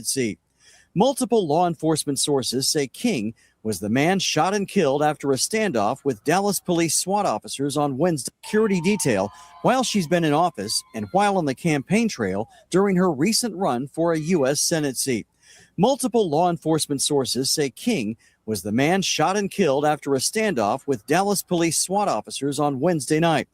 seat. Multiple law enforcement sources say King was the man shot and killed after a standoff with Dallas police SWAT officers on Wednesday. Security detail while she's been in office and while on the campaign trail during her recent run for a U.S. Senate seat. Multiple law enforcement sources say King was the man shot and killed after a standoff with Dallas police SWAT officers on Wednesday night.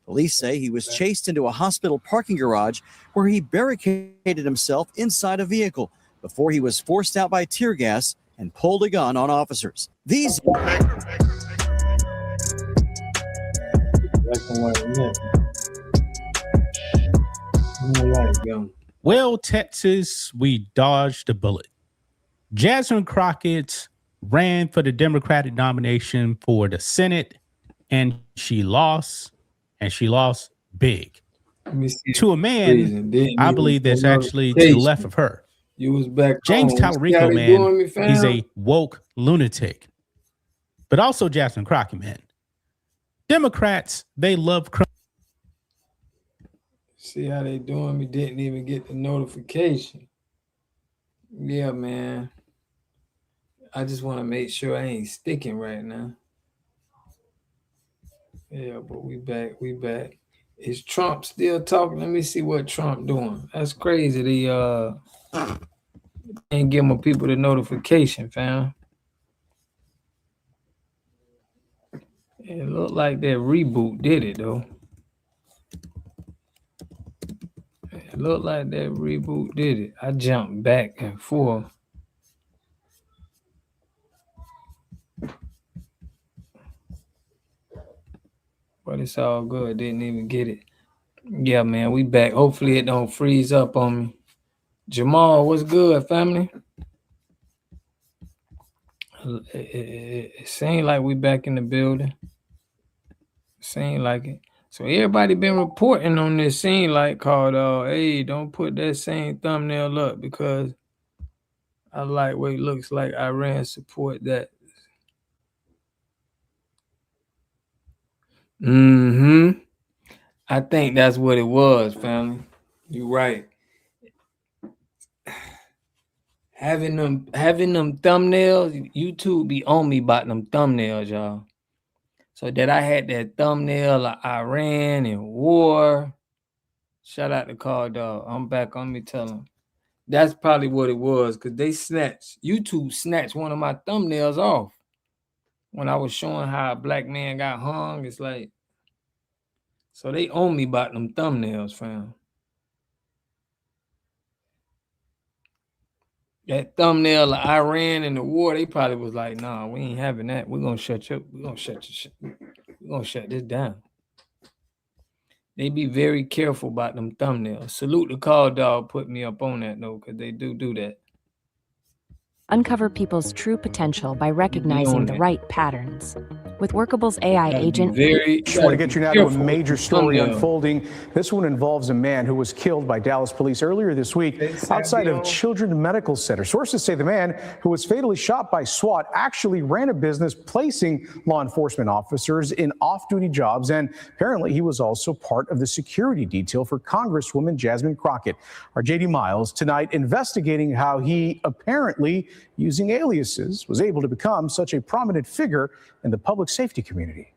Police say he was chased into a hospital parking garage where he barricaded himself inside a vehicle before he was forced out by tear gas and pulled a gun on officers. These Well, Texas, we dodged a bullet. Jasmine Crockett ran for the Democratic nomination for the Senate, and she lost big. To a man, I believe that's actually to the left of her. You was back James home. Talarico, man, he's a woke lunatic. But also Jasmine Crockett, man. Democrats, they love crime. See how they doing me? Didn't even get the notification. Yeah, man. I just want to make sure I ain't sticking right now. Yeah, but we back. Is Trump still talking? Let me see what Trump doing. That's crazy. The ain't give my people the notification, fam. It looked like that reboot did it though. It looked like that reboot did it. I jumped back and forth. But it's all good. Didn't even get it. Yeah, man, we back. Hopefully it don't freeze up on me. Jamal, what's good, family? It seems like we back in the building. Seems like it. So everybody been reporting on this scene like called, hey, don't put that same thumbnail up because I like what it looks like. Iran support that. I think that's what it was, family. You're right. Having them thumbnails, YouTube be on me about them thumbnails, y'all. So that I had that thumbnail of Iran and war. Shout out to Call Dog. I'm back on me telling. That's probably what it was, because YouTube snatched one of my thumbnails off. When I was showing how a black man got hung, it's like, so they own me about them thumbnails, fam. That thumbnail of Iran and the war, they probably was like, nah, we ain't having that. We're gonna shut this down. They be very careful about them thumbnails. Salute the Call Dog put me up on that though, because they do that. Uncover people's true potential by recognizing the right patterns. With Workable's AI agent, just want to get you now to a major story unfolding. This one involves a man who was killed by Dallas police earlier this week outside of Children's Medical Center. Sources say the man who was fatally shot by SWAT actually ran a business placing law enforcement officers in off-duty jobs, and apparently he was also part of the security detail for Congresswoman Jasmine Crockett. Our JD Miles tonight investigating how he apparently, using aliases, was able to become such a prominent figure in the public safety community.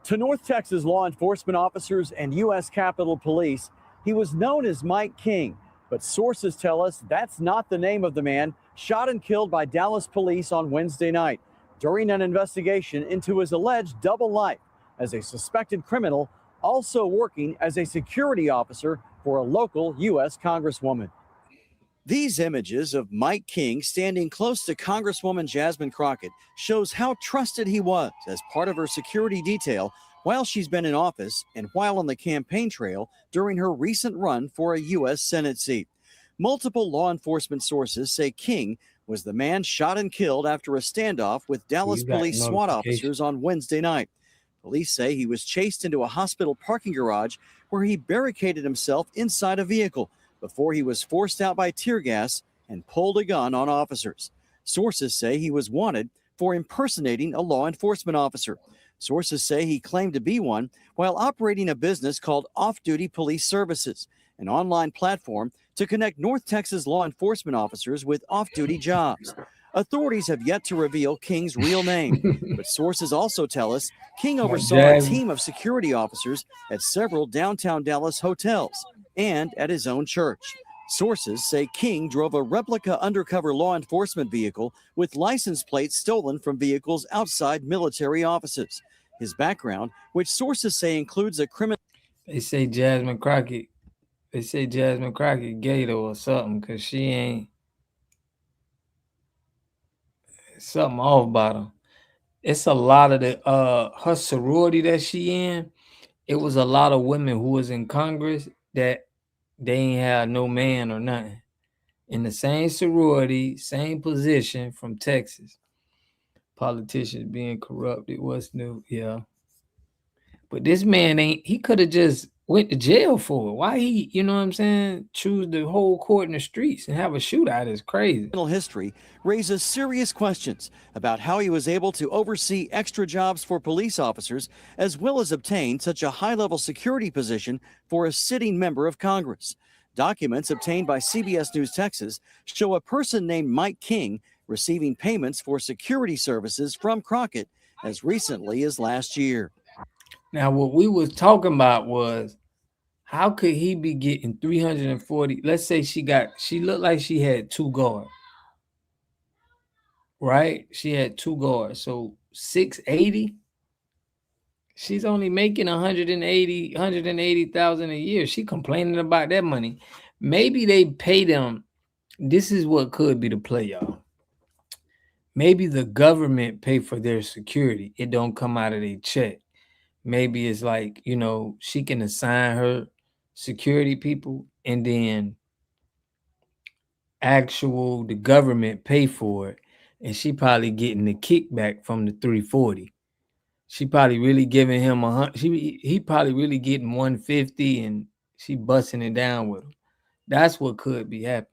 To North Texas law enforcement officers and U.S. Capitol Police, he was known as Mike King, but sources tell us that's not the name of the man shot and killed by Dallas police on Wednesday night during an investigation into his alleged double life as a suspected criminal, also working as a security officer for a local U.S. Congresswoman. These images of Mike King standing close to Congresswoman Jasmine Crockett shows how trusted he was as part of her security detail while she's been in office and while on the campaign trail during her recent run for a U.S. Senate seat. Multiple law enforcement sources say King was the man shot and killed after a standoff with Dallas police SWAT officers on Wednesday night. Police say he was chased into a hospital parking garage where he barricaded himself inside a vehicle before he was forced out by tear gas and pulled a gun on officers. Sources say he was wanted for impersonating a law enforcement officer. Sources say he claimed to be one while operating a business called Off-Duty Police Services, an online platform to connect North Texas law enforcement officers with off-duty jobs. Authorities have yet to reveal King's real name, but sources also tell us King oversaw a team of security officers at several downtown Dallas hotels and at his own church. Sources say King drove a replica undercover law enforcement vehicle with license plates stolen from vehicles outside military offices. His background, which sources say includes a criminal... They say Jasmine Crockett gay or something, because she ain't... Something off about her. It's a lot of the her sorority that she in. It was a lot of women who was in Congress that they ain't had no man or nothing. In the same sorority, same position from Texas. Politicians being corrupted. What's new? Yeah. But this man he could have just went to jail for it. Why he, you know what I'm saying, choose the whole court in the streets and have a shootout is crazy. History raises serious questions about how he was able to oversee extra jobs for police officers, as well as obtain such a high-level security position for a sitting member of Congress. Documents obtained by CBS News Texas show a person named Mike King receiving payments for security services from Crockett as recently as last year. Now, what we was talking about was, how could he be getting 340? Let's say she looked like she had 2 guards, right? She had 2 guards, so 680. She's only making 180,000 a year. She complaining about that money. Maybe they pay them. This is what could be the play, y'all. Maybe the government pay for their security. It don't come out of their check. Maybe it's like, you know, she can assign her security people and then the government pay for it. And she probably getting the kickback from the 340. She probably really giving him he probably really getting 150 and she busting it down with him. That's what could be happening.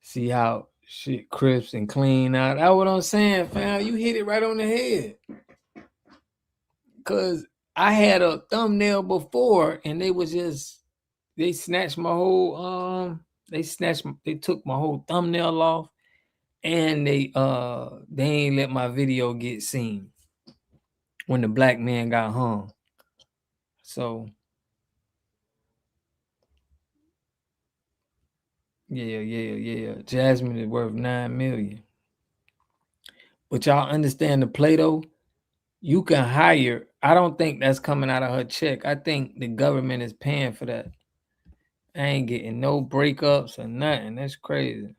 See how shit crisp and clean out. That's what I'm saying, fam. You hit it right on the head. Cause I had a thumbnail before and they snatched my whole they took my whole thumbnail off and they ain't let my video get seen when the black man got hung. So yeah. Jasmine is worth 9 million. But y'all understand the play though? You can hire. I don't think that's coming out of her check. I think the government is paying for that. I ain't getting no breakups or nothing. That's crazy.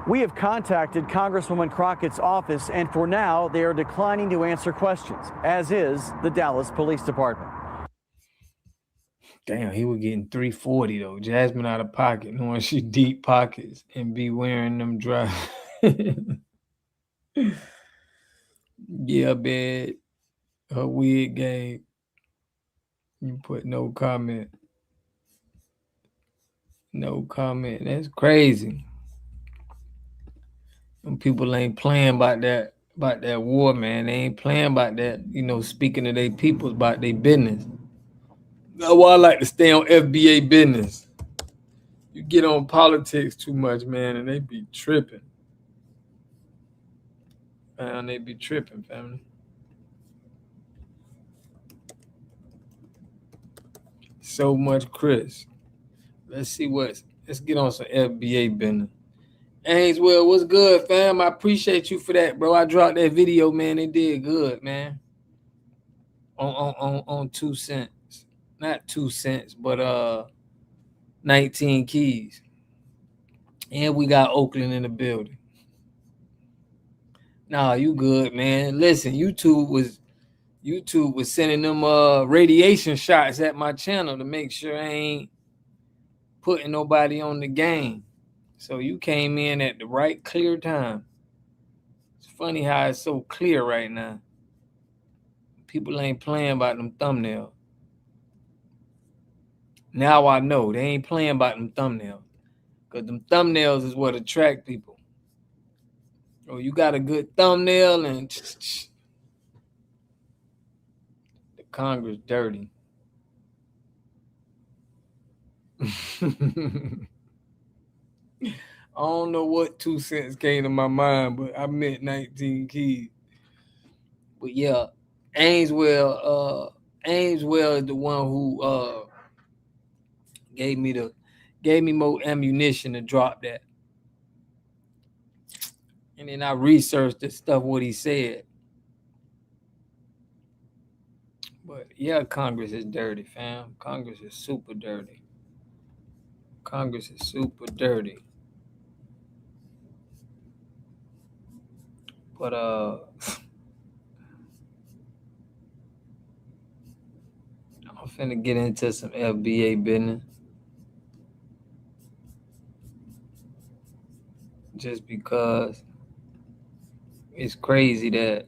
We have contacted Congresswoman Crockett's office, and for now, they are declining to answer questions, as is the Dallas Police Department. Damn, he was getting 340 though. Jasmine out of pocket, knowing she deep pockets and be wearing them dry. Yeah, bad. Her wig game. You put no comment. No comment. That's crazy. Them people ain't playing about that war, man. They ain't playing about that, you know, speaking to their people about their business. That's why I like to stay on FBA business. You get on politics too much, man, and they be tripping. Man, they be tripping, family. So much Chris. Let's get on some FBA business. Ainswell, what's good, fam? I appreciate you for that, bro. I dropped that video, man. It did good, man. On 2 cents. Not 2 cents, but 19 keys. And we got Oakland in the building. Nah, you good, man. Listen, YouTube was sending them radiation shots at my channel to make sure I ain't putting nobody on the game. So you came in at the right clear time. It's funny how it's so clear right now. People ain't playing about them thumbnails. Now I know they ain't playing about them thumbnails. Because them thumbnails is what attract people. Oh, you got a good thumbnail and the Congress dirty. I don't know what 2 cents came to my mind, but I meant 19 keys. But yeah, Ainswell is the one who gave me more ammunition to drop that. And then I researched the stuff what he said. But yeah, Congress is dirty, fam. Congress is super dirty. Congress is super dirty. But I'm finna get into some FBA business. Just because it's crazy that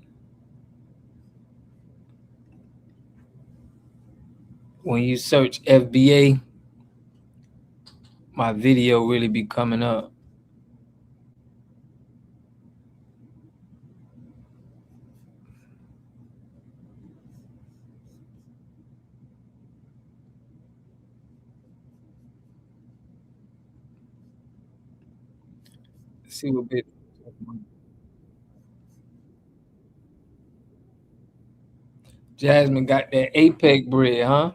when you search FBA, my video really be coming up. See what bit. Jasmine got that APEC bread, huh?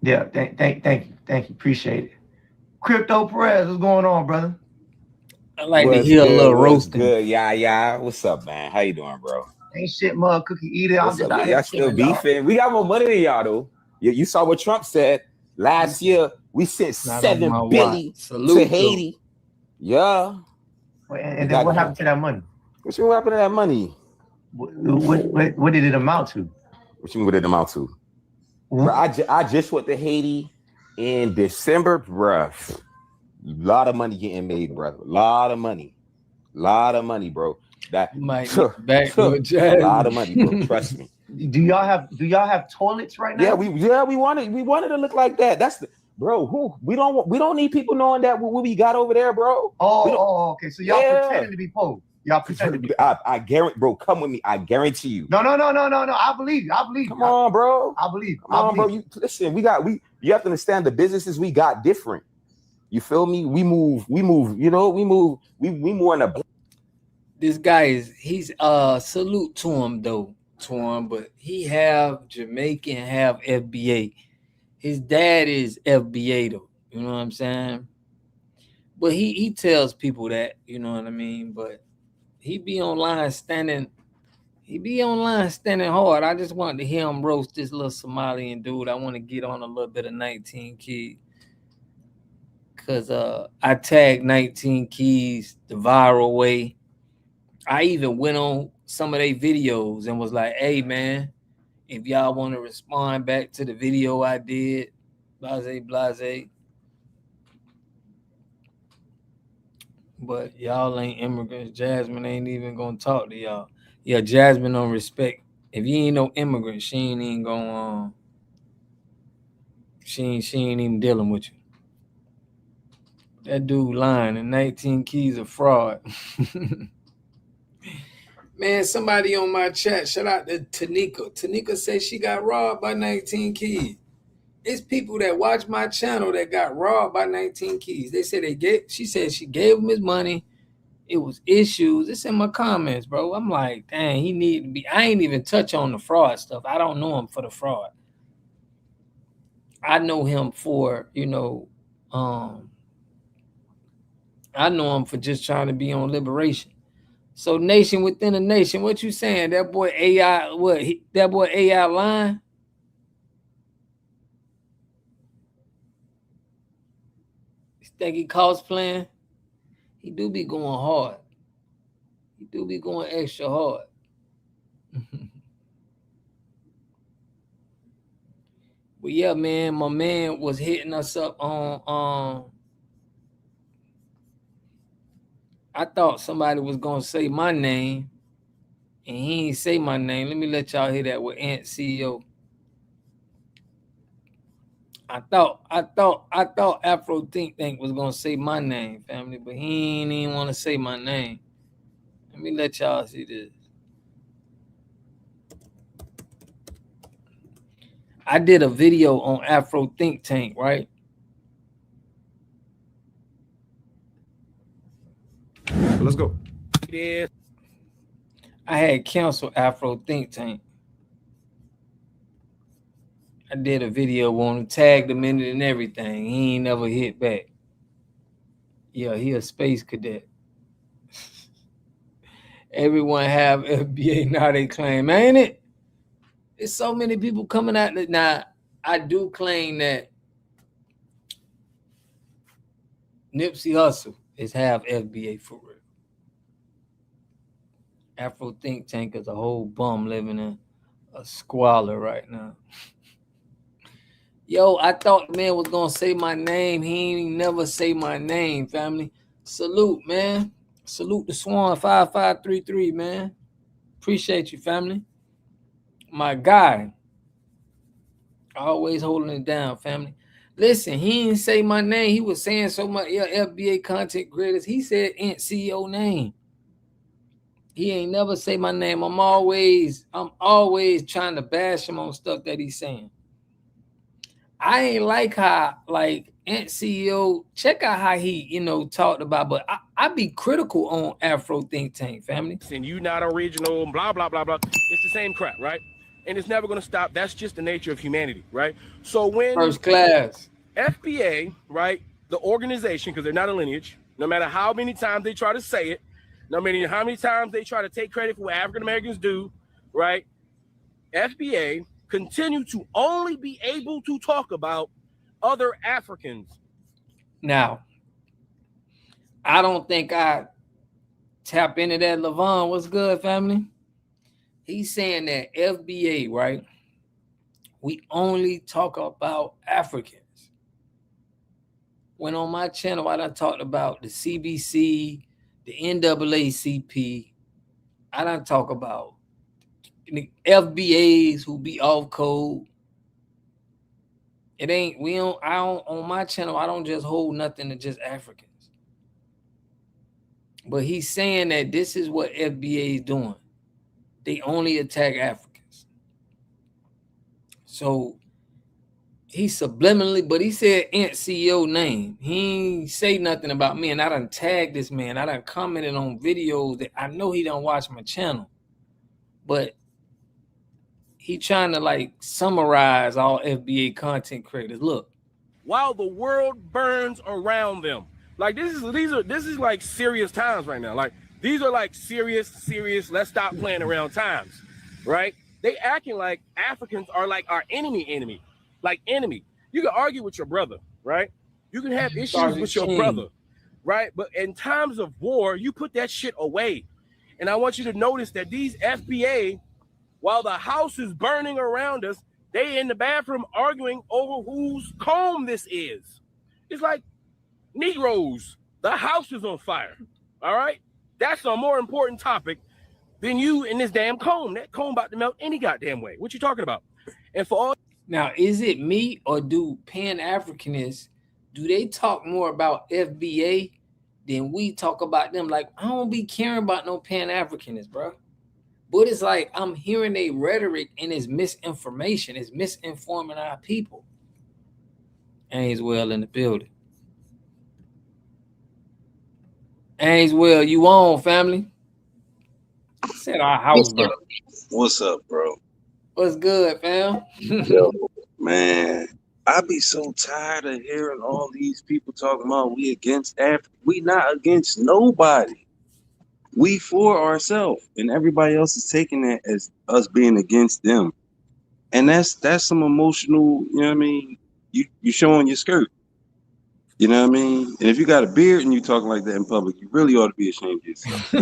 Yeah, thank you. Appreciate it. Crypto Perez, what's going on, brother? I like to hear a little roasting. Good, yeah. What's up, man? How you doing, bro? Ain't shit, mug cookie eater. I'm just y'all still beefing. We got more money than y'all, though. You saw what Trump said last year. We sent $7 billion to Haiti. Yeah. And then what happened to that money? What you mean what happened to that money? What did it amount to? What you mean what did it amount to? Bro, I just went to Haiti in December, bruh. A lot of money getting made, brother. A lot of money, bro. That might back a lot of money, bro. Trust me. Do y'all have toilets right now? Yeah, we wanted to look like that. That's the bro. We don't need people knowing that what we got over there, bro. Okay. So y'all pretending to be poor. Y'all pretend to be. I guarantee, bro. Come with me. I guarantee you. No. I believe you. Come on, bro. I believe. Come on, bro. Listen. You have to understand the businesses we got different. You feel me? We move. You know, we move in a. This guy he's salute to him though, but he have Jamaican, have FBA. His dad is FBA though. You know what I'm saying? But he tells people that, you know what I mean? But he be online standing hard. I just wanted to hear him roast this little Somalian dude. I want to get on a little bit of 19 Keys. Cause I tagged 19 Keys the viral way. I even went on some of their videos and was like, hey man, if y'all want to respond back to the video I did, blase. But y'all ain't immigrants. Jasmine ain't even gonna talk to y'all. Yeah, Jasmine don't respect. If you ain't no immigrant, she ain't even gonna she ain't even dealing with you. That dude lying, and 19 Keys a fraud. Man, somebody on my chat, shout out to Tanika. Tanika said she got robbed by 19 Keys. It's people that watch my channel that got robbed by 19 Keys. They said she said she gave him his money. It was issues. It's in my comments, bro. I'm like, dang, he need to be. I ain't even touch on the fraud stuff. I don't know him for the fraud. I know him for, I know him for just trying to be on liberation. So nation within a nation, what you saying? That boy AI, that boy AI lying? You think he cosplaying? He do be going hard. He do be going extra hard. But yeah, man, my man was hitting us up on I thought somebody was gonna say my name, and he ain't say my name. Let me let y'all hear that with Ant CEO. I thought Afro Think Tank was gonna say my name, family, but he ain't even want to say my name. Let me let y'all see this. I did a video on Afro Think Tank, right? Let's go. Yeah. I had canceled Afro Think Tank. I did a video on him, tagged him in it and everything. He ain't never hit back. Yeah, he a space cadet. Everyone have FBA now, they claim, ain't it? There's so many people coming out. Now, I do claim that Nipsey Hussle is half FBA for real. Afro Think Tank is a whole bum living in a squalor right now. Yo, I thought the man was gonna say my name. He ain't never say my name, family. Salute, man. Salute the Swan 5533, man. Appreciate you, family. My guy. Always holding it down, family. Listen, he didn't say my name. He was saying so much. Yeah, FBA content creators. He said Ant CEO name. He ain't never say my name. I'm always trying to bash him on stuff that he's saying. I ain't like how, like, Ant CEO, check out how he, talked about, but I be critical on Afro Think Tank, family. And you not original, blah, blah, blah, blah. It's the same crap, right? And it's never going to stop. That's just the nature of humanity, right? So when first class FBA, right, the organization, because they're not a lineage, no matter how many times they try to say it, no matter how many times they try to take credit for what African Americans do, right? FBA continue to only be able to talk about other Africans. Now, I don't think I tap into that. Levon, what's good, family? He's saying that FBA, right? We only talk about Africans. When on my channel, I done talked about the CBC, the NAACP. I done talk about the FBAs who be off code. It ain't, on my channel, I don't just hold nothing to just Africans. But he's saying that this is what FBA is doing. They only attack Africans. So he subliminally, but he said Ant CEO name. He ain't say nothing about me, and I done tagged this man. I done commented on videos that I know he don't watch my channel. But he trying to like summarize all FBA content creators. Look, while the world burns around them, like this is like serious times right now. Like these are like serious. Let's stop playing around times, right? They acting like Africans are like our enemy, like enemy. You can argue with your brother, right? You can have issues with your brother, right? But in times of war, you put that shit away. And I want you to notice that these FBA, while the house is burning around us, they in the bathroom arguing over whose comb this is. It's like Negroes, the house is on fire, all right? That's a more important topic than you in this damn comb. That comb about to melt any goddamn way. What you talking about? And for all... Now, is it me or do Pan-Africanists, do they talk more about FBA than we talk about them? Like, I don't be caring about no Pan-Africanists, bro. But it's like I'm hearing a rhetoric and it's misinformation. It's misinforming our people. Ainswell in the building. Ainswell, you on, family? Said our house. What's up, bro? What's good, fam? Yo, man, I be so tired of hearing all these people talking about we against Africa. We not against nobody. We for ourselves, and everybody else is taking that as us being against them. And that's some emotional, you know what I mean? You showing your skirt. You know what I mean? And if you got a beard and you talking like that in public, you really ought to be ashamed of yourself.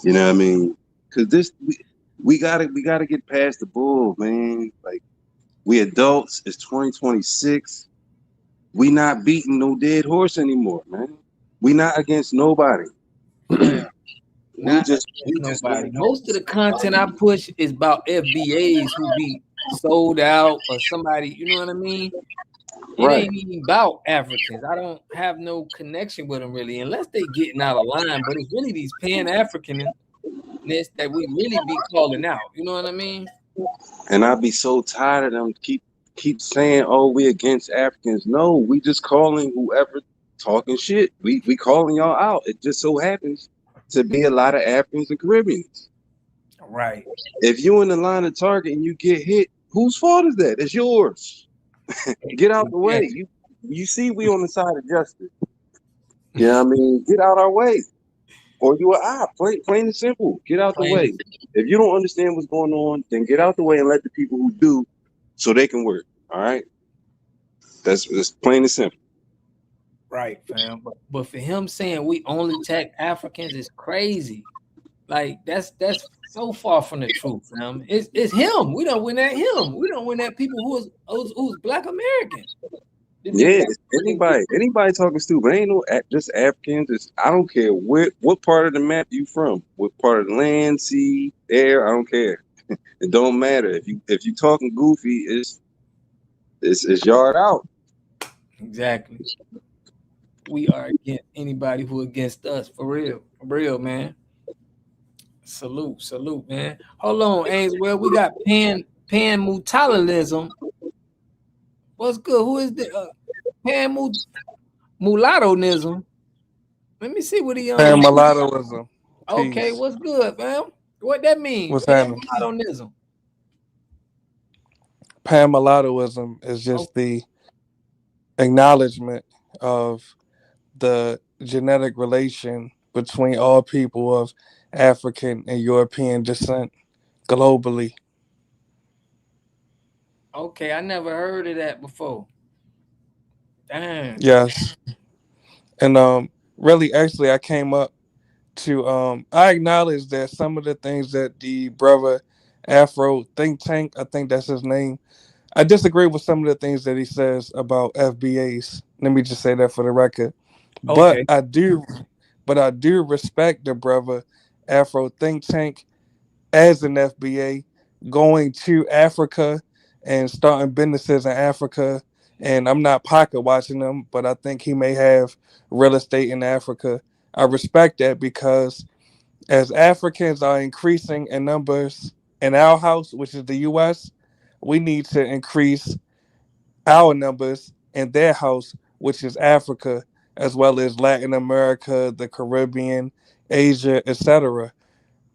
You know what I mean? Because we gotta get past the bull, man. Like, we adults, it's 2026. We not beating no dead horse anymore, man. We not against nobody. Most of the content I push is about FBAs who be sold out or somebody, you know what I mean? It Right. ain't even about Africans. I don't have no connection with them really, unless they getting out of line. But it's really these Pan-Africanists that we really be calling out. You know what I mean? And I be so tired of them keep saying, "Oh, we against Africans." No, we just calling whoever talking shit. We calling y'all out. It just so happens to be a lot of Africans and Caribbeans. Right. If you in the line of target and you get hit, whose fault is that? It's yours. Get out the way. You see we on the side of justice. Yeah, I mean, get out our way. Or you are out. Plain and simple. Get out the way. If you don't understand what's going on, then get out the way and let the people who do so they can work. All right. That's plain and simple. Right, fam. But for him saying we only attack Africans is crazy. Like that's so far from the truth, fam. It's him. We don't win at him. We don't win at people who's Black American. Yeah, anybody talking stupid. Ain't no just Africans. I don't care what part of the map you from, what part of the land, sea, air. I don't care. It don't matter. If you talking goofy, it's yard out. Exactly. We are against anybody who against us, for real, man. Salute, man. Hold on, Ainswell. We got Pan-Africanism. What's good? Who is the Pan-Mulattoism? Let me see what he on. Pan-Mulattoism. Okay, Peace. what's good, fam? What that mean? What's happening? Pan-Mulattoism. Pan-Mulattoism is just the acknowledgement of the genetic relation between all people of African and European descent globally. Okay, I never heard of that before. Damn. Yes. And really actually I came up to I acknowledge that some of the things that the brother Afro think tank, I think that's his name, I disagree with some of the things that he says about FBAs. Let me just say that for the record. Okay. But I do respect the brother Afro think tank as an FBA going to Africa and starting businesses in Africa. And I'm not pocket watching them, but I think he may have real estate in Africa. I respect that because as Africans are increasing in numbers in our house, which is the US, we need to increase our numbers in their house, which is Africa, as well as Latin America, the Caribbean, Asia, etc.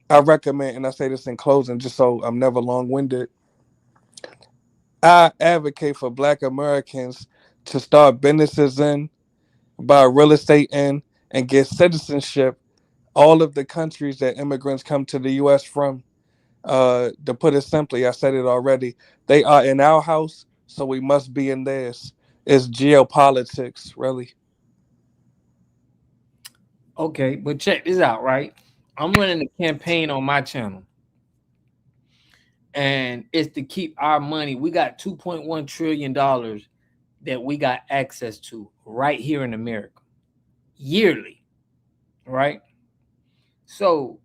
I recommend, and I say this in closing, just so I'm never long-winded, I advocate for Black Americans to start businesses in, buy real estate in, and get citizenship all of the countries that immigrants come to the U.S. from. To put it simply, I said it already, they are in our house, so we must be in theirs. It's geopolitics, really. Okay, but check this out, right? I'm running a campaign on my channel, and it's to keep our money. We got $2.1 trillion that we got access to right here in America yearly, right? So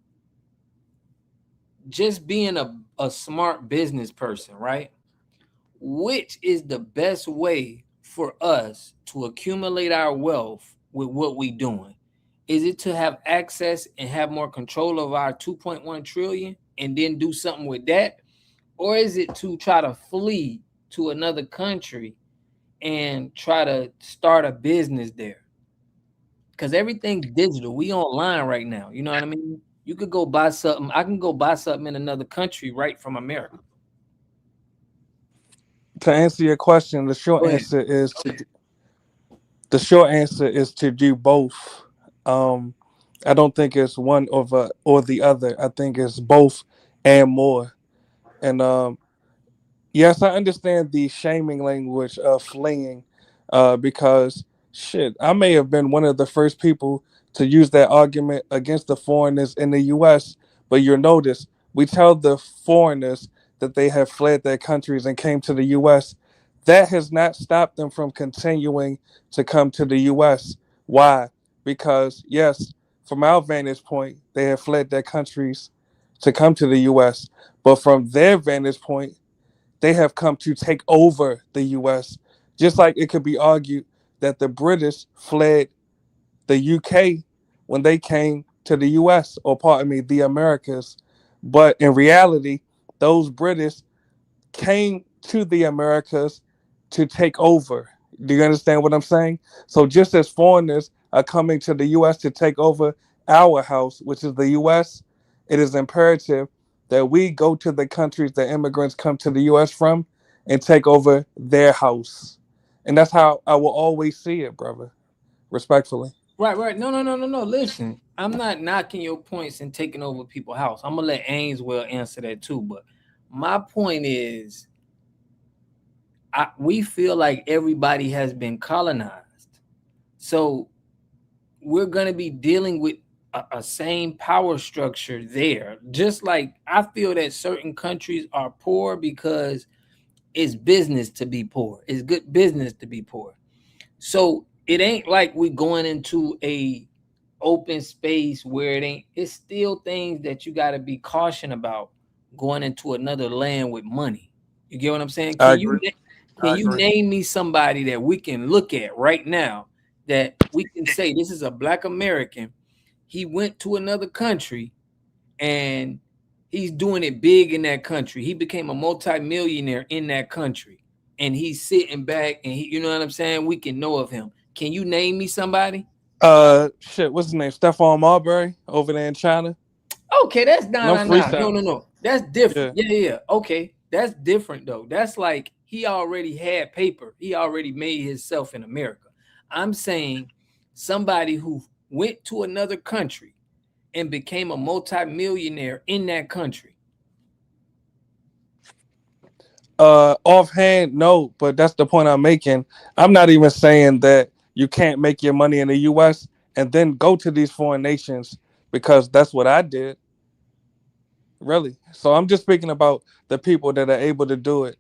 just being a smart business person, right? Which is the best way for us to accumulate our wealth with what we doing? Is it to have access and have more control of our 2.1 trillion and then do something with that? Or is it to try to flee to another country and try to start a business there? Because everything's digital. We online right now. You know what I mean? You could go buy something. I can go buy something in another country right from America. To answer your question, the short answer is to do both. I don't think it's one or the other. I think it's both and more. And yes, I understand the shaming language of fleeing, because shit, I may have been one of the first people to use that argument against the foreigners in the U.S. But you'll notice we tell the foreigners that they have fled their countries and came to the U.S. That has not stopped them from continuing to come to the U.S. Why? Because yes, from our vantage point, they have fled their countries to come to the U.S. But from their vantage point, they have come to take over the U.S. Just like it could be argued that the British fled the UK when they came to the US, or pardon me, the Americas. But in reality, those British came to the Americas to take over. Do you understand what I'm saying? So just as foreigners are coming to the US to take over our house, which is the US, it is imperative that we go to the countries that immigrants come to the US from and take over their house. And that's how I will always see it, brother. Respectfully. Right. No. Listen, I'm not knocking your points and taking over people's house. I'm gonna let Ainswell answer that too. But my point is, we feel like everybody has been colonized, so we're gonna be dealing with a same power structure there. Just like I feel that certain countries are poor because it's business to be poor. It's good business to be poor. So it ain't like we going into a open space where it's still things that you got to be caution about going into another land with money. You get what I'm saying? Can you name me somebody that we can look at right now that we can say this is a Black American? He went to another country and he's doing it big in that country. He became a multimillionaire in that country and he's sitting back and you know what I'm saying? We can know of him. Can you name me somebody? What's his name? Stephon Marbury over there in China. Okay, that's no. That's different. Yeah. Okay, that's different though. That's like he already had paper. He already made himself in America. I'm saying somebody who went to another country and became a multimillionaire in that country. Offhand, no, but that's the point I'm making. I'm not even saying that you can't make your money in the US and then go to these foreign nations, because that's what I did. Really. So I'm just speaking about the people that are able to do it.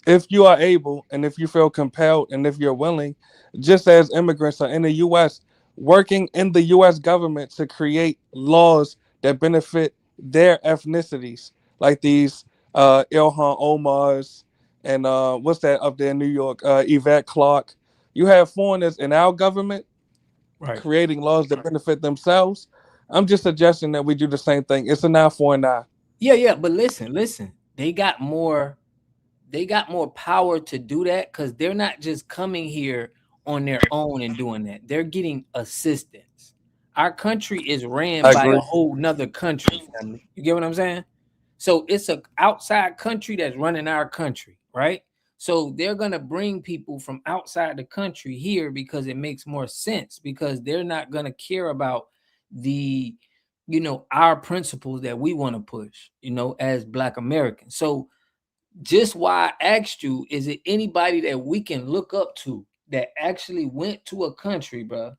If you are able and if you feel compelled and if you're willing, just as immigrants are in the US, working in the US government to create laws that benefit their ethnicities, like these Ilhan Omar's and what's that up there in New York, Yvette Clarke. You have foreigners in our government creating laws that benefit themselves. I'm just suggesting that we do the same thing. It's an eye for an eye. Yeah, but listen. They got more power to do that because they're not just coming here on their own and doing that. They're getting assistance. Our country is ran by a whole nother country, family. You get what I'm saying? So it's an outside country that's running our country, right? So they're going to bring people from outside the country here because it makes more sense, because they're not going to care about our principles that we want to push, as Black Americans. So just why I asked you, is it anybody that we can look up to that actually went to a country, bro,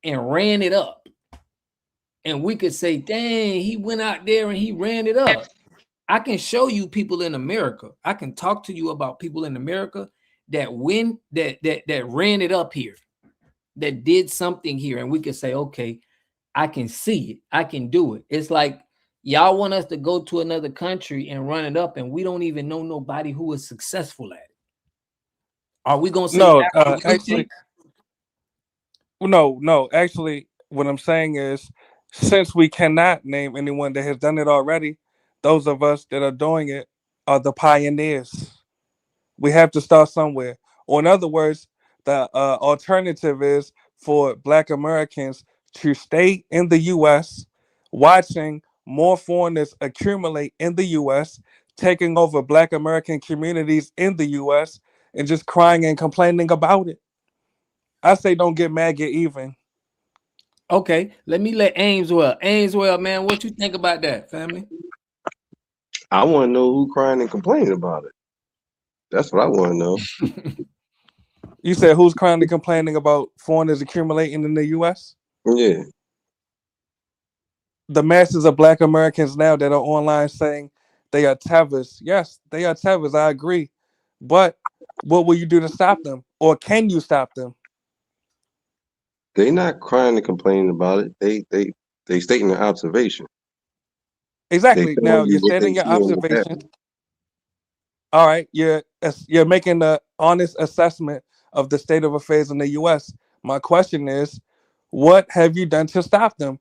and ran it up? And we could say, dang, he went out there and he ran it up. I can show you people in America. I can talk to you about people in America that ran it up here, that did something here. And we could say, okay, I can see it. I can do it. It's like y'all want us to go to another country and run it up, and we don't even know nobody who is successful at it. Are we going to say no, actually, what I'm saying is, since we cannot name anyone that has done it already, those of us that are doing it are the pioneers. We have to start somewhere. Or in other words, the alternative is for Black Americans to stay in the U.S., watching more foreigners accumulate in the U.S., taking over Black American communities in the U.S., and just crying and complaining about it. I say don't get mad, get even. Okay, let me let Ainswell, man, what you think about that, family? I want to know who crying and complaining about it. That's what I want to know. You said who's crying and complaining about foreigners accumulating in the U.S.? Yeah. The masses of Black Americans now that are online saying they are Tevas. Yes, they are Tevas. I agree. But what will you do to stop them? Or can you stop them? They not crying and complaining about it. They stating an observation. Exactly. Now you're stating your observation. All right, you're making the honest assessment of the state of affairs in the U.S. My question is, what have you done to stop them?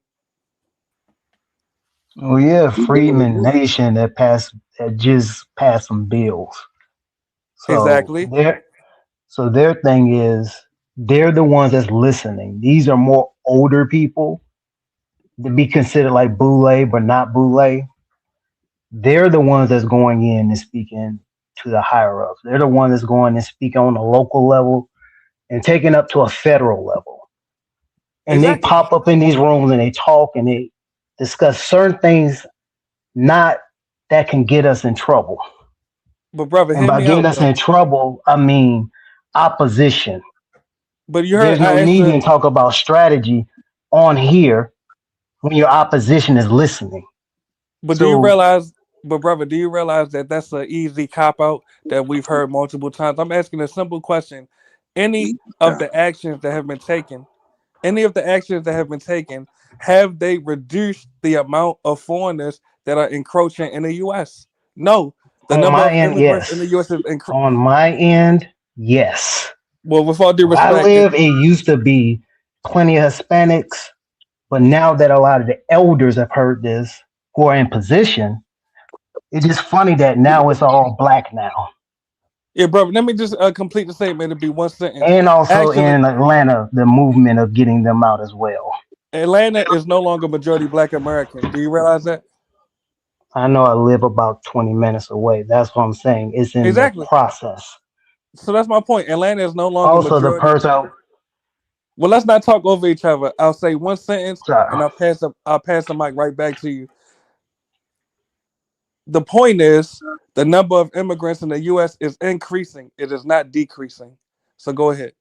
Oh yeah, Freedman Nation that just passed some bills. So Exactly. their thing is they're the ones that's listening. These are more older people to be considered like boule, but not boule. They're the ones that's going in and speaking to the higher ups. They're the ones that's going and speaking on a local level and taking up to a federal level. And Exactly. they pop up in these rooms and they talk and they discuss certain things not that can get us in trouble. But brother, And by getting us in trouble, I mean opposition. But you heard there's no need to talk about strategy on here when your opposition is listening. But do you realize, brother, do you realize that that's an easy cop out that we've heard multiple times? I'm asking a simple question. Any of the actions that have been taken, have they reduced the amount of foreigners that are encroaching in the U.S.? No. The on number my of end, immigrants yes. in the U.S. is on my end, yes. Well, with all due respect, I live, it used to be plenty of Hispanics, but now that a lot of the elders have heard this, who are in position, it's just funny that now it's all black now. Yeah, bro. Let me just complete the statement. It'll be one sentence. And also in Atlanta, the movement of getting them out as well. Atlanta is no longer majority black American. Do you realize that? I know I live about 20 minutes away. That's what I'm saying. It's in the process. So that's my point. Atlanta is no longer also majority. The person. Well, let's not talk over each other. I'll say one sentence and I'll pass the mic right back to you. The point is, the number of immigrants in the U.S. is increasing. It is not decreasing. So go ahead.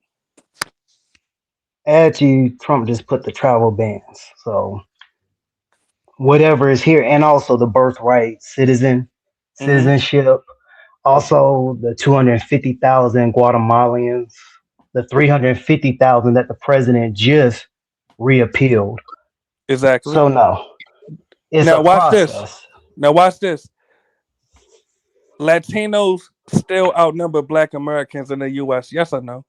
Actually, Trump just put the travel bans. So whatever is here, and also the birthright citizenship. Also, the 250,000 Guatemalans, the 350,000 that the president just reappealed. Exactly. So no, it's now a watch process. This. Now watch this. Latinos still outnumber Black Americans in the U.S. Yes or no?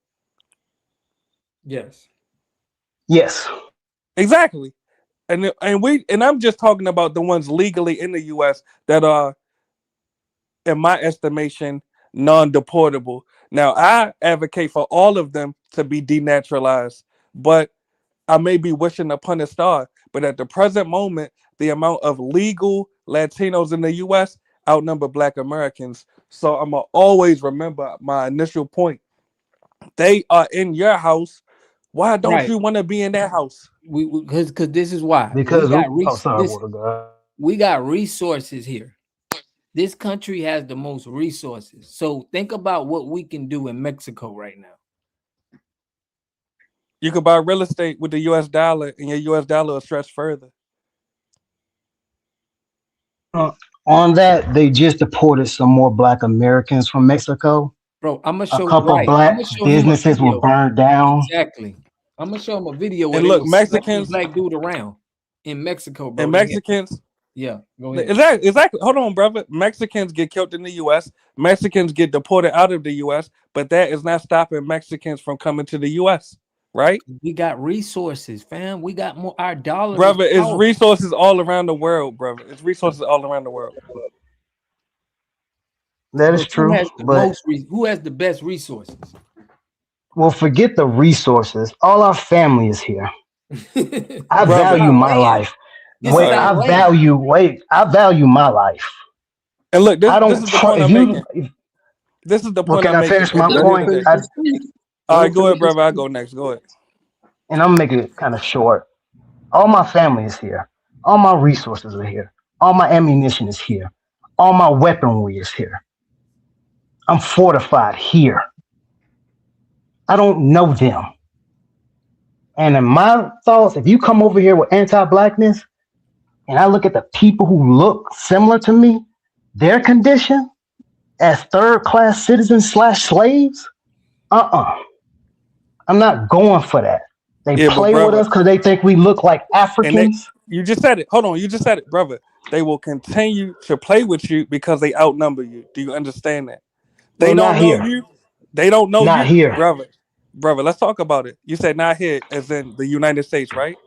Yes. Yes. Exactly. And I'm just talking about the ones legally in the U.S. that are, in my estimation, non-deportable. Now, I advocate for all of them to be denaturalized, but I may be wishing upon a star. But at the present moment, the amount of legal Latinos in the U.S. outnumber Black Americans. So I'm going to always remember my initial point. They are in your house. Why don't you want to be in their house? Because this is why. Because we got resources here. This country has the most resources. So think about what we can do in Mexico right now. You could buy real estate with the U.S. dollar, and your U.S. dollar will stretch further. On that, they just deported some more Black Americans from Mexico. Bro, I'm gonna show a couple Black businesses were burned down. Exactly. I'm gonna show him a video. And look, Mexicans, black dude around in Mexico, bro. And Mexicans, yeah, go ahead. Exactly. Hold on, brother. Mexicans get killed in the U.S. Mexicans get deported out of the U.S. But that is not stopping Mexicans from coming to the U.S. Right? We got resources, fam. We got more. Our dollar, brother. It's resources all around the world, brother. It's resources all around the world. That is true. Who has the best resources? Well, forget the resources. All our family is here. I value my life. I value my life. And look, this is the point I'm making. This is the point I'm making. Can I finish my point? All right, go ahead, brother. I'll go next. Go ahead. And I'm making it kind of short. All my family is here. All my resources are here. All my ammunition is here. All my weaponry is here. I'm fortified here. I don't know them. And in my thoughts, if you come over here with anti-Blackness, and I look at the people who look similar to me, their condition as third-class citizens / slaves, I'm not going for that. They play with us because they think we look like Africans. You just said it. Hold on. You just said it, brother. They will continue to play with you because they outnumber you. Do you understand that? They Well, don't not know here. you. They don't know Not you, here. brother. Let's talk about it. You said not here, as in the United States, right?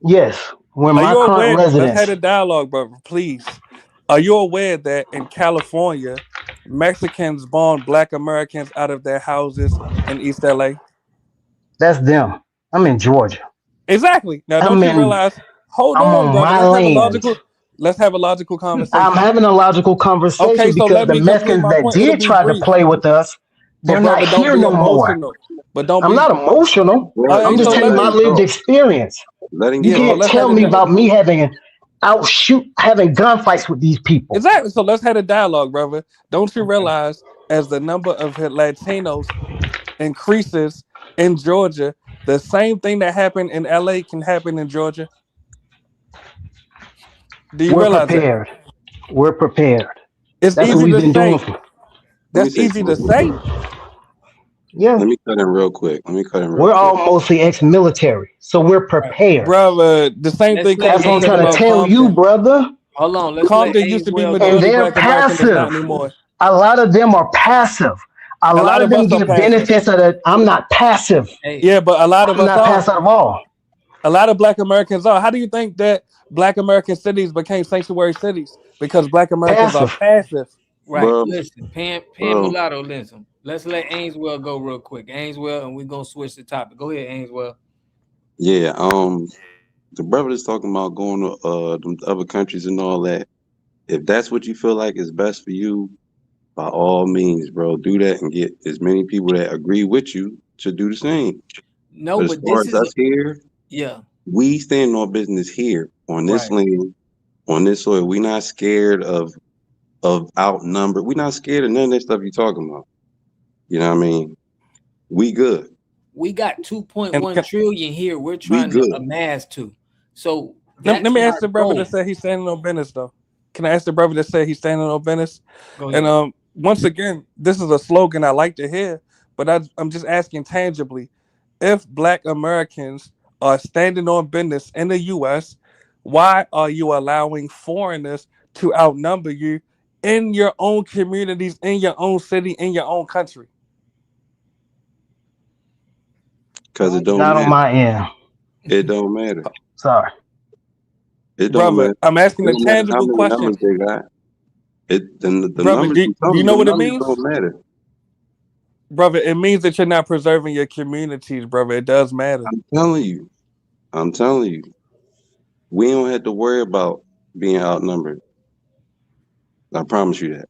Yes, where Are my you current aware? Let's have residence. a dialogue, brother, please. Are you aware that in California, Mexicans bomb Black Americans out of their houses in East LA? That's them. I'm in Georgia. Exactly. Now, don't you realize? Hold I'm on, on brother. my land. Let's have a logical I'm conversation. having a logical Okay, conversation so because let the me complete Mexicans my that point. It'll did be try to brief. play with us, But they're not brother, don't here be no more. emotional. But don't I'm be. not emotional. Let I'm him just So talk. telling you let my me. Let him lived talk. experience. Let him You Yeah. talk. So can't let's have tell a me about me having having gunfights with these people. exactly. So let's have a dialogue, brother. Don't you realize as the number of Latinos increases in Georgia, the same thing that happened in LA can happen in Georgia? Do you We're realize that? prepared. We're prepared. It's That's what easy we've to been doing say. for. Let me That's say easy to something. say, Yeah. Let me cut in real quick. We're all mostly ex-military, so we're prepared. brother. The same Let's thing could let have That's what been I'm said trying to about tell you, Compton. brother. hold on. Let's let Compton used to be Ainswell And go. majority they're Black American. It's not passive. anymore. A lot of them are passive. A A lot lot of of them us are get passive. benefits of it. I'm not passive. Hey, Yeah, but a lot of I'm us not are. passive at all. A lot of Black Americans are. How do you think that Black American cities became sanctuary cities? Because Black Americans are Passive. passive. right. bro, Listen, Pan bro. Mulatto, listen. Let's let Ainswell go real quick. Ainswell, and we're gonna switch the topic. Go ahead, Ainswell. Yeah. The brother is talking about going to them other countries and all that. If that's what you feel like is best for you, by all means, bro, do that and get as many people that agree with you to do the same. No, But as but far this as is us here, yeah, we stand on business here on this right. land, on this soil. We not scared of outnumbered. We not scared of none of that stuff you talking about. You know what I mean? We good. We got And 2.1 trillion here. We're We trying to good. amass to. So let that's me our ask the brother that goal. said he's standing on business, though. Can I ask the brother that said he's standing on business? Go And ahead. once again, this is a slogan I like to hear, but I'm just asking tangibly, if Black Americans are standing on business in the U.S., why are you allowing foreigners to outnumber you in your own communities, in your own city, in your own country? Because it don't Not on matter. my end. It don't matter. Sorry. It don't Brother, matter. I'm It asking a don't matter how tangible many question. numbers they got. The Brother, numbers do you tell you them, know the what it numbers means? don't matter. Brother, it means that you're not preserving your communities, brother. It does matter. I'm telling you. I'm telling you. We don't have to worry about being outnumbered. I promise you that.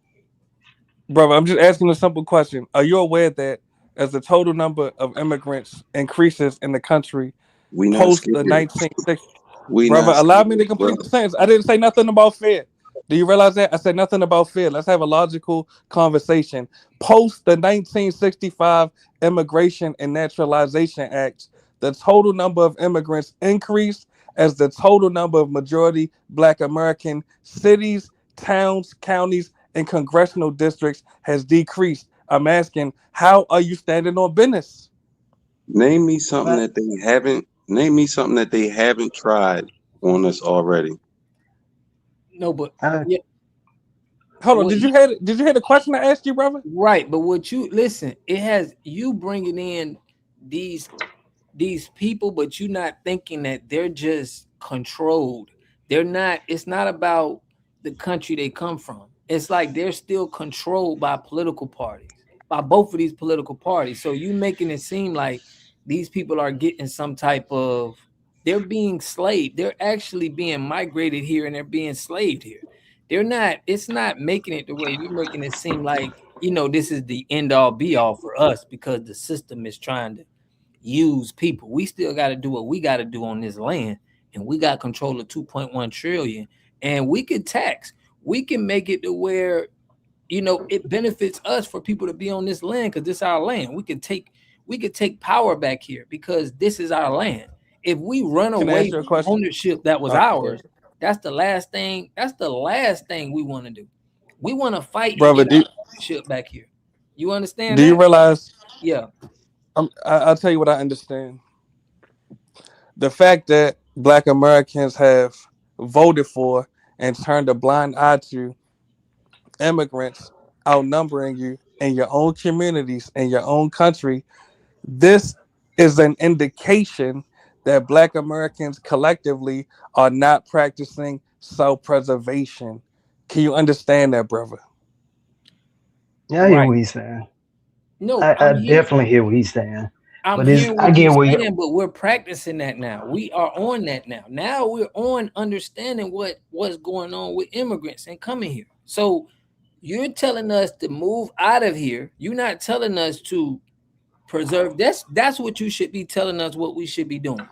Brother, I'm just asking a simple question. Are you aware that as the total number of immigrants increases in the country We not post scared. the 1960s? We Brother, not allow me scared, to bro. complete the sentence. I didn't say nothing about fear. Do you realize that? I said nothing about fear. Let's have a logical conversation. Post the 1965 Immigration and Naturalization Act, the total number of immigrants increased as the total number of majority Black American cities, towns, counties, and congressional districts has decreased. I'm asking, how are you standing on business? Name me something But that they haven't. Name me something that they haven't tried on us already. No, but uh, yeah, Hold on, what did you hear the question I asked you, brother? right, but what you listen, it has you bringing in these these people, but you're not thinking that they're just controlled. They're not, it's not about the country they come from. It's like they're still controlled by political parties, by both of these political parties. So you making it seem like these people are getting some type of, they're being slaved. They're actually being migrated here and they're being slaved here. They're not, it's not making it the way you're making it seem like, this is the end all be all for us because the system is trying to use people. We still got to do what we got to do on this land, and we got control of 2.1 trillion. And we could tax. We can make it to where it benefits us for people to be on this land because this is our land. We could take power back here because this is our land. If we run Can I away ask you a from question? ownership that was Okay. ours, that's the last thing. That's the last thing we want to do. We want to fight and Brother, get our ownership back here. You understand do you that? realize Yeah. I'll tell you what I understand. The fact that Black Americans have voted for and turned a blind eye to immigrants outnumbering you in your own communities, in your own country, this is an indication that Black Americans collectively are not practicing self-preservation. Can you understand that, brother? Yeah, I hear what he's saying. No, I definitely hear what he's saying. I'm But hearing I what get you're where saying, but we're practicing that now. We are on that now. Now we're on understanding what's going on with immigrants and coming here. So you're telling us to move out of here. You're not telling us to preserve. That's what you should be telling us what we should be doing.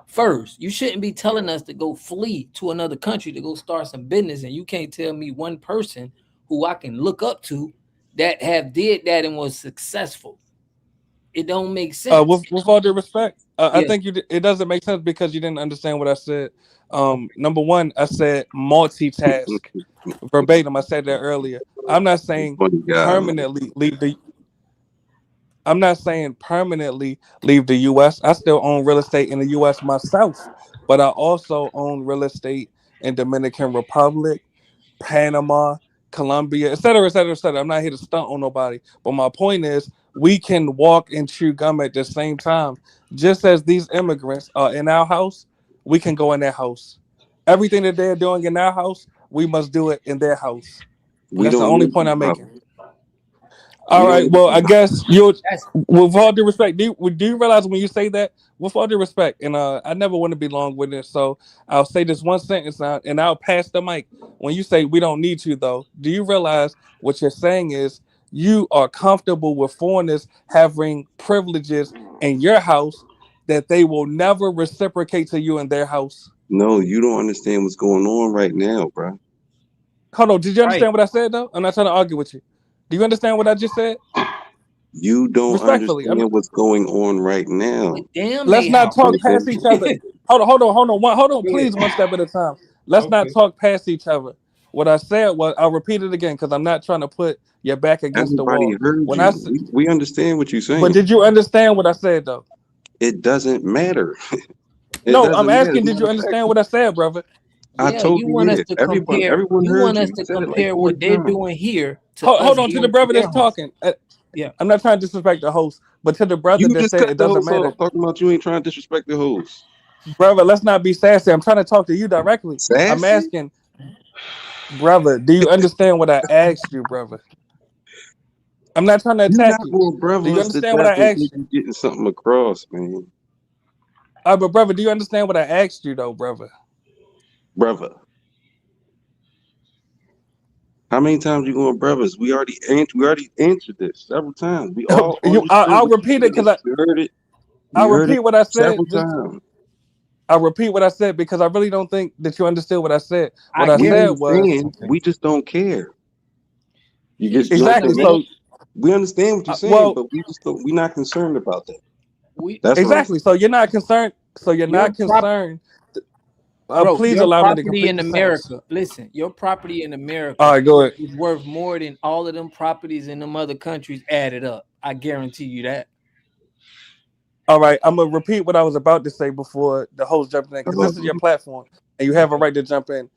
First, you shouldn't be telling us to go flee to another country to go start some business, and you can't tell me one person who I can look up to that have did that and was successful. It don't make sense. With all due respect, I think it doesn't make sense because you didn't understand what I said. Number one, I said multitask verbatim. I said that earlier. I'm not saying permanently leave the. I'm not saying permanently leave the U.S. I still own real estate in the U.S. myself, but I also own real estate in Dominican Republic, Panama, Colombia, et cetera, et cetera, et cetera. I'm not here to stunt on nobody, but my point is we can walk and chew gum at the same time. Just as these immigrants are in our house, we can go in their house. Everything that they're doing in our house, we must do it in their house. That's the only point I'm making. All right. Well, I guess with all due respect, do you realize when you say that, with all due respect, and I never want to be long with it, so I'll say this one sentence now, and I'll pass the mic. When you say we don't need to, though, do you realize what you're saying is you are comfortable with foreigners having privileges in your house that they will never reciprocate to you in their house? No, you don't understand what's going on right now, bro. Hold on. Did you understand what I said, though? I'm not trying to argue with you. Do you understand what I just said? You don't understand what's going on right now. Let's not talk past each other. Hold on. Please, one step at a time. Let's not talk past each other. What I said was, I'll repeat it again because I'm not trying to put your back against the wall. Heard you. We understand what you're saying. But did you understand what I said, though? It doesn't matter. No, I'm asking, did you understand what I said, brother? I told you. Want us to compare. Everyone you want us to compare what they're doing here. Hold on to the brother that's talking. Yeah, I'm not trying to disrespect the host, but to the brother that said it doesn't matter. Talking about you ain't trying to disrespect the host, brother. Let's not be sassy. I'm trying to talk to you directly. Sassy? I'm asking, brother. Do you understand what I asked you, brother? I'm not trying to attack you. Do you understand what I asked you? Getting something across, man. But brother, do you understand what I asked you, though, brother? Brother. How many times you going, brothers? We already answered this several times. We all. I'll repeat it because I heard it. I'll repeat what I said. I'll repeat what I said because I really don't think that you understood what I said. What I said was, we just don't care. You just exactly. So we understand what you're saying, but we just don't. We're not concerned about that. That's exactly. So you're not concerned. So you're not concerned. Bro, please allow me to complete in America. Listen, your property in America all right, go ahead. is worth more than all of them properties in them other countries added up. I guarantee you that. All right, I'm gonna repeat what I was about to say before the host jumped in because this is your platform and you have a right to jump in.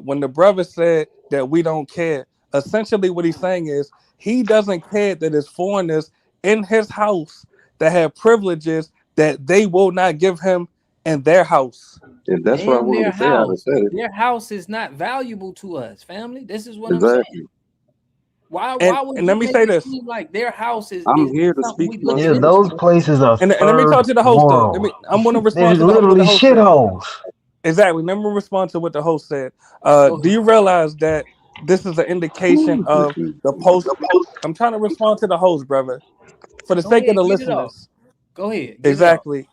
When the brother said that we don't care, essentially what he's saying is he doesn't care that there's foreigners in his house that have privileges that they will not give him in their house. And that's what I wanted to say. I said it. Their house is not valuable to us, family. This is what I'm saying. Why would and let me say this? Like their house is. I'm here to speak. Yeah, those places are. And let me talk to the host though. I'm going to respond to literally shitholes. Exactly. Let me respond to what the host said. Do you realize that this is an indication of the post? I'm trying to respond to the host, brother, for the sake of the listeners. Go ahead. Exactly.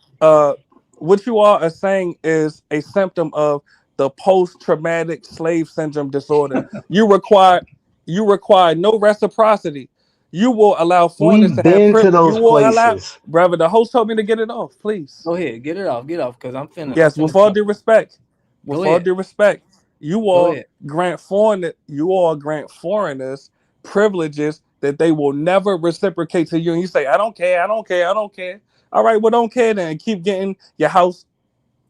What you all are saying is a symptom of the post-traumatic slave syndrome disorder. You require no reciprocity. You will allow foreigners to have privilege. Those places. Brother, the host told me to get it off, please. Go ahead, get it off, because I'm finna. Yes, with all due respect. You all grant foreigners privileges that they will never reciprocate to you. And you say, I don't care. All right, well, don't care then. Keep getting your house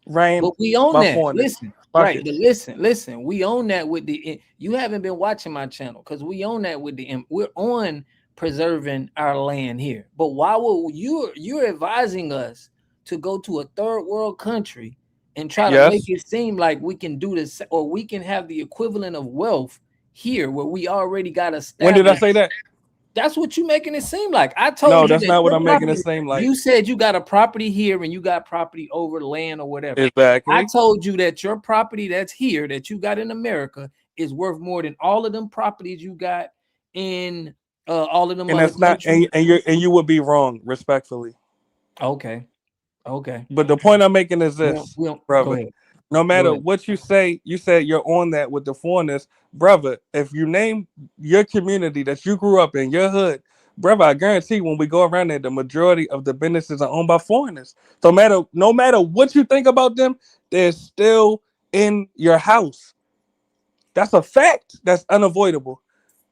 ran. But we own that. Foreigners. Listen, right? But listen. We own that with the. You haven't been watching my channel because we own that with the. We're on preserving our land here. But why would you're advising us to go to a third world country and try to make it seem like we can do this, or we can have the equivalent of wealth here where we already got established? When did I say that? That's what you making it seem like. I told you. No, that's not what I'm making it seem like. You said you got a property here and you got property over land or whatever. Exactly. I told you that your property that's here that you got in America is worth more than all of them properties you got in all of them. And that's not, and you would be wrong, respectfully. Okay. But the point I'm making is this, brother. No matter what you say, you said you're on that with the foreigners, brother. If you name your community that you grew up in, your hood, brother, I guarantee when we go around there, the majority of the businesses are owned by foreigners. So no matter what you think about them, they're still in your house. That's a fact. That's unavoidable.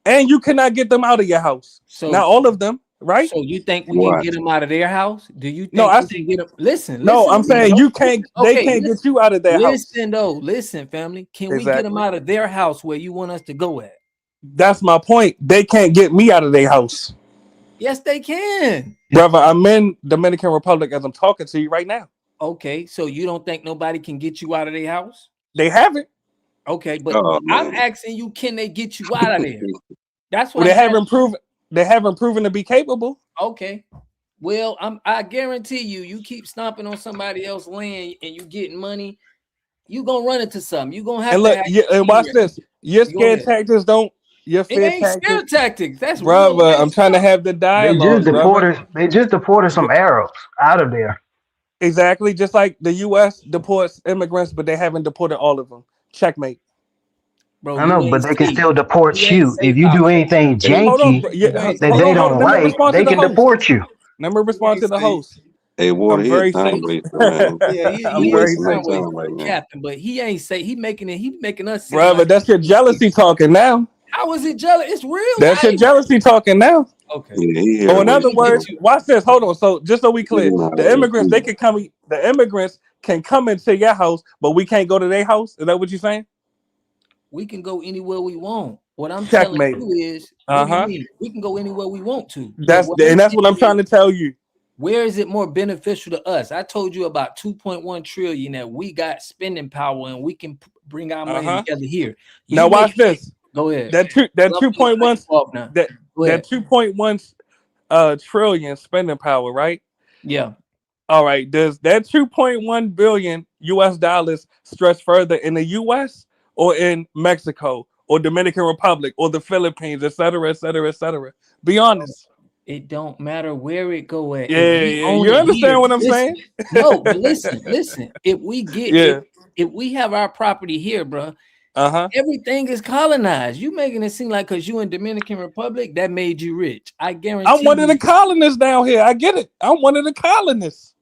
And you cannot get them out of your house. So not all of them, right? So you think we can get them out of their house? Do you think no, we can get them? Listen. No, I'm saying you can't. They can't get you out of their house. Listen, family. Can we get them out of their house where you want us to go at? That's my point. They can't get me out of their house. Yes, they can. Brother, I'm in Dominican Republic as I'm talking to you right now. Okay, so you don't think nobody can get you out of their house? They haven't. Okay, but I'm asking you, can they get you out of there? That's what they haven't proven. They haven't proven to be capable. Okay. Well, I guarantee you keep stomping on somebody else's land and you getting money, you gonna run into something. You gonna have and look, and watch this. Your scare tactics don't. Your fear scare tactics. That's brother. I'm trying to have the dialogue. They just deported some Arabs out of there. Exactly, just like the U.S. deports immigrants, but they haven't deported all of them. Checkmate. Bro, I know, but they can still deport you if you do anything janky that they don't like. They can deport you. Let me respond to the host. Hey, Water, I'm very safe. I'm very safe, Captain. But he ain't say he making us. Brother, that's your jealousy talking now. How is it jealous? It's real. That's your jealousy talking now. Okay. So in other words, watch this. Hold on. So just so we clear, the immigrants they can come. The immigrants can come into your house, but we can't go to their house. Is that what you're saying? We can go anywhere we want. What I'm telling you is, we can go anywhere we want to. That's what I'm trying to tell you. Where is it more beneficial to us? I told you about 2.1 trillion that we got spending power and we can bring our money together here. Now watch this. Go ahead. That 2.1 that 2.1 trillion spending power, right? Yeah. All right. Does that 2.1 billion US dollars stretch further in the US or in Mexico or Dominican Republic or the Philippines, et cetera, et cetera, et cetera? Be honest. It don't matter where it go at. Yeah. You understand what I'm saying? No, but listen. If we get if we have our property here, bro, everything is colonized. You making it seem like because you in Dominican Republic that made you rich. I guarantee. I'm one of the colonists down here. I get it. I'm one of the colonists.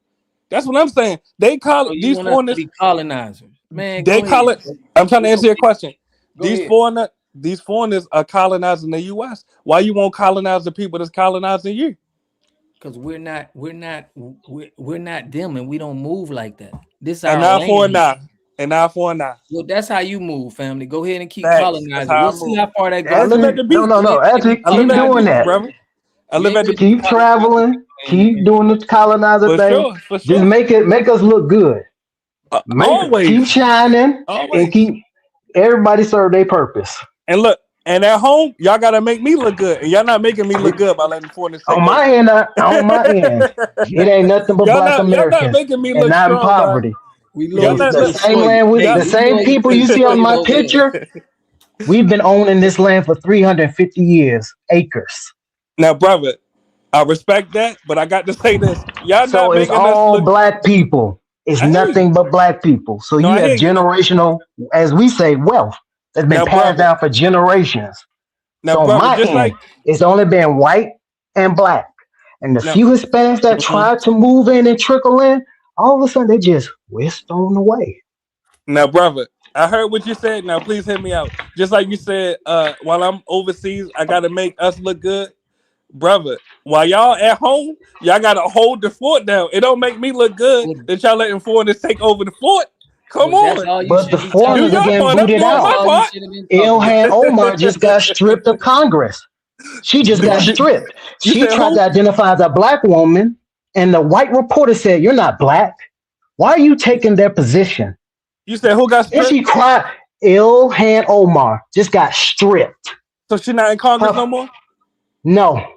That's what I'm saying. They call these foreigners colonizers. Man, they call it. I'm trying to answer your question. These foreigners are colonizing the U.S. Why you won't colonize the people that's colonizing you? Because we're not them, and we don't move like that. This and our now for an eye, and now for an eye. Well, that's how you move, family. Go ahead and keep colonizing. We'll see how far that goes. I live at the beach. No. Actually, keep doing that. Brother. I live at the keep traveling. Keep doing the colonizer thing. For sure. Just make us look good. Always keep shining and keep everybody serve their purpose. And look, and at home, y'all gotta make me look good, and y'all not making me look good by letting foreigners take on my end. It ain't nothing but black Americans, not making me look and not in poverty. The same people you see on my picture. We've been owning this land for 350 years, acres. Now, brother, I respect that, but I got to say this: y'all so not it's making all us look black people. It's nothing but black people. So you have generational, as we say, wealth that's been passed down for generations. Now, so brother, my end, it's only been white and black. And the few Hispanics that tried to move in and trickle in, all of a sudden they just whisked on the way. Now, brother, I heard what you said. Now, please hear me out. Just like you said, while I'm overseas, I got to make us look good. Brother, while y'all at home, y'all gotta hold the fort down. It don't make me look good that y'all letting foreigners take over the fort. Come on. But the foreigners are getting booted out. Ilhan Omar just got stripped of Congress. She just got stripped. You She said tried who? to identify as a black woman, and the white reporter said, "You're not black. Why are you taking their position?" You said who got And stripped? she cried. Ilhan Omar just got stripped. So she not in Congress no more? No.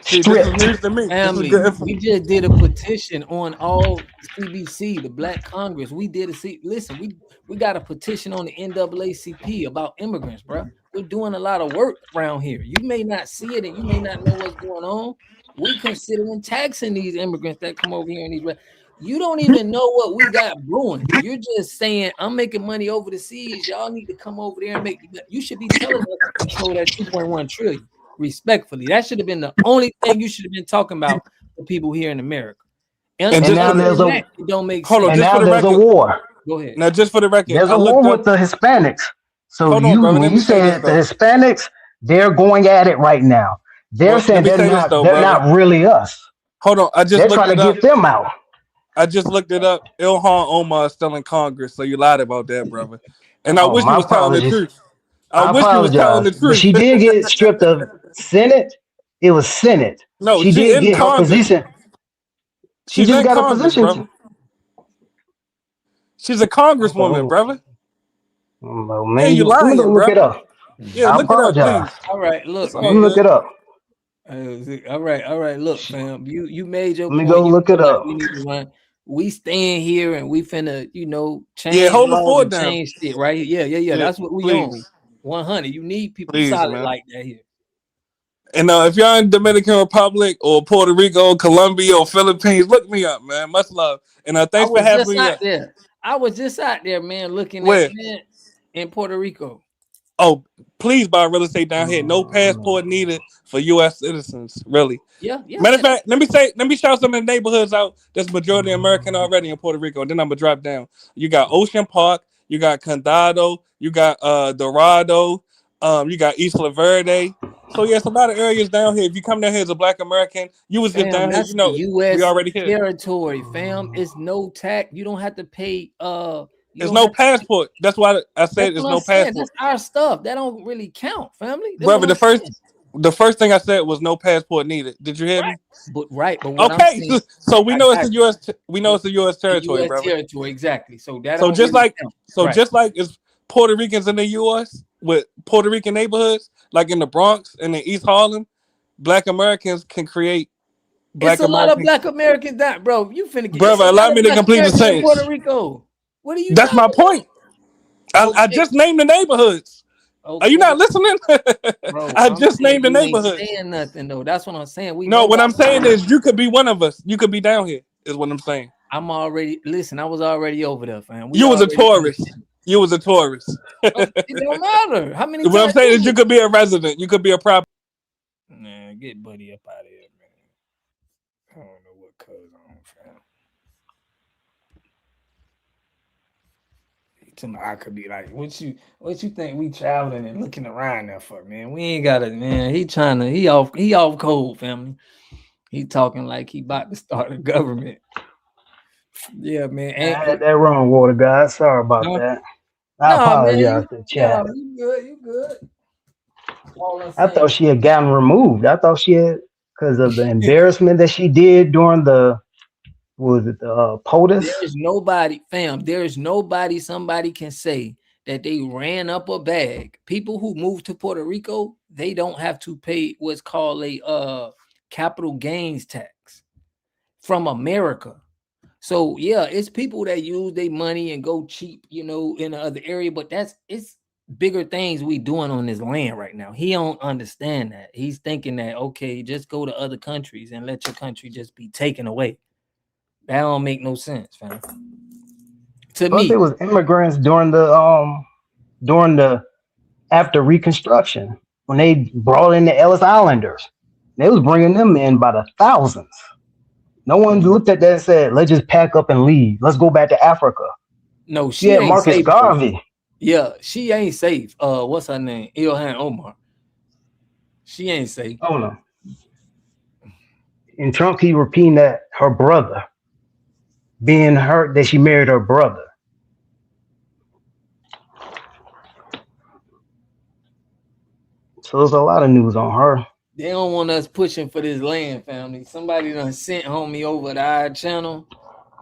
See, this is Stripped. news to me. Family, This is good we just did a petition on all CBC, the Black Congress. We did listen, we got a petition on the NAACP about immigrants, bro. We're doing a lot of work around here. You may not see it and you may not know what's going on. We considering taxing these immigrants that come over here in these. You don't even know what we got brewing. You're just saying, I'm making money over the seas. Y'all need to come over there and make. You should be telling us to control that 2.1 trillion. Respectfully, that should have been the only thing you should have been talking about for people here in America. And now there's a it don't make hold sense. on, and just now for the there's record. a war. Go ahead. Now, just for the record, There's I a war looked with up. the Hispanics. So Hold on, brother. when Let you me say this, said the though. Hispanics, they're going at it right now. They're Well, saying let me say this, though, they're brother. not really us. Hold on, I just They're looked trying it to up. get them out. I just looked it up. Ilhan Omar is still in Congress, so you lied about that, brother. And I Oh, wish you my was telling the apologies. truth. I I wish you was telling the apologize. But truth. she did get stripped of Senate. It was Senate. No, She she did in get her Congress. position. She She's just in got a Congress, position. brother. She's a congresswoman, brother. Oh, Yeah, man, you let me go lying, look it brother. up. Yeah, I look it up, apologize. please. All right, look, Let me look it up. all right. Look, fam, you made your Let me point. go You look feel it like up. we need to run. We staying here and we finna, change Yeah, hold the laws fort and down. change shit, right? Yeah. That's what we Please. on. 100. You need people Please, solid man. like that here. And if y'all in Dominican Republic or Puerto Rico, Colombia, or Philippines, look me up, man. Much love. And thanks for having me up. I was just out there, man, looking Where? at in Puerto Rico. Oh, please buy real estate down here. No passport needed for U.S. citizens, really. Yeah. Matter of fact, let me shout some of the neighborhoods out that's majority American already in Puerto Rico. Then I'm gonna drop down. You got Ocean Park, you got Condado, you got Dorado, you got Isla Verde. So yeah, it's a lot of areas down here. If you come down here as a Black American, you was just down here, That's the U.S. we already here. territory, fam. It's no tax. You don't have to pay. There's no passport. That's why I said there's no passport. That's our stuff. That don't really count, family. Brother, the first thing I said was no passport needed. Did you hear me? But what okay, I'm saying, so we know it's a U.S. We know it's a U.S. territory, US brother. territory, exactly. So that just really like count. just like it's Puerto Ricans in the U.S. with Puerto Rican neighborhoods, like in the Bronx and in East Harlem, Black Americans can create. It's a lot of Black Americans that, bro. You finna get. Brother, allow me to complete the sentence. Puerto Rico. What are you? That's my point. I just named the neighborhoods. Okay. Are you not listening? Bro, I just named the neighborhood. Saying nothing though. That's what I'm saying. What I'm saying is you could be one of us. You could be down here. Is what I'm saying. I was already over there, fam. You was a tourist. You was a tourist. It don't matter how many. What I'm saying is you could be a resident. You could be a property. Man, get buddy up out of here, man. I don't know what colors on, fam. I could be like, what you think we traveling and looking around there for, man? We ain't got it, man. He off cold, family. He talking like he about to start a government. Yeah, man. I had that wrong, water guy. Sorry about that. I apologize to the chat. No, you good. I thought she had gotten removed. I thought she had, because of the embarrassment that she did during the POTUS? There's nobody, fam. There's nobody somebody can say that they ran up a bag. People who move to Puerto Rico, they don't have to pay what's called a capital gains tax from America. So yeah, it's people that use their money and go cheap, in the other area, but it's bigger things we doing on this land right now. He don't understand that. He's thinking that, okay, just go to other countries and let your country just be taken away. That don't make no sense, fam. To me, it was immigrants during the after Reconstruction when they brought in the Ellis Islanders. They was bringing them in by the thousands. No one looked at that and said, "Let's just pack up and leave. Let's go back to Africa." No, she ain't Marcus safe, Garvey. Yeah, she ain't safe. What's her name? Ilhan Omar. She ain't safe. Oh no. In Trump, he repeating that her brother. Being hurt that she married her brother. So there's a lot of news on her. They don't want us pushing for this land, family. Somebody done sent homie over to our channel.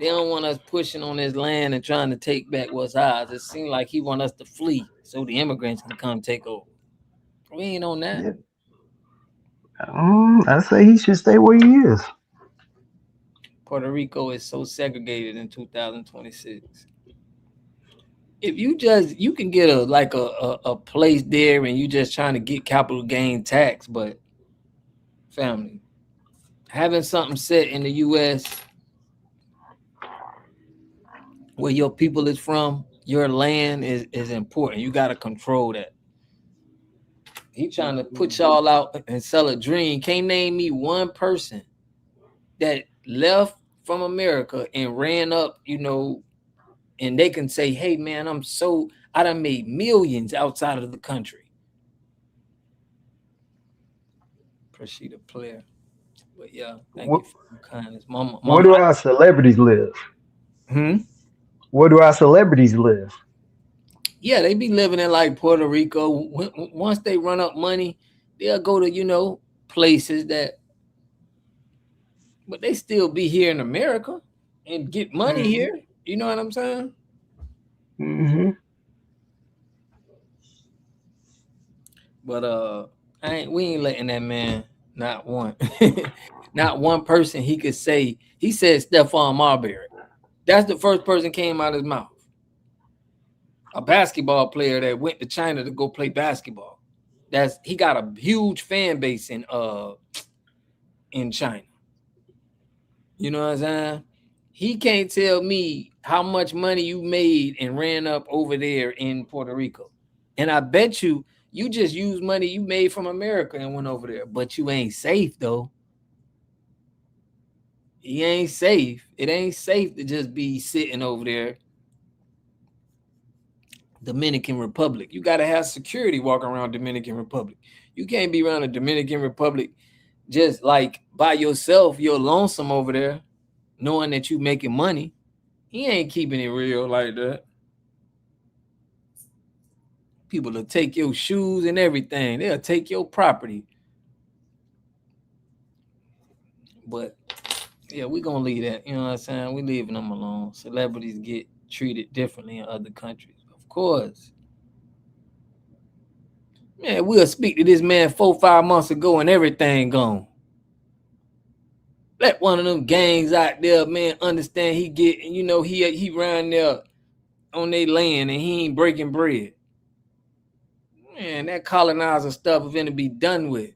They don't want us pushing on this land and trying to take back what's ours. It seems like he want us to flee so the immigrants can come take over. We ain't on that. Yeah. I say he should stay where he is. Puerto Rico is so segregated in 2026. If you can get a place there and you just trying to get capital gain tax, but family, having something set in the US where your people is from, your land is important. You got to control that. He trying to put y'all out and sell a dream. Can't name me one person that left from America and ran up, and they can say, hey man, I done made millions outside of the country. Appreciate the player. But yeah, thank you for your kindness. Mama, where do our celebrities live? Where do our celebrities live? Yeah, they be living in like Puerto Rico. Once they run up money, they'll go to, places that, but they still be here in America and get money here. You know what I'm saying? Mm-hmm. But we ain't letting that man, not one, not one person he could say. He said Stephon Marbury. That's the first person came out of his mouth. A basketball player that went to China to go play basketball. He got a huge fan base in China. You know what I'm saying? He can't tell me how much money you made and ran up over there in Puerto Rico. And I bet you just used money you made from America and went over there. But you ain't safe, though. He ain't safe. It ain't safe to just be sitting over there. Dominican Republic. You got to have security walking around Dominican Republic. You can't be around the Dominican Republic just like by yourself. You're lonesome over there, knowing that you making money. He ain't keeping it real like that. People will take your shoes and everything. They'll take your property. But yeah, we're going to leave that. You know what I'm saying? We're leaving them alone. Celebrities get treated differently in other countries. Of course. Man, we'll speak to this man 4-5 months ago and everything gone. Let one of them gangs out there, man, understand he ran there on their land and he ain't breaking bread. Man, that colonizer stuff is going to be done with.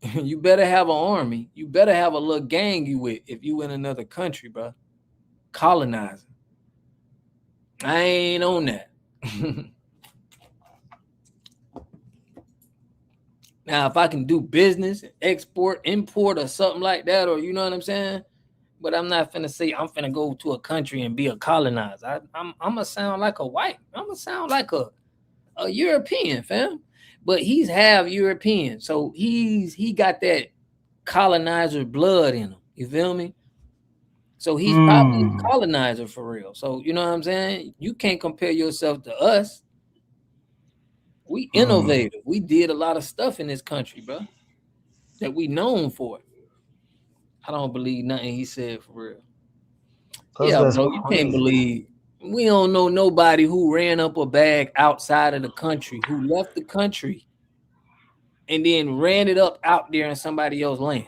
You better have an army. You better have a little gang you with if you in another country, bro. Colonizing. I ain't on that. Now, if I can do business, export, import, or something like that, or you know what I'm saying? But I'm not finna say I'm finna go to a country and be a colonizer. I'm gonna sound like a white. I'm gonna sound like a European, fam. But he's half European, so he got that colonizer blood in him. You feel me? So he's probably a colonizer for real. So you know what I'm saying? You can't compare yourself to us. We innovative. We did a lot of stuff in this country, bro, that we known for. I don't believe nothing he said for real. Yeah, bro, you can't believe. We don't know nobody who ran up a bag outside of the country, who left the country and then ran it up out there in somebody else's land.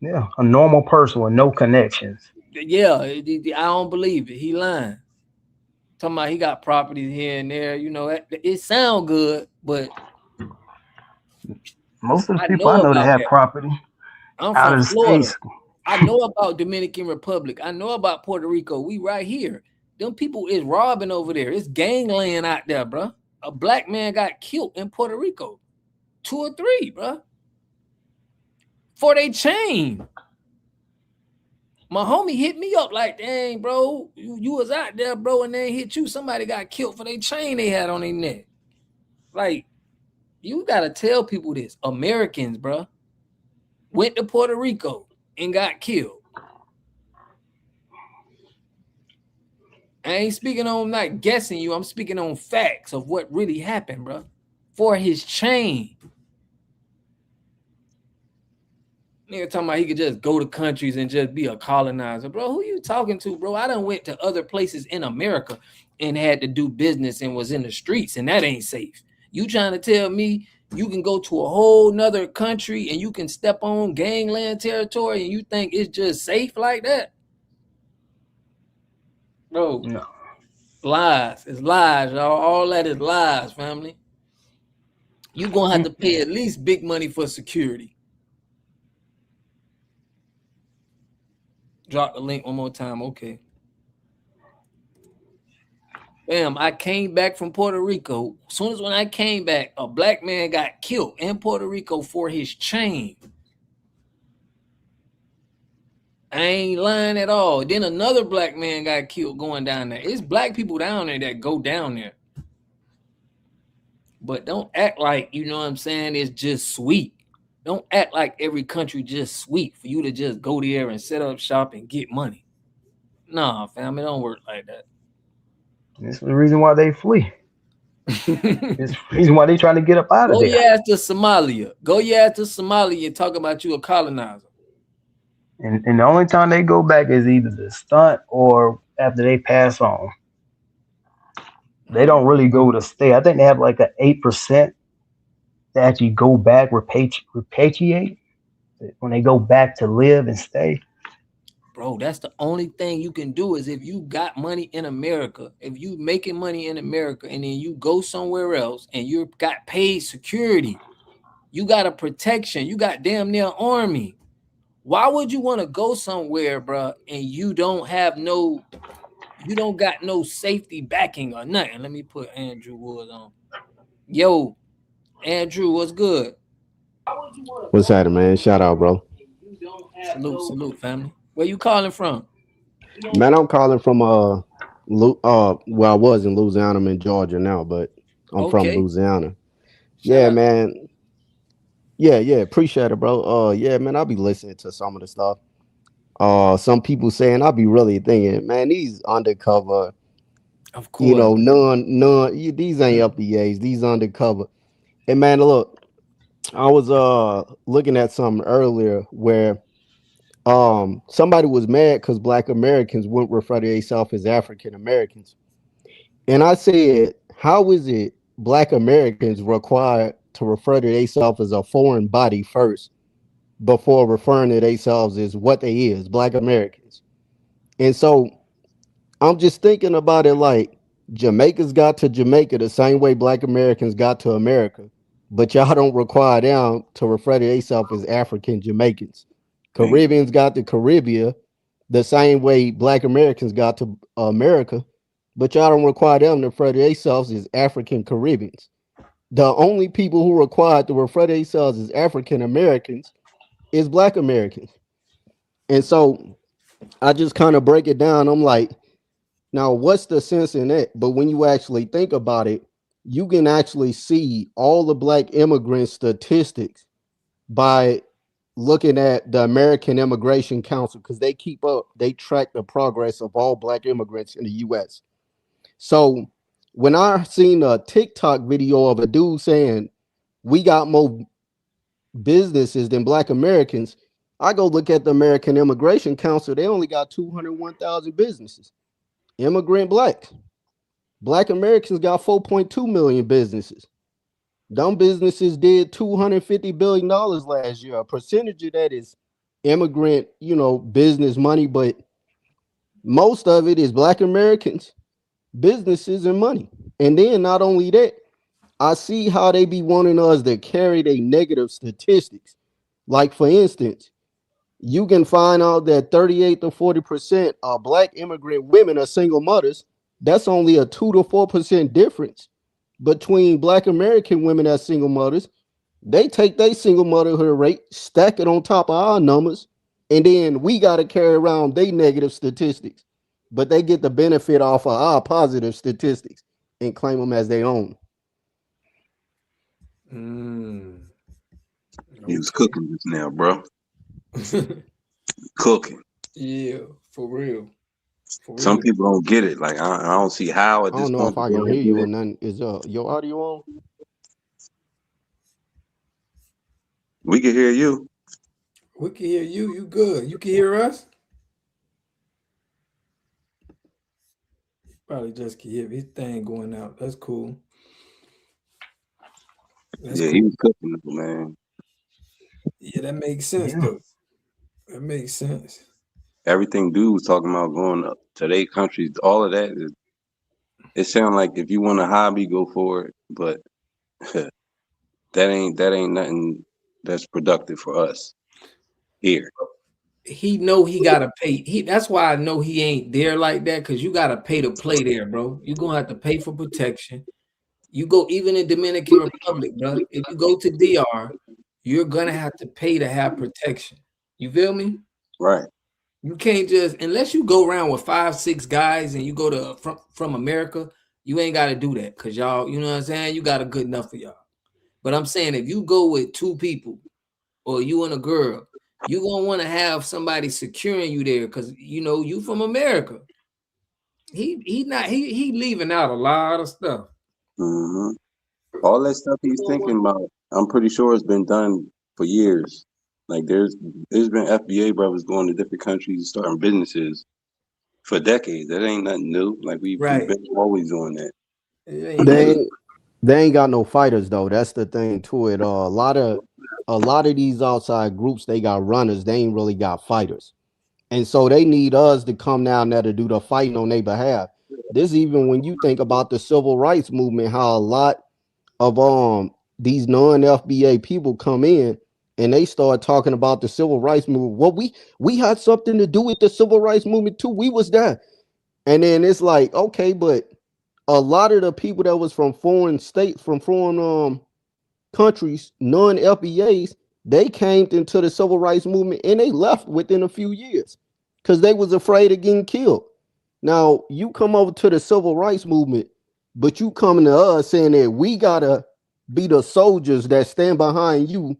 Yeah, a normal person with no connections. Yeah, I don't believe it. He lying. Talking about he got properties here and there. You know, it sound good, but most of the people I know that have property. I'm from Florida. I know about Dominican Republic. I know about Puerto Rico. We right here. Them people is robbing over there. It's gangland out there, bro. A black man got killed in Puerto Rico. 2 or 3, bro. For they chain. My homie hit me up like, dang, bro, you was out there, bro, and they hit you. Somebody got killed for their chain they had on their neck. Like, you got to tell people this. Americans, bro, went to Puerto Rico and got killed. I ain't speaking on not guessing you. I'm speaking on facts of what really happened, bro. For his chain. Nigga talking about he could just go to countries and just be a colonizer. Bro, who you talking to, bro? I done went to other places in America and had to do business and was in the streets, and that ain't safe. You trying to tell me you can go to a whole nother country and you can step on gangland territory and you think it's just safe like that? Bro, No. lies. It's lies, y'all. All that is lies, family. You gonna have to pay at least big money for security. Drop the link one more time. Okay. Bam, I came back from Puerto Rico. As soon as when I came back, a black man got killed in Puerto Rico for his chain. I ain't lying at all. Then another black man got killed going down there. It's black people down there that go down there. But don't act like, you know what I'm saying, it's just sweet. Don't act like every country just sweet for you to just go there and set up shop and get money. Nah, fam, it don't work like that. This is the reason why they flee. It's the reason why they trying to get up out of Go there. your ass to Somalia. Go your ass to Somalia and talk about you a colonizer. And the only time they go back is either the stunt or after they pass on. They don't really go to stay. I think they have like an 8% to actually go back, repatriate when they go back to live and stay. Bro, that's the only thing you can do is if you got money in America, if you making money in America and then you go somewhere else and you got paid security, you got a protection, you got damn near army. Why would you want to go somewhere, bro, and you don't got no safety backing or nothing? Let me put Andrew Woods on. Yo, Andrew, what's good? What's happening, man? Shout out, bro. Salute, family. Where you calling from? Man, I'm calling from well, I was in Louisiana. I'm in Georgia now, but I'm from Louisiana. Yeah, man. Yeah, appreciate it, bro. Yeah, man, I'll be listening to some of the stuff. Some people saying I'll be really thinking, man, these undercover, of course, you know, none. These ain't FBAs, these undercover. And man, look, I was looking at something earlier where somebody was mad because Black Americans wouldn't refer to themselves as African Americans. And I said, how is it Black Americans required to refer to themselves as a foreign body first before referring to themselves as what they is, Black Americans? And so I'm just thinking about it like Jamaicans got to Jamaica the same way Black Americans got to America, but y'all don't require them to refer to themselves as African Jamaicans. Caribbeans got to Caribbean the same way Black Americans got to America, but y'all don't require them to refer to themselves as African Caribbeans. The only people who are required to refer to themselves as African Americans is Black Americans. And so I just kind of break it down. I'm like, now what's the sense in that? But when you actually think about it, you can actually see all the Black immigrant statistics by looking at the American Immigration Council, because they track the progress of all Black immigrants in the US. So when I seen a TikTok video of a dude saying we got more businesses than Black Americans, I go look at the American Immigration Council. They only got 201,000 businesses. Immigrant Blacks. Black Americans got 4.2 million businesses. Them businesses did $250 billion last year. A percentage of that is immigrant, business money, but most of it is Black Americans, businesses, and money. And then not only that, I see how they be wanting us to carry their negative statistics. Like, for instance, you can find out that 38 to 40% of Black immigrant women are single mothers. That's only a 2 to 4% difference between Black American women as single mothers. They take their single motherhood rate, stack it on top of our numbers, and then we got to carry around their negative statistics, but they get the benefit off of our positive statistics and claim them as their own. He was cooking just now, bro. Cooking. Yeah, for real. Some people don't get it. Like I don't see how at this point. I don't know if I can hear you or nothing. Is your audio on? We can hear you. We can hear you. You good. You can hear us? Probably just can hear his thing going out. That's cool. That's cool. He was cooking, man. Yeah, that makes sense, though. That makes sense. Everything dude was talking about going up to their countries, all of that, it sounds like if you want a hobby, go for it. But that ain't nothing that's productive for us here. He know he gotta pay. That's why I know he ain't there like that, because you gotta pay to play there, bro. You're gonna have to pay for protection. You go even in Dominican Republic, bro. If you go to DR, you're gonna have to pay to have protection. You feel me? Right. You can't just, unless you go around with 5-6 guys and you go to from America, you ain't got to do that, because y'all, you know what I'm saying? You got a good enough for y'all. But I'm saying if you go with 2 people or you and a girl, you're going to want to have somebody securing you there, because, you know, you from America. He leaving out a lot of stuff. Mm-hmm. All that stuff he's thinking about, I'm pretty sure it's been done for years. Like there's been FBA brothers going to different countries starting businesses for decades. That ain't nothing new. Like we've been always doing that. They ain't got no fighters though. That's the thing to it. A lot of these outside groups, they got runners. They ain't really got fighters, and so they need us to come down there to do the fighting on their behalf. This even when you think about the civil rights movement, how a lot of these non-FBA people come in and they start talking about the civil rights movement. Well, we had something to do with the civil rights movement too. We was there. And then it's like, okay, but a lot of the people that was from foreign states, from foreign countries, non-FBAs, they came into the civil rights movement and they left within a few years because they was afraid of getting killed. Now, you come over to the civil rights movement, but you coming to us saying that we gotta be the soldiers that stand behind you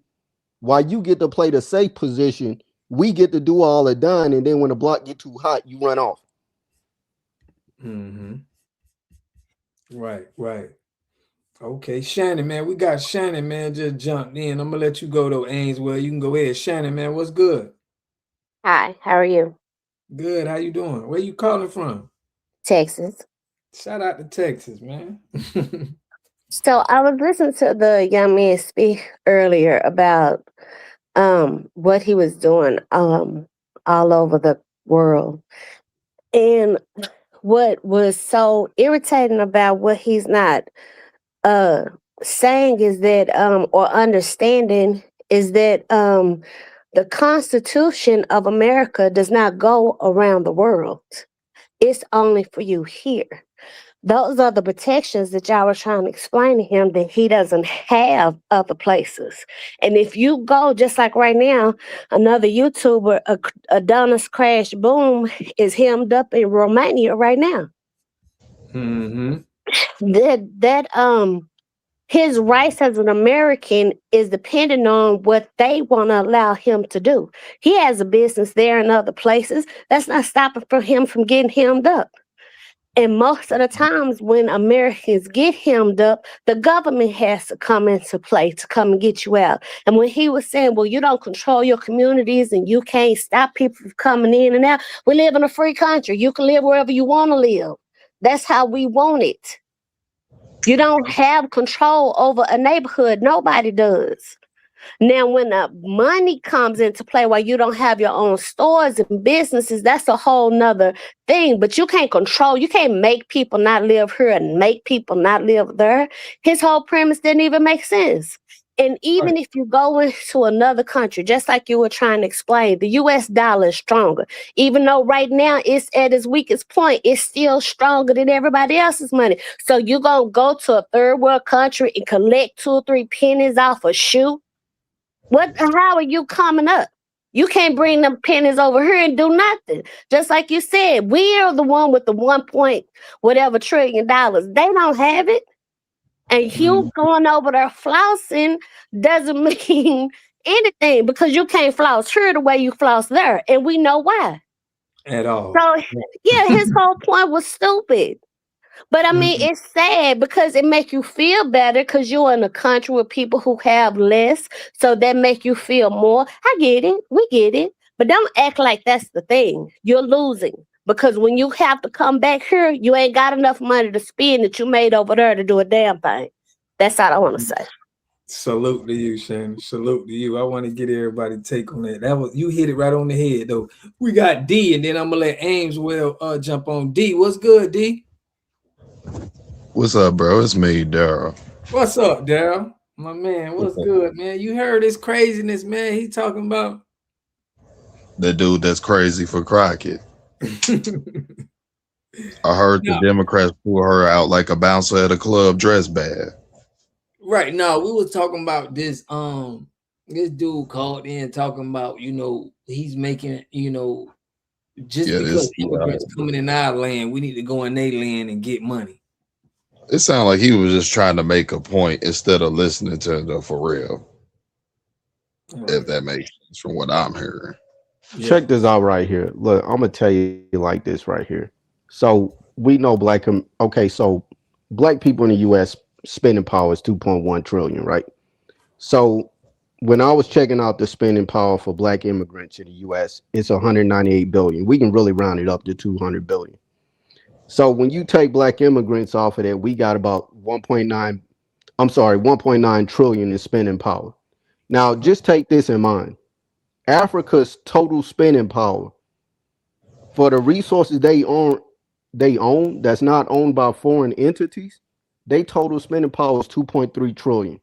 while you get to play the safe position. We get to do all the done, and then when the block get too hot, you run off. Mm-hmm. Right. Okay, Shannon, man. We got Shannon, man, just jumped in. I'm gonna let you go though, Ainsworth. You can go ahead. Shannon, man, what's good? Hi, how are you? Good. How you doing? Where you calling from? Texas. Shout out to Texas, man. So I was listening to the young man speak earlier about what he was doing all over the world. And what was so irritating about what he's not saying is that or understanding is that the Constitution of America does not go around the world. It's only for you here. Those are the protections that y'all were trying to explain to him that he doesn't have other places. And if you go, just like right now, another YouTuber, Adonis Crash Boom, is hemmed up in Romania right now. Mm-hmm. His rights as an American is dependent on what they want to allow him to do. He has a business there in other places. That's not stopping for him from getting hemmed up. And most of the times when Americans get hemmed up, the government has to come into play to come and get you out. And when he was saying, well, you don't control your communities and you can't stop people from coming in and out. We live in a free country. You can live wherever you want to live. That's how we want it. You don't have control over a neighborhood. Nobody does. Now, when the money comes into play while you don't have your own stores and businesses, that's a whole nother thing. But you can't control, you can't make people not live here and make people not live there. His whole premise didn't even make sense. And even if you go into another country, just like you were trying to explain, the US dollar is stronger. Even though right now it's at its weakest point, it's still stronger than everybody else's money. So you're going to go to a third world country and collect 2 or 3 pennies off a shoe? How are you coming up? You can't bring them pennies over here and do nothing. Just like you said, we are the one with the 1 point whatever trillion dollars. They don't have it. And you going over there flossing doesn't mean anything, because you can't floss here the way you floss there. And we know why. At all. So, yeah, his whole point was stupid. But I mean, it's sad because it make you feel better because you're in a country with people who have less, so that make you feel more. I get it, we get it, but don't act like that's the thing. You're losing because when you have to come back here, you ain't got enough money to spend that you made over there to do a damn thing. That's all I want to say. Salute to you, Shannon. Salute to you. I want to get everybody take on that. That was, you hit it right on the head though. We got D, and then I'm gonna let Ames jump on. D, what's good, D? What's up, bro? It's me, Daryl. What's up, Daryl? My man, what's good, man? You heard this craziness, man. He talking about The dude that's crazy for Crockett. I heard the Democrats pull her out like a bouncer at a club dressed bad. right now. We was talking about this. This dude called in talking about, he's making, just because immigrants coming in our land, we need to go in their land and get money. It sounded like he was just trying to make a point instead of listening to the for real. If that makes sense from what I'm hearing. Check this out right here. Look, I'm gonna tell you like this right here. So we know black people in the U.S. spending power is 2.1 trillion, right? So when I was checking out the spending power for black immigrants in the U.S., it's 198 billion. We can really round it up to 200 billion. So when you take black immigrants off of that, we got about 1.9 trillion in spending power. Now, just take this in mind. Africa's total spending power for the resources they own that's not owned by foreign entities, they total spending power is 2.3 trillion.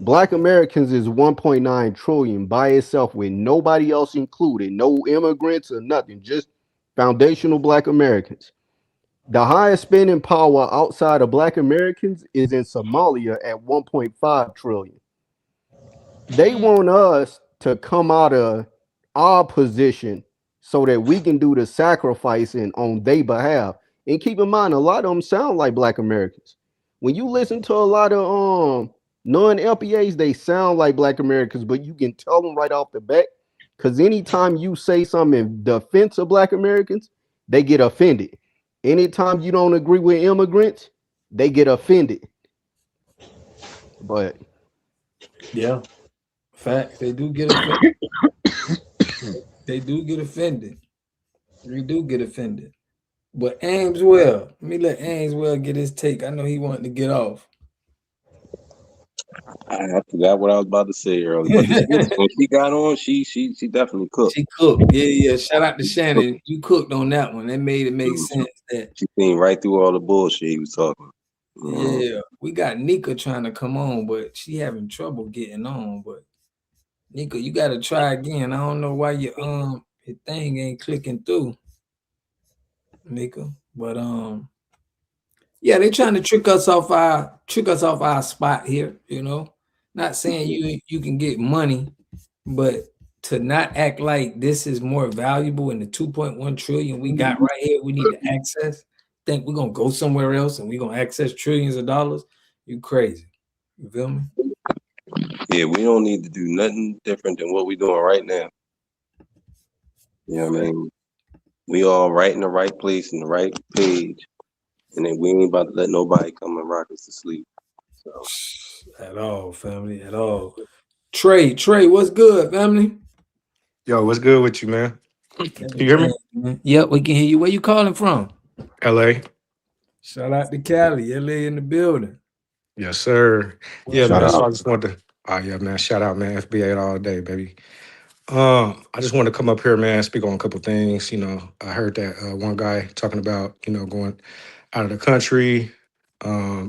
Black Americans is 1.9 trillion by itself with nobody else included, no immigrants or nothing, just foundational black Americans. The highest spending power outside of black Americans is in Somalia at 1.5 trillion. They want us to come out of our position so that we can do the sacrificing on their behalf. And keep in mind, a lot of them sound like black Americans. When you listen to a lot of non-LPAs, they sound like black Americans, but you can tell them right off the bat, because anytime you say something in defense of black Americans, they get offended. Anytime you don't agree with immigrants, they get offended. But yeah, facts, they do get offended. They do get offended. We do get offended. But Ameswell, let me let Ameswell get his take. I know he wanted to get off. I forgot what I was about to say earlier. When she got on, she definitely cooked. She cooked. Yeah. Shout out to Shannon. You cooked on that one. That made it make sense. That she seen right through all the bullshit he was talking. Yeah, we got Nika trying to come on, but she having trouble getting on. But Nika, you got to try again. I don't know why your thing ain't clicking through, Nika. But yeah, they trying to trick us off our spot here. Not saying you can get money, but to not act like this is more valuable in the 2.1 trillion we got right here, we need to access. Think we're gonna go somewhere else and we're gonna access trillions of dollars? You crazy. You feel me? Yeah, we don't need to do nothing different than what we're doing right now. You know what I mean? We all right in the right place in the right page. And then we ain't about to let nobody come and rock us to sleep. So at all, family, at all. Trey, what's good, family? Yo, what's good with you, man? Can you hear me? Yep, we can hear you. Where you calling from? LA. Shout out to Cali, LA in the building. Yes, sir. Yeah, Shout man. out. So I just wanted to, yeah, man. Shout out, man. FBA all day, baby. I just want to come up here, man, speak on a couple things. I heard that one guy talking about, going out of the country,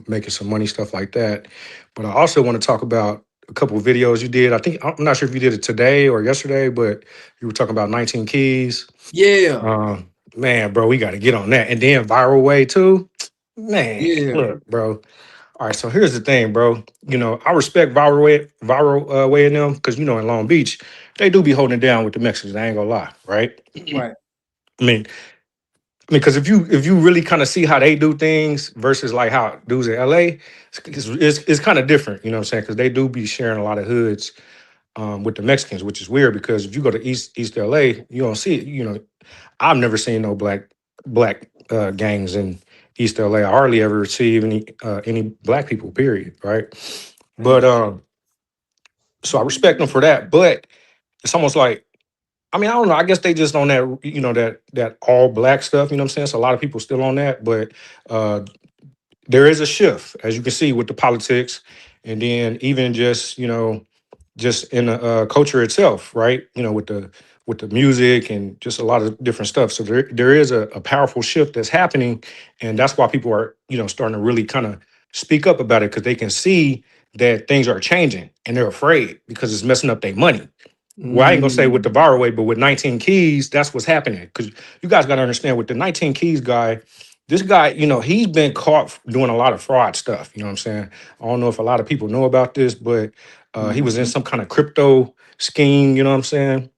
making some money, stuff like that. But I also want to talk about a couple of videos you did. I'm not sure if you did it today or yesterday, but you were talking about 19 keys. Yeah. Man, bro, we got to get on that. And then Viral Way too. Man, yeah. Look, bro. All right, so here's the thing, bro. I respect Viral Way in them because, in Long Beach, they do be holding it down with the Mexicans. I ain't gonna lie, right? Right. I mean, because if you really kind of see how they do things versus like how dudes in LA, it's kind of different, you know what I'm saying? Because they do be sharing a lot of hoods with the Mexicans, which is weird because if you go to East LA, you don't see it. I've never seen no black gangs in East LA. I hardly ever see any black people, period, right? But so I respect them for that. But it's almost like, I mean, I don't know. I guess they just on that, that all black stuff. You know what I'm saying? So a lot of people still on that, but there is a shift, as you can see, with the politics, and then even just just in the culture itself, right? With the music and just a lot of different stuff. So there is a powerful shift that's happening, and that's why people are starting to really kind of speak up about it, because they can see that things are changing and they're afraid because it's messing up their money. Well, I ain't gonna say with the viral way, but with 19 Keys, that's what's happening. Because you guys got to understand, with the 19 Keys guy, this guy, he's been caught doing a lot of fraud stuff. You know what I'm saying? I don't know if a lot of people know about this, but he was in some kind of crypto scheme, you know what I'm saying,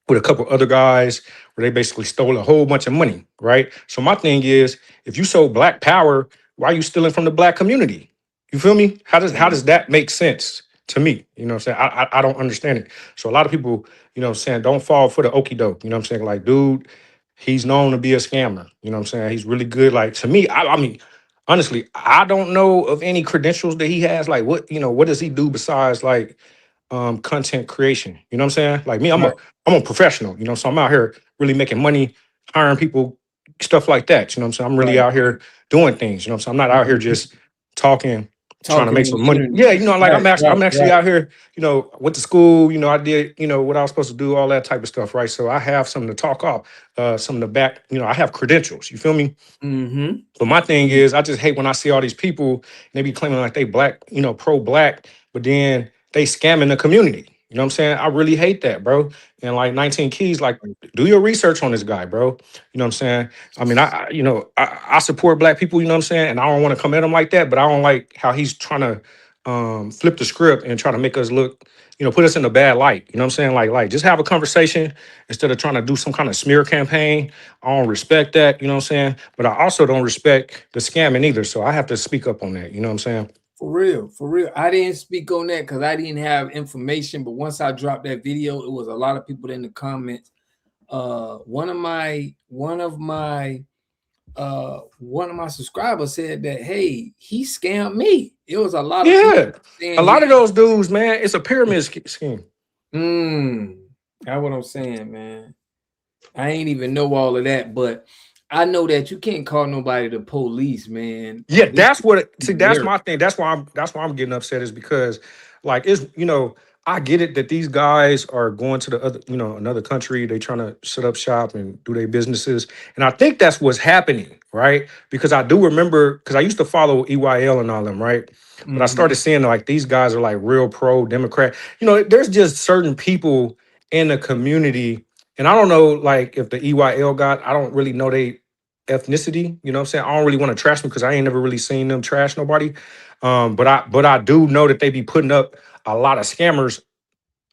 with a couple other guys, where they basically stole a whole bunch of money, right? So my thing is, if you sold black power, why are you stealing from the black community? You feel me? How does that make sense to me? You know what I'm saying? I don't understand it. So a lot of people, what I'm saying, don't fall for the okie doke. You know what I'm saying? Like, dude, he's known to be a scammer. You know what I'm saying? He's really good. Like, to me, I mean, honestly, I don't know of any credentials that he has. Like, what does he do besides like content creation? You know what I'm saying? Like me, I'm a professional, so I'm out here really making money, hiring people, stuff like that. You know what I'm saying? I'm really out here doing things, you know what I'm saying? I'm not out here just talking trying to make some money. Yeah, like I'm actually out here, went to school, I did, what I was supposed to do, all that type of stuff, right? So I have something to talk off, something to back, I have credentials, you feel me? But my thing is, I just hate when I see all these people, and they be claiming like they black, pro-black, but then they scamming the community. You know what I'm saying? I really hate that, bro. And like 19 Keys, like, do your research on this guy, bro. You know what I'm saying? I mean, I support black people, you know what I'm saying? And I don't want to come at him like that, but I don't like how he's trying to flip the script and try to make us look, put us in a bad light. You know what I'm saying? Like just have a conversation instead of trying to do some kind of smear campaign. I don't respect that, you know what I'm saying? But I also don't respect the scamming either. So I have to speak up on that, you know what I'm saying? For real. I didn't speak on that because I didn't have information. But once I dropped that video, it was a lot of people in the comments. One of my subscribers said that, hey, he scammed me. It was a lot of people saying a lot of those dudes, man. It's a pyramid scheme. That's what I'm saying, man. I ain't even know all of that, but I know that you can't call nobody the police, man. Yeah, that's my thing. That's why I'm getting upset, is because like it's, I get it that these guys are going to the other, another country, they trying to set up shop and do their businesses. And I think that's what's happening, right? Because I do remember, because I used to follow EYL and all them, right? But I started seeing like these guys are like real pro-Democrat. There's just certain people in the community, and I don't know like if the EYL got, I don't really know they ethnicity, you know what I'm saying? I don't really want to trash them because I ain't never really seen them trash nobody. But I do know that they be putting up a lot of scammers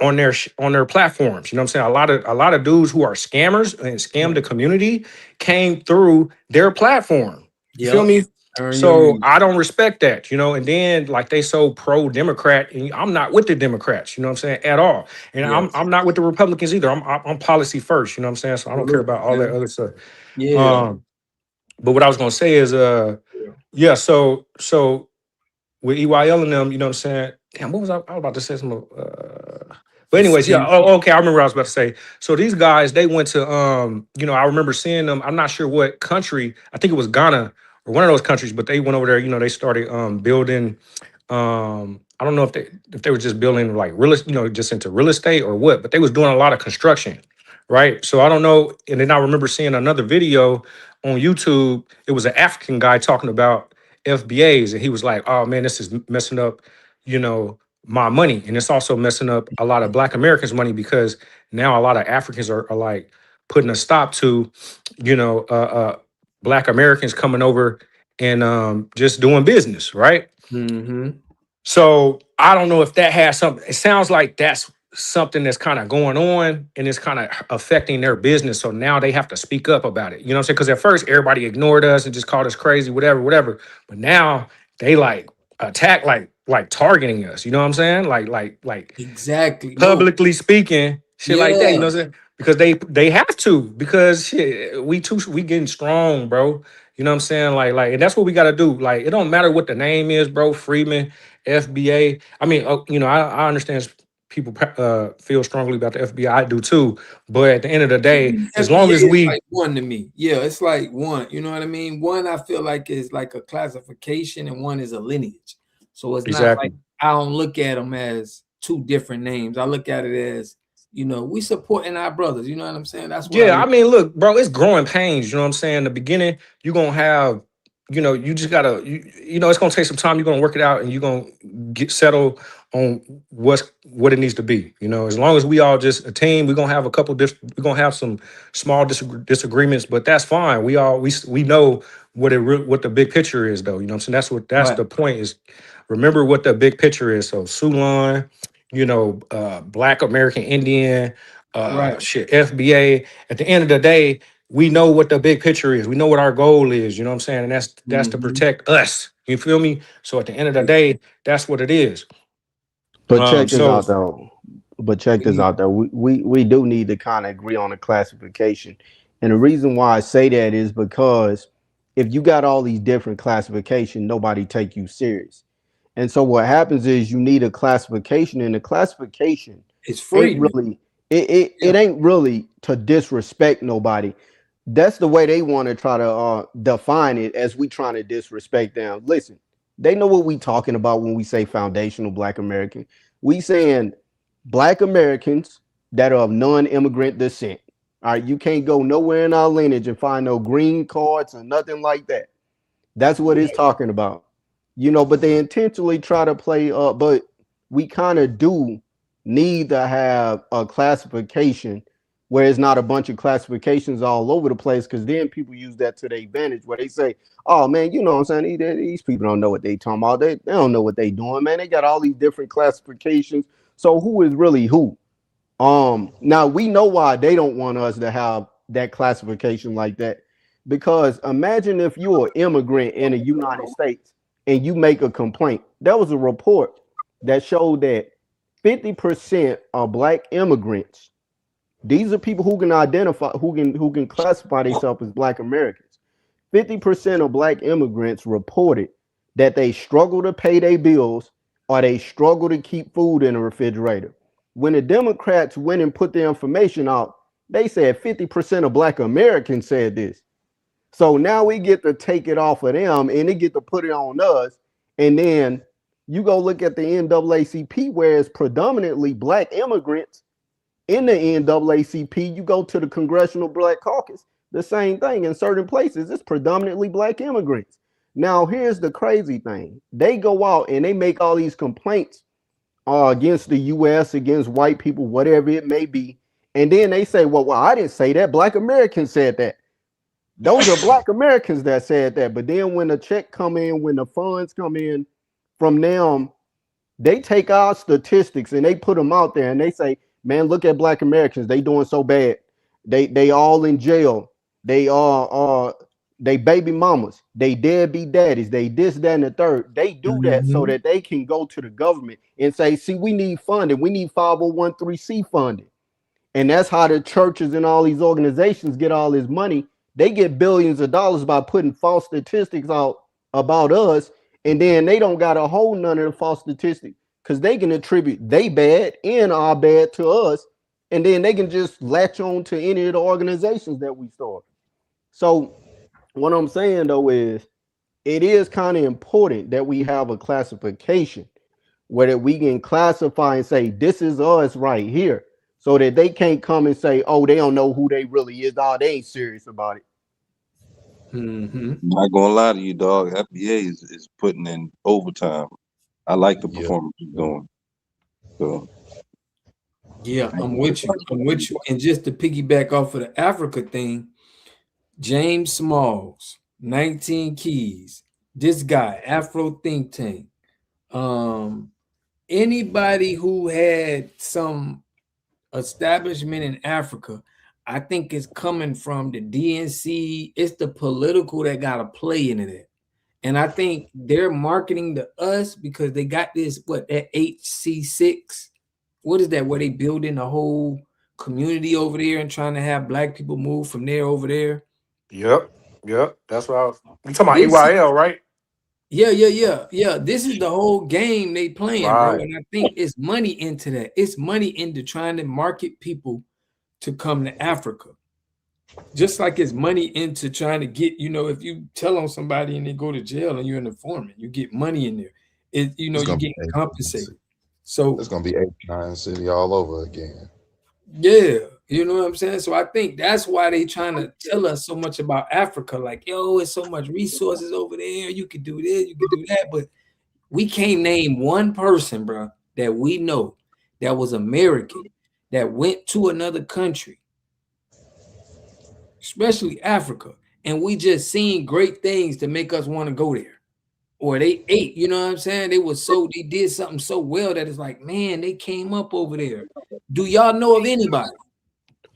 on their platforms. You know what I'm saying? A lot of dudes who are scammers and scam the community came through their platform. You feel me? So I don't respect that, and then like they so pro-Democrat, and I'm not with the Democrats, you know what I'm saying, at all. And I'm not with the Republicans either. I'm policy first, you know what I'm saying? So I don't care about all that other stuff. But what I was gonna say is, so with EYL and them, you know what I'm saying? Damn, what was I was about to say something. But anyways, yeah. Oh, okay. I remember what I was about to say. So these guys, they went to, I remember seeing them. I'm not sure what country. I think it was Ghana or one of those countries. But they went over there. They started building. I don't know if they were just building like just into real estate or what. But they was doing a lot of construction, right? So I don't know. And then I remember seeing another video on YouTube. It was an African guy talking about FBAs, and he was like, "Oh man, this is messing up, my money, and it's also messing up a lot of Black Americans' money, because now a lot of Africans are like putting a stop to, Black Americans coming over and just doing business, right?" So I don't know if that has something. It sounds like that's something that's kind of going on and it's kind of affecting their business. So now they have to speak up about it. You know what I'm saying? Because at first everybody ignored us and just called us crazy, whatever. But now they like attack, like targeting us. You know what I'm saying? Like exactly publicly speaking, shit like that. You know what I'm saying? Because they have to, because shit, we getting strong, bro. You know what I'm saying? Like, and that's what we got to do. Like, it don't matter what the name is, bro. Freeman, FBA. I mean, you know, I understand people feel strongly about the FBI. I do too. But at the end of the day, as long FBA as is we like one to me. Yeah, it's like one. You know what I mean? One I feel like is like a classification, and one is a lineage. So it's not like I don't look at them as two different names. I look at it as, you know, we supporting our brothers. You know what I'm saying? That's what I mean, look, bro, it's growing pains. You know what I'm saying? In the beginning, you're gonna have, you know, you just gotta, you know, it's gonna take some time. You're gonna work it out, and you're gonna get settled on what it needs to be. You know, as long as we all just a team, we're gonna have a couple. We're gonna have some small disagreements, but that's fine. We know what what the big picture is, though. You know what I'm saying? That's the point. Is remember what the big picture is. So Sulan, you know, Black American Indian. FBA. At the end of the day, we know what the big picture is. We know what our goal is. You know what I'm saying? And that's to protect us. You feel me? So at the end of the day, that's what it is. But check this out though. We do need to kind of agree on a classification. And the reason why I say that is because if you got all these different classifications, nobody take you serious. And so what happens is you need a classification, and the classification it's free. Ain't really it ain't really to disrespect nobody. That's the way they want to try to define it, as we trying to disrespect them. Listen, they know what we talking about when we say foundational Black American. We saying Black Americans that are of non-immigrant descent. All right, you can't go nowhere in our lineage and find no green cards or nothing like that. That's what it's talking about. You know, but they intentionally try to play up, but we kind of do need to have a classification where it's not a bunch of classifications all over the place, because then people use that to their advantage, where they say, oh man, you know what I'm saying, these people don't know what they talking about. They don't know what they doing, man. They got all these different classifications. So who is really who? Now we know why they don't want us to have that classification like that, because imagine if you're an immigrant in the United States and you make a complaint. There was a report that showed that 50% of Black immigrants, these are people who can identify, who can classify themselves as Black Americans. 50% of Black immigrants reported that they struggle to pay their bills, or they struggle to keep food in the refrigerator. When the Democrats went and put the information out, they said 50% of Black Americans said this. So now we get to take it off of them and they get to put it on us. And then you go look at the NAACP, where it's predominantly Black immigrants. In the NAACP, you go to the Congressional Black Caucus, the same thing. In certain places, it's predominantly Black immigrants. Now, here's the crazy thing. They go out and they make all these complaints against the U.S., against white people, whatever it may be. And then they say, well, I didn't say that. Black Americans said that. Those are Black Americans that said that. But then when the check come in, when the funds come in from them, they take our statistics and they put them out there and they say, man, look at Black Americans. They doing so bad. They all in jail. They are they baby mamas. They deadbeat daddies. They this, that, and the third. They do that so that they can go to the government and say, see, we need funding. We need 501(c)(3) funding. And that's how the churches and all these organizations get all this money. They get billions of dollars by putting false statistics out about us. And then they don't got to hold none of the false statistics, because they can attribute they bad and our bad to us. And then they can just latch on to any of the organizations that we start. So what I'm saying though is, it is kind of important that we have a classification where that we can classify and say, this is us right here, so that they can't come and say, oh, they don't know who they really is. Oh, they ain't serious about it. I'm not gonna lie to you, dog. FBA is putting in overtime. I like the performance you're doing. So yeah, I'm with you. And just to piggyback off of the Africa thing, James Smalls, 19 Keys, this guy, Afro Think Tank, anybody who had some establishment in Africa, I think it's coming from the DNC. It's the political that got to play into that. And I think they're marketing to us because they got this, that HC6. What is that? Where they building a whole community over there and trying to have Black people move from there over there? Yep. Yep, that's what I was. You talking about This, EYL, right? yeah. This is the whole game they playing, bro. Right. And I think it's money into that. It's money into trying to market people to come to Africa. Just like it's money into trying to get, if you tell on somebody and they go to jail and you're an informant, you get money in there. You get compensated. So it's gonna be 89 City all over again. Yeah, you know what I'm saying? So I think that's why they trying to tell us so much about Africa. Like, yo, it's so much resources over there. You could do this, you could do that. But we can't name one person, bro, that we know that was American that went to another country, especially Africa, and we just seen great things to make us want to go there. Or they ate, you know what I'm saying? They did something so well that it's like, man, they came up over there. Do y'all know of anybody?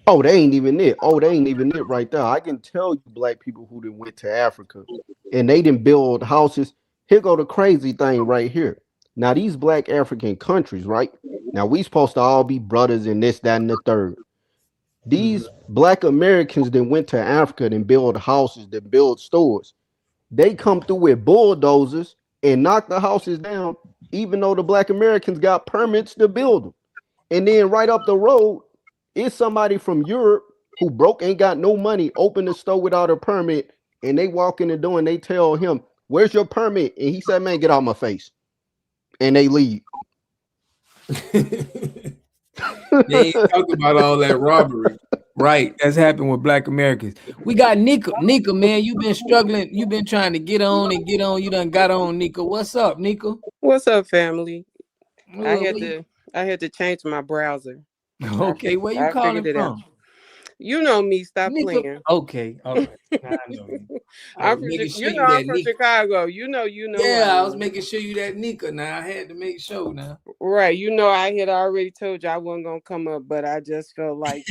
Oh, they ain't even it. Oh, they ain't even it right there. I can tell you black people who done went to Africa and they didn't build houses. Here go the crazy thing right here. Now, these black African countries, right? Now, we supposed to all be brothers in this, that, and the third. These black Americans that went to Africa and build houses, that build stores, they come through with bulldozers and knock the houses down, even though the black Americans got permits to build them. And then right up the road, it's somebody from Europe who broke, ain't got no money, open the store without a permit, and they walk in the door and they tell him, "Where's your permit?" And he said, "Man, get out my face." And they leave. They ain't talking about all that robbery. Right. That's happened with black Americans. We got Nika. Nika, man, you've been struggling. You've been trying to get on. You done got on, Nika. What's up, Nika? What's up, family? Well, I had to change my browser. Okay, where you calling from? You know me. Stop Nika. playing. Okay, all right. I know you. I'm from Chicago. You know. Yeah, I was making sure you that Nika. Now I had to make sure. Now, right? I had already told you I wasn't gonna come up, but I just felt like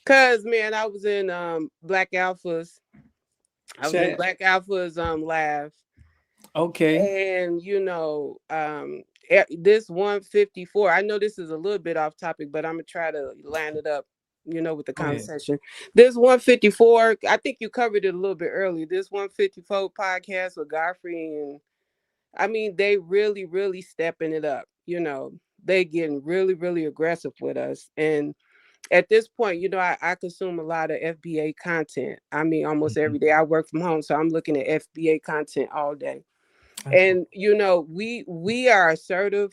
cause man, I was in Black Alpha's. I was in Black Alpha's live. Okay. And this 154. I know this is a little bit off topic, but I'm gonna try to line it up. With the conversation. This 154, I think you covered it a little bit earlier. This 154 podcast with Godfrey, and I mean, they really, really stepping it up. They getting really, really aggressive with us. And at this point, I consume a lot of FBA content. I mean, almost every day. I work from home, so I'm looking at FBA content all day. And we are assertive.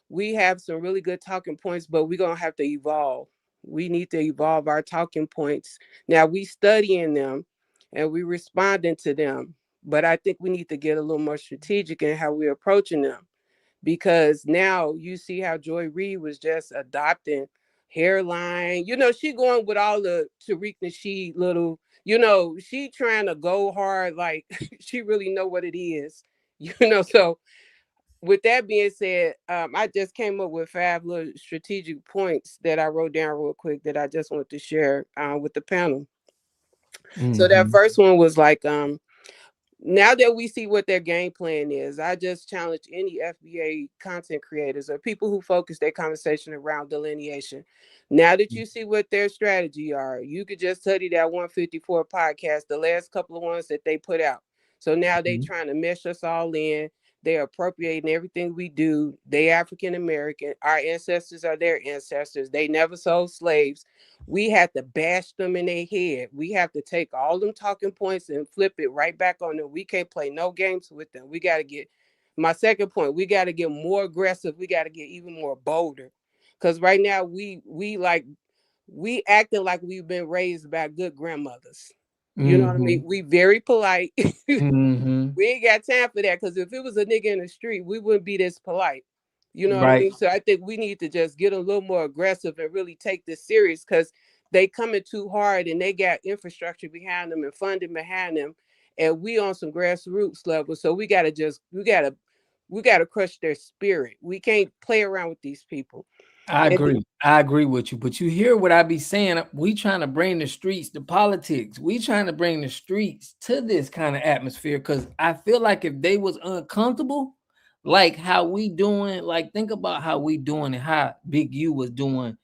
We have some really good talking points, but we're gonna have to evolve. We need to evolve our talking points. Now we studying them and we responding to them, but I think we need to get a little more strategic in how we're approaching them, because now you see how Joy Reid was just adopting hairline. She going with all the Tariq Nasheed little, she trying to go hard, like she really know what it is, so with that being said, I just came up with 5 little strategic points that I wrote down real quick that I just want to share with the panel. So that first one was like, now that we see what their game plan is, I just challenge any FBA content creators or people who focus their conversation around delineation. Now that you see what their strategy are, you could just study that 154 podcast, the last couple of ones that they put out. So now they trying to mesh us all in. They're appropriating everything we do. They African American. Our ancestors are their ancestors. They never sold slaves. We have to bash them in their head. We have to take all them talking points and flip it right back on them. We can't play no games with them. We got to get, my second point, we got to get more aggressive. We got to get even more bolder. Because right now we acting like we've been raised by good grandmothers. You know what I mean? We very polite. We ain't got time for that, because if it was a nigga in the street, we wouldn't be this polite. You know what I mean? So I think we need to just get a little more aggressive and really take this serious, because they coming too hard and they got infrastructure behind them and funding behind them, and we on some grassroots level. So we gotta crush their spirit. We can't play around with these people. I agree with you, but you hear what I be saying. We trying to bring the streets to politics. We trying to bring the streets to this kind of atmosphere, because I feel like if they was uncomfortable, like how we doing, like think about how we doing and how Big U was doing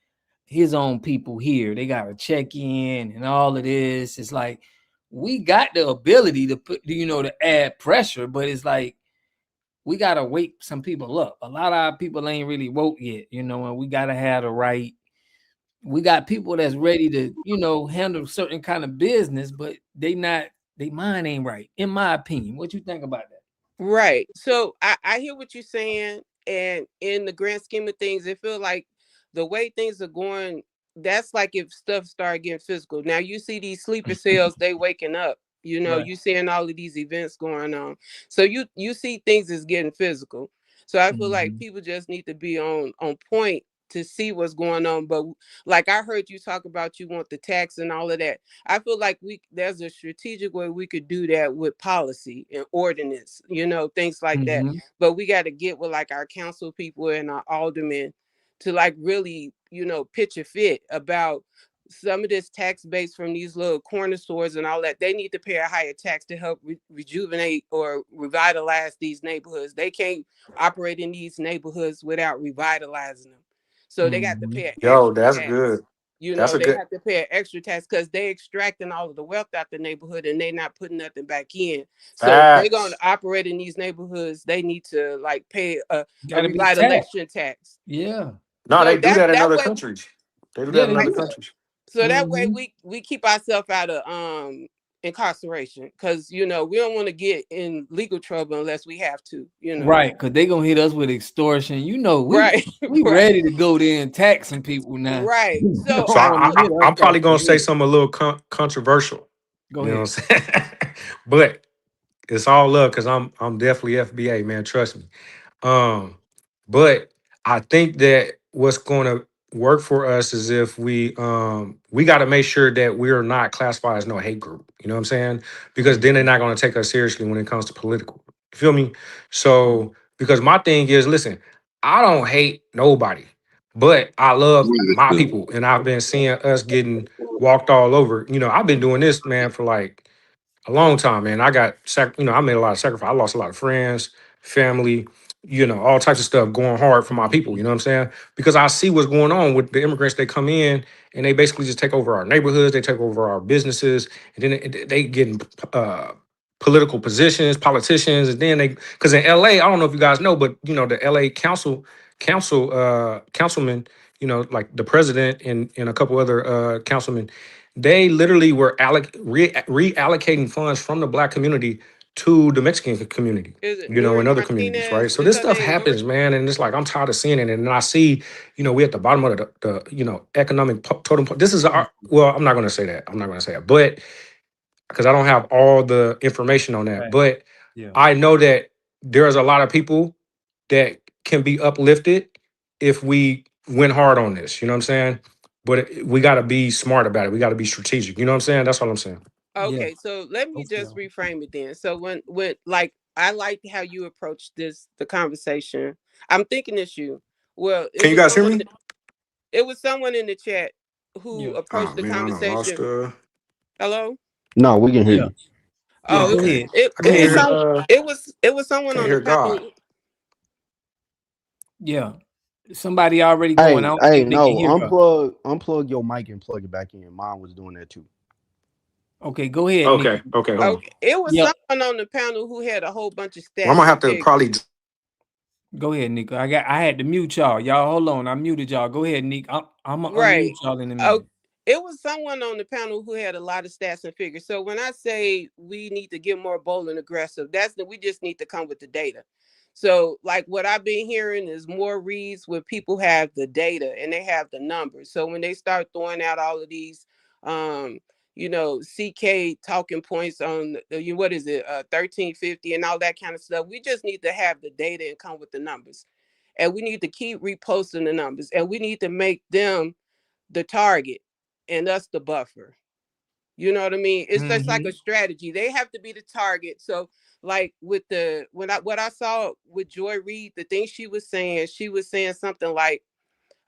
his own people here. They got to check in and all of this. It's like we got the ability to put, to add pressure, but it's like we gotta wake some people up. A lot of our people ain't really woke yet, and we gotta have the right. We got people that's ready to, handle certain kind of business, but they mind ain't right, in my opinion. What you think about that? Right. So I hear what you're saying, and in the grand scheme of things, it feels like the way things are going, that's like if stuff started getting physical. Now you see these sleeper cells, they waking up. Right. You seeing all of these events going on. So you see things is getting physical. So I feel like people just need to be on point to see what's going on. But like I heard you talk about, you want the tax and all of that. I feel like there's a strategic way we could do that with policy and ordinance, things like that. But we got to get with like our council people and our aldermen to like really, pitch a fit about some of this tax base from these little corner stores and all that. They need to pay a higher tax to help rejuvenate or revitalize these neighborhoods. They can't operate in these neighborhoods without revitalizing them. So they got to pay an Yo, extra that's tax. good. That's a They good. have to pay an extra tax because they extracting all of the wealth out the neighborhood and they not putting nothing back in. So if they're going to operate in these neighborhoods, they need to like pay a revitalization tax. Yeah. No, So they do that in that other way, countries. They do that in other countries. so that way we keep ourselves out of incarceration, because we don't want to get in legal trouble unless we have to, Right, because they gonna hit us with extortion. We ready to go there and tax some people now. Right. So I'm probably gonna say something a little controversial. Go you ahead. know what I'm saying? But it's all love because I'm definitely FBA, man. Trust me. But I think that what's going to work for us is if we got to make sure that we're not classified as no hate group. You know what I'm saying? Because then they're not going to take us seriously when it comes to political. You feel me? So because my thing is, listen, I don't hate nobody, but I love my people, and I've been seeing us getting walked all over. I've been doing this, man, for like a long time, man. I got, I made a lot of sacrifice. I lost a lot of friends, family, all types of stuff going hard for my people. You know what I'm saying? Because I see what's going on with the immigrants. They come in and they basically just take over our neighborhoods. They take over our businesses, and then they get in political positions, politicians, and then because in LA, I don't know if you guys know, but the LA councilman, like the president and a couple other councilmen, they literally were reallocating funds from the Black community to the Mexican community, and other communities, right? So this stuff happens, man, and it's like I'm tired of seeing it. And then I see, we at the bottom of the economic totem pole. This is our, well, I'm not going to say that. But because I don't have all the information on that. Right. But Yeah. I know that there's a lot of people that can be uplifted if we went hard on this. You know what I'm saying? But we got to be smart about it. We got to be strategic. You know what I'm saying? That's all I'm saying. Okay, so let me just reframe it then. So when like I like how you approach the conversation. I'm thinking it's you. Well, Can you guys hear me? It was someone in the chat who approached the conversation. Hello? No, we can hear you. Oh, go ahead. It was someone on the panel. Yeah. Somebody already going out. Hey, no, unplug your mic and plug it back in. Mine was doing that too. Okay, go ahead. Okay. It was someone on the panel who had a whole bunch of stats. Well, I'm gonna have to probably go ahead, Nico. I had to mute y'all. Y'all hold on. I muted y'all. Go ahead, Nick. I'm gonna unmute y'all in a minute. It was someone on the panel who had a lot of stats and figures. So when I say we need to get more bold and aggressive, we just need to come with the data. So like what I've been hearing is more reads when people have the data and they have the numbers. So when they start throwing out all of these CK talking points on what is it, 1350 and all that kind of stuff, we just need to have the data and come with the numbers. And we need to keep reposting the numbers, and we need to make them the target and us the buffer. You know what I mean? It's just like a strategy. They have to be the target. So like with what I saw with Joy Reid, the thing she was saying something like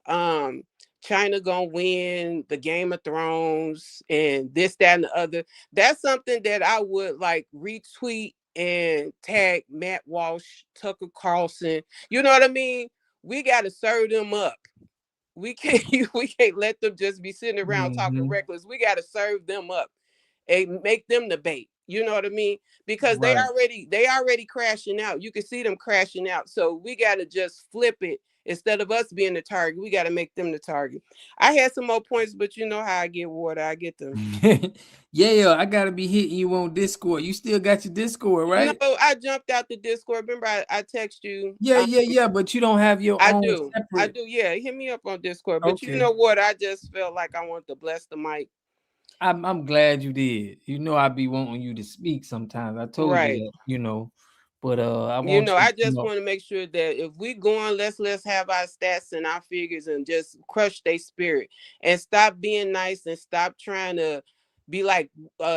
China gonna win the Game of Thrones and this, that, and the other. That's something that I would like retweet and tag Matt Walsh, Tucker Carlson. You know what I mean? We got to serve them up. We can't let them just be sitting around talking reckless. We got to serve them up. and make them the bait. You know what I mean? Because they already crashing out. You can see them crashing out. So we got to just flip it. Instead of us being the target, we got to make them the target. I had some more points, but you know how I get water. I get them. Yeah, I gotta be hitting you on Discord. You still got your Discord, right? No, I jumped out the Discord. Remember, I text you. Yeah. But you don't have your own I separate. do. Yeah, hit me up on Discord. But you Okay. know what? I just felt like I wanted to bless the mic. I'm glad you did. You know, I be wanting you to speak sometimes. I told you that, you know. But I just want to make sure that if we going, let's have our stats and our figures and just crush their spirit and stop being nice and stop trying to be like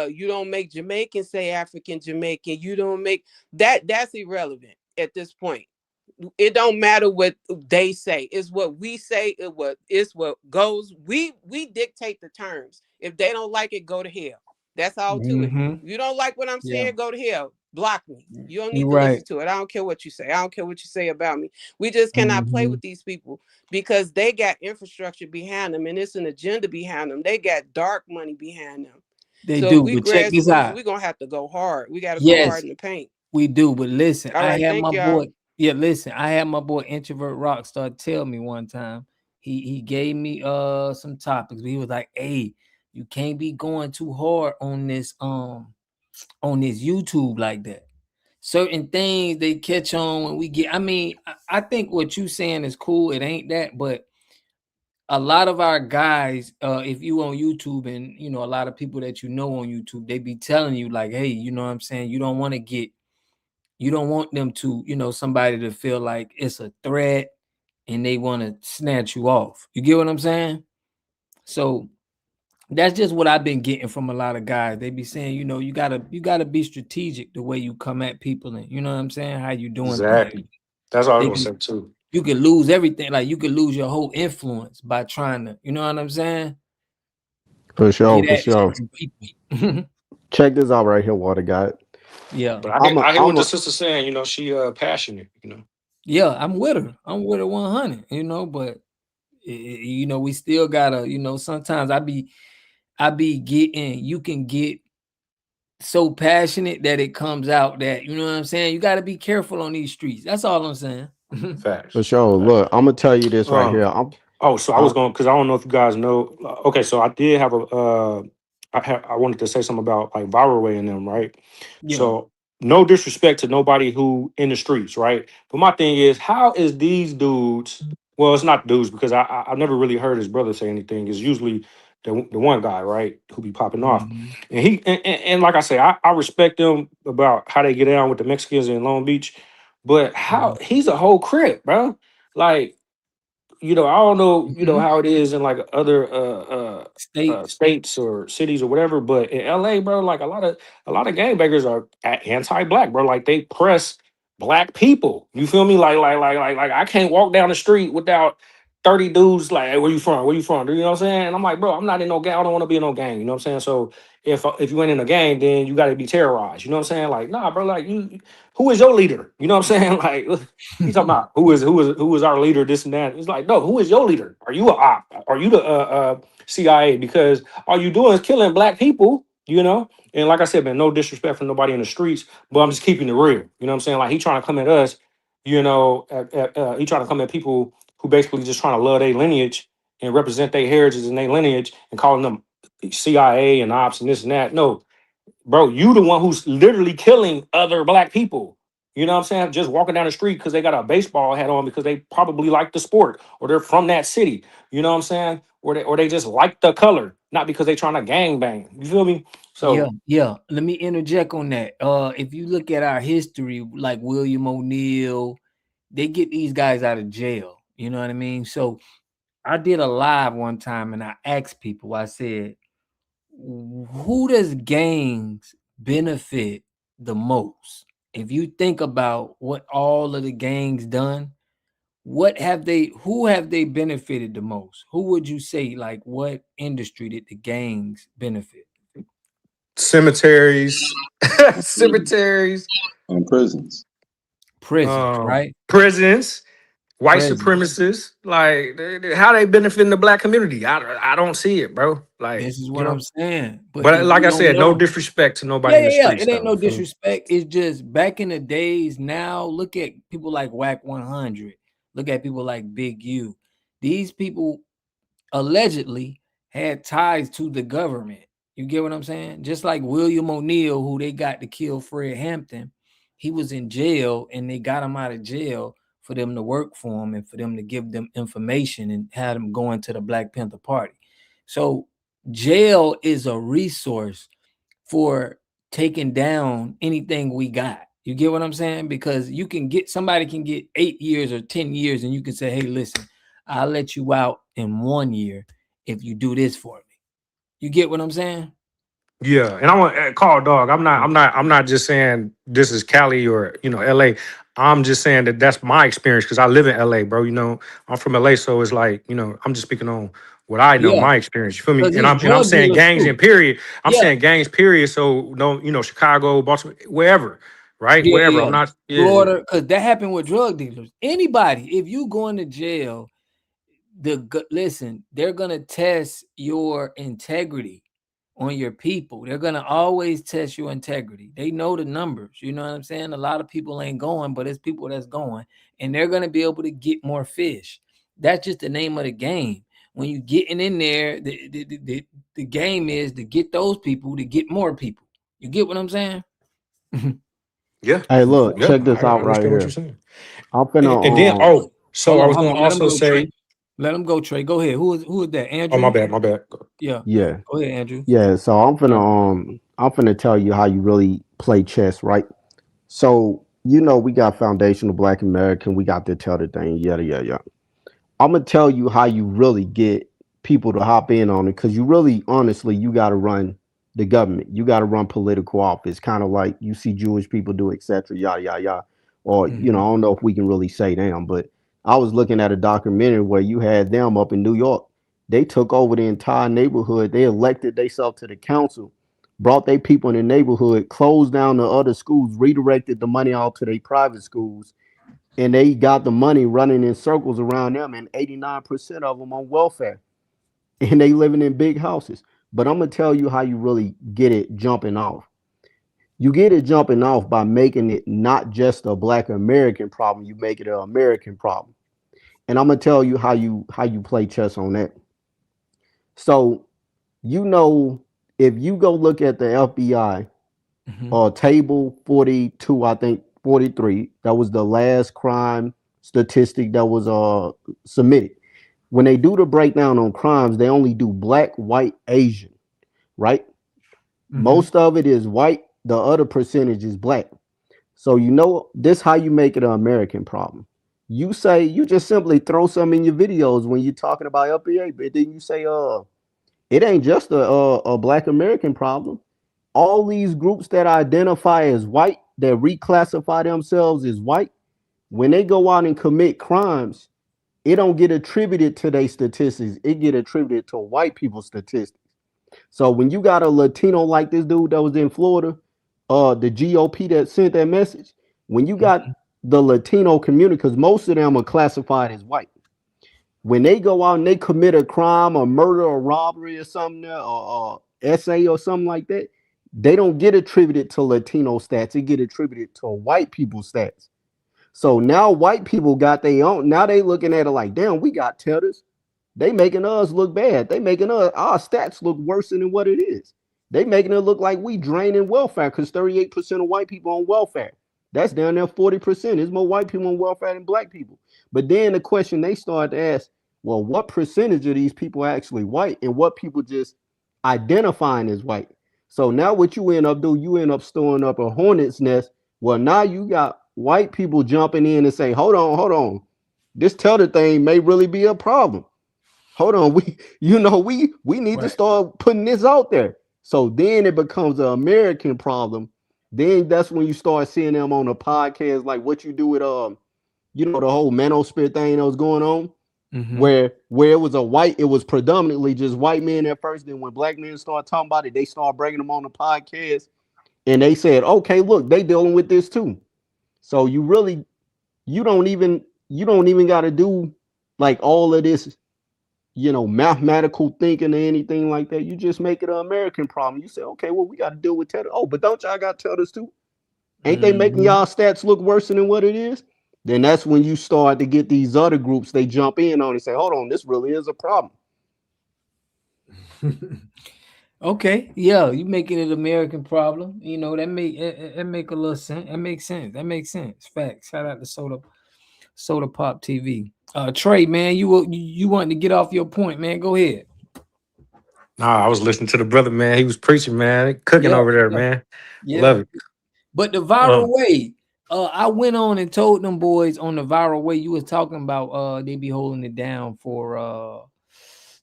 you don't make Jamaican say African Jamaican. You don't make that's irrelevant at this point. It don't matter what they say. It's what we say. It's what goes. We dictate the terms. If they don't like it, go to hell. That's all to it. You don't like what I'm saying, go to hell. Block me. You don't need to listen to it. I don't care what you say. I don't care what you say about me. We just cannot play with these people because they got infrastructure behind them and it's an agenda behind them. They got dark money behind them. They do. But check this out. We're gonna have to go hard. We got to go hard in the paint. We do. But listen, all right, I had my boy. Yeah, listen, I had my boy Introvert Rockstar tell me one time. He gave me some topics. But he was like, "Hey, you can't be going too hard on this YouTube like that. Certain things they catch on when we get. I mean, I think what you saying is cool. It ain't that, but a lot of our guys, if you on YouTube and you know a lot of people that you know on YouTube, they be telling you like, hey, you know what I'm saying? You don't want them to, you know, somebody to feel like it's a threat and they want to snatch you off. You get what I'm saying? So that's just what I've been getting from a lot of guys. They be saying, you know, you gotta be strategic the way you come at people, and you know what I'm saying, how you doing things. That's all I was gonna say too. You could lose everything, like you could lose your whole influence by trying to, you know what I'm saying? For sure. Check this out right here, Water God. Yeah, but I hear what the sister's saying. You know, she passionate. You know. Yeah, I'm with her. I'm with her 100. You know, but you know, we still gotta. You know, sometimes I be getting. You can get so passionate that it comes out that you know what I'm saying. You got to be careful on these streets. That's all I'm saying. Facts. For sure. Look, I'm gonna tell you this right here. So I was going because I don't know if you guys know. Okay, so I did have I wanted to say something about like viral way in them, right? Yeah. So no disrespect to nobody who in the streets, right? But my thing is, how is these dudes? Well, it's not dudes because I've never really heard his brother say anything. It's usually the one guy, right, who be popping off, and he and like I say, I respect them about how they get down with the Mexicans in Long Beach, but how he's a whole crip, bro. Like, you know, I don't know, you know, how it is in like other states or cities or whatever, but in LA, bro, like a lot of gangbangers are anti-black, bro. Like they press black people. You feel me? Like I can't walk down the street without 30 dudes like, hey, where you from? Where you from? You know what I'm saying? And I'm like, bro, I'm not in no gang. I don't want to be in no gang. You know what I'm saying? So if you ain't in a gang, then you got to be terrorized. You know what I'm saying? Like, nah, bro, like who is your leader? You know what I'm saying? Like, you talking about who is our leader, this and that. It's like, no, who is your leader? Are you a op? Are you the CIA? Because all you doing is killing black people, you know? And like I said, man, no disrespect for nobody in the streets, but I'm just keeping it real. You know what I'm saying? Like he trying to come at us, you know, he trying to come at people who basically just trying to love their lineage and represent their heritage and their lineage and calling them CIA and ops and this and that. No, bro, you the one who's literally killing other black people. You know what I'm saying? Just walking down the street because they got a baseball hat on because they probably like the sport or they're from that city. You know what I'm saying? Or they just like the color, not because they trying to gang bang. You feel me? So yeah. Let me interject on that. If you look at our history, like William O'Neill, they get these guys out of jail. You know what I mean? So I did a live one time and I asked people, I said, who does gangs benefit the most? If you think about what all of the gangs done, who have they benefited the most? Who would you say, like, what industry did the gangs benefit? Cemeteries, and prisons, right? Prisons, white present. supremacists. Like, how they benefiting the black community? I don't see it, bro. Like, This is you what I'm know. saying. But But if like you I don't said, no know, disrespect to nobody yeah, in the yeah, yeah. streets, It ain't though. no You feel me? disrespect. It's just back in the days now, look at people like Whack 100. Look at people like Big U. These people allegedly had ties to the government. You get what I'm saying? Just like William O'Neill, who they got to kill Fred Hampton, he was in jail and they got him out of jail for them to work for him and for them to give them information and had them go into the Black Panther Party. So jail is a resource for taking down anything we got. You get what I'm saying? Because you can get somebody can get 8 years or 10 years and you can say, hey, listen, I'll let you out in 1 year if you do this for me. You get what I'm saying? Yeah, and I want to call dog. I'm not just saying this is Cali or LA. I'm just saying that that's my experience because I live in LA, bro. I'm from LA, so it's like I'm just speaking on what I know, Yeah, my experience. You feel me? because And it's I'm drug saying dealers gangs too. in period. I'm Yeah, saying gangs period. So no, Chicago, Boston, wherever, right? yeah, Wherever. yeah. I'm not. Yeah. Florida, because that happened with drug dealers. Anybody, if you go into jail, listen, they're gonna test your integrity on your people. They're gonna always test your integrity. They know the numbers. You know what I'm saying? A lot of people ain't going, but it's people that's going, and they're gonna be able to get more fish. That's just the name of the game. When you getting in there, the game is to get those people to get more people. You get what I'm saying? Yeah. Hey, look, Yeah. check this I out right understand what you're here. saying. I'm And then, finna so I Hold was on. going to Let him also go, Trey. say, Let him go, Trey. Go ahead. Who is that? oh, my Andrew? bad. Yeah. yeah. Go ahead, Andrew. Yeah, so Andrew. I'm finna tell you how you really play chess, right? So, we got foundational Black American, we got the tell the thing, yada yada yada. I'm gonna tell you how you really get people to hop in on it, because you really, honestly, you gotta run the government, you gotta run political office, kind of like you see Jewish people do, etc. Yada yada yada. Or, I don't know if we can really say them, but I was looking at a documentary where you had them up in New York. They took over the entire neighborhood. They elected themselves to the council, brought their people in the neighborhood, closed down the other schools, redirected the money out to their private schools, and they got the money running in circles around them, and 89% of them on welfare, and they living in big houses. But I'm gonna tell you how you really get it jumping off. You get it jumping off by making it not just a Black American problem, you make it an American problem. And I'm gonna tell you how you play chess on that. So, if you go look at the FBI table 42, I think 43, that was the last crime statistic that was submitted. When they do the breakdown on crimes, they only do Black, white, Asian, right? Most of it is white, the other percentage is Black. So this how you make it an American problem. You just simply throw some in your videos when you're talking about LPA, but then you say it ain't just a Black American problem. All these groups that identify as white, that reclassify themselves as white, when they go out and commit crimes, it don't get attributed to their statistics. It get attributed to white people's statistics. So when you got a Latino like this dude that was in Florida, the GOP that sent that message, when you got the Latino community, because most of them are classified as white, when they go out and they commit a crime, a murder, or robbery, or something, or essay or something like that, they don't get attributed to Latino stats. It get attributed to white people stats. So now white people got their own. Now they looking at it like, damn, we got tellers. They making us look bad. They making our stats look worse than what it is. They making it look like we draining welfare, because 38% of white people on welfare. That's down there 40%. There's more white people on welfare than Black people. But then the question they start to ask, well, what percentage of these people are actually white, and what people just identifying as white? So now what you end up doing, you end up storing up a hornet's nest. Well, now you got white people jumping in and say, hold on. This teller thing may really be a problem. Hold on, we need to start putting this out there. So then it becomes an American problem. Then that's when you start seeing them on the podcast, like what you do with the whole manosphere thing that was going on, where it was predominantly just white men at first. Then when Black men started talking about it, they started bringing them on the podcast, and they said, okay, look, they dealing with this too. So you you don't even got to do like all of this, mathematical thinking or anything like that. You just make it an American problem. You say, okay, well, we got to deal with tether. Oh, but don't y'all got tethers too? Ain't they making y'all stats look worse than what it is? Then that's when you start to get these other groups, they jump in on and say, hold on, this really is a problem. Okay, yeah, you making it an American problem. That make a little sense. That makes sense. That makes sense. Facts. Shout out to Soda Pop TV. Trey, man, you wanting to get off your point, man? Go ahead. Nah, I was listening to the brother, man. He was preaching, man. Cooking over there, man. Love it. But the viral way, I went on and told them boys on the viral way you was talking about. They be holding it down for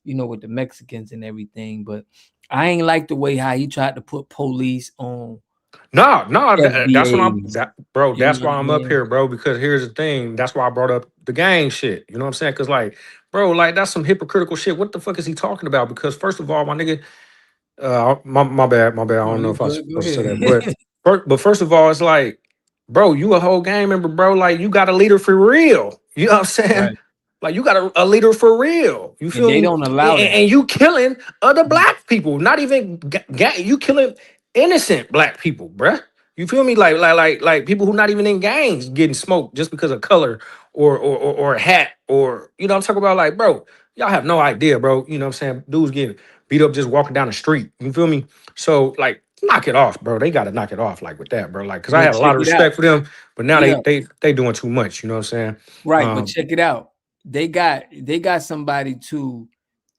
with the Mexicans and everything. But I ain't like the way how he tried to put police on. No, that's what FBAs. That's why I'm up here, bro. Because here's the thing. That's why I brought up the gang shit. You know what I'm saying? Because like, bro, like that's some hypocritical shit. What the fuck is he talking about? Because first of all, my nigga, my bad. I don't know if I was supposed to say that, but first of all, it's like, bro, you a whole gang member, bro. Like you got a leader for real. You know what I'm saying? Right. Like you got a leader for real. You feel me? They don't allow that. And you killing other black people. Not even you killing innocent black people, bruh. You feel me? Like people who not even in gangs getting smoked just because of color or a hat or I'm talking about, like, bro, y'all have no idea, bro. You know what I'm saying? Dudes getting beat up just walking down the street. You feel me? So like knock it off, bro. They gotta knock it off like with that, bro. Like, cause I had a lot of respect for them, but now they doing too much, you know what I'm saying? Right, but check it out. They got somebody to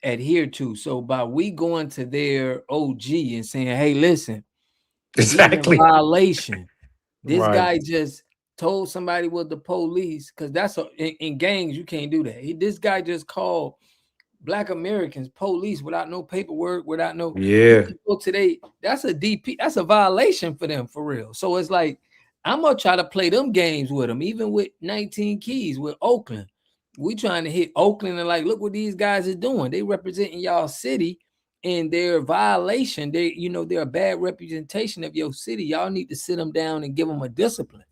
adhere to. So by we going to their OG and saying, hey, listen, exactly violation. This guy just told somebody was the police, because that's in gangs, you can't do that. This guy just called Black Americans police without no paperwork, without no today. That's a DP, that's a violation for them for real. So it's like, I'm gonna try to play them games with them, even with 19 Keys with Oakland. We trying to hit Oakland and like, look what these guys are doing. They representing y'all city, and their violation. They're a bad representation of your city. Y'all need to sit them down and give them a discipline.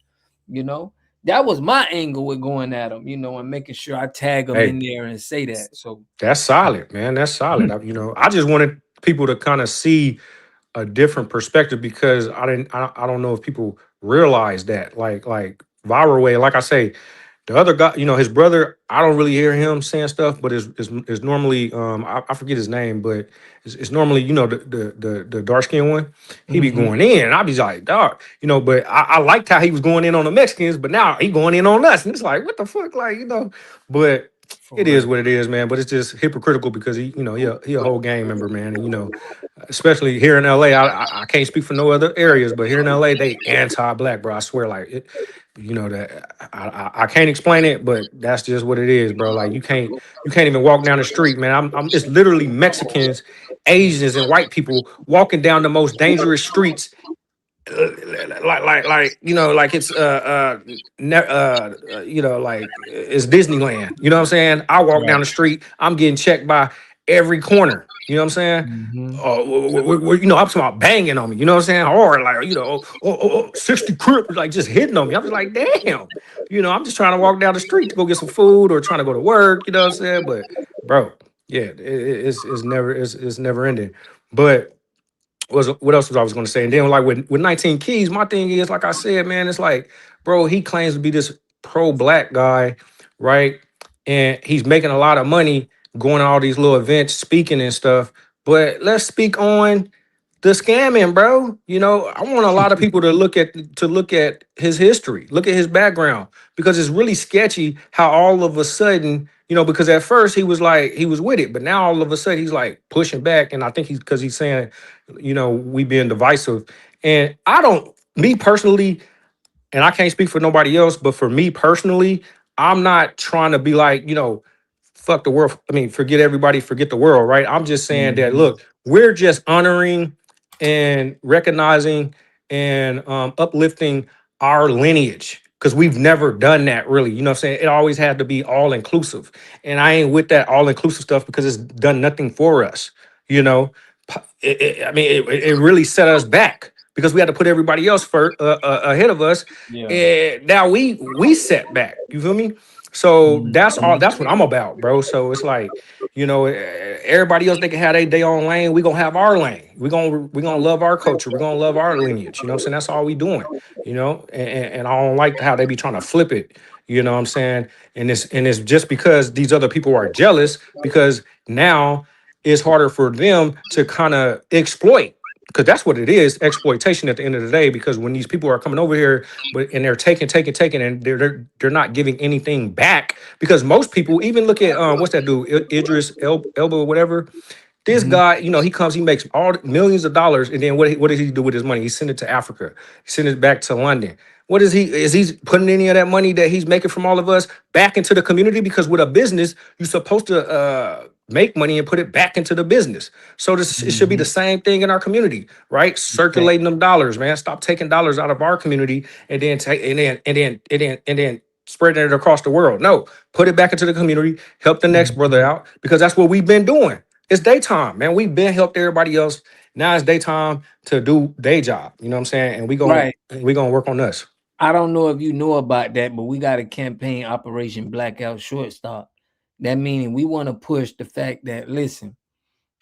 That was my angle with going at them, and making sure I tag them in there and say that. So that's solid, man. That's solid. I just wanted people to kind of see a different perspective, because I don't know if people realize that, like viral way, like I say. The other guy, his brother, I don't really hear him saying stuff, but is normally I forget his name, but it's normally the dark skinned one. He be going in, and I be like, dog, but I liked how he was going in on the Mexicans, but now he going in on us, and it's like, what the fuck, like, but it is what it is, man. But it's just hypocritical because he a whole gang member, man, and especially here in LA, I can't speak for no other areas, but here in LA, they anti-black, bro. I swear, like it. That I can't explain it, but that's just what it is, bro. Like you can't even walk down the street, man. It's literally Mexicans, Asians, and white people walking down the most dangerous streets, like it's like it's Disneyland. You know what I'm saying? I walk down the street, I'm getting checked by every corner. You know what I'm saying? I'm talking about banging on me. You know what I'm saying? Or like 60 Crips, like just hitting on me. I'm just like, damn. I'm just trying to walk down the street to go get some food or trying to go to work. You know what I'm saying? But bro, yeah, it's never ending. But what else was I was going to say? And then like with 19 Keys, my thing is, like I said, man, it's like, bro, he claims to be this pro-black guy, right? And he's making a lot of money going to all these little events, speaking and stuff. But let's speak on the scamming, bro. I want a lot of people to look at his history, look at his background, because it's really sketchy how all of a sudden, because at first he was with it, but now all of a sudden he's like pushing back. And I think he's saying, we being divisive. And me personally, and I can't speak for nobody else, but for me personally, I'm not trying to be like, fuck the world. I mean, forget everybody, forget the world, right? I'm just saying that, look, we're just honoring and recognizing and uplifting our lineage, because we've never done that really. You know what I'm saying? It always had to be all inclusive. And I ain't with that all inclusive stuff because it's done nothing for us. It really set us back because we had to put everybody else ahead of us. Yeah. And now we set back. You feel me? So that's all. That's what I'm about, bro. So it's like, everybody else, they can have their own lane. We gonna have our lane. We gonna love our culture. We gonna love our lineage. You know what I'm saying? That's all we doing. And I don't like how they be trying to flip it. You know what I'm saying? And it's just because these other people are jealous, because now it's harder for them to kind of exploit. Because that's what it is, exploitation at the end of the day. Because when these people are coming over here, and they're taking, and they're not giving anything back. Because most people, even look at what's that dude, Idris Elba or whatever. This guy, he comes, he makes all millions of dollars, and then what does he do with his money? He send it to Africa. He send it back to London. What is he putting any of that money that he's making from all of us back into the community? Because with a business, you're supposed to make money and put it back into the business. So it should be the same thing in our community, right? Circulating them dollars, man. Stop taking dollars out of our community and then spreading it across the world. No, put it back into the community, help the next brother out, because that's what we've been doing. It's daytime, man. We've been helped everybody else. Now it's daytime to do day job. You know what I'm saying? And we gonna work on us. I don't know if you know about that, but we got a campaign, Operation Blackout Shortstop. That meaning we want to push the fact that, listen,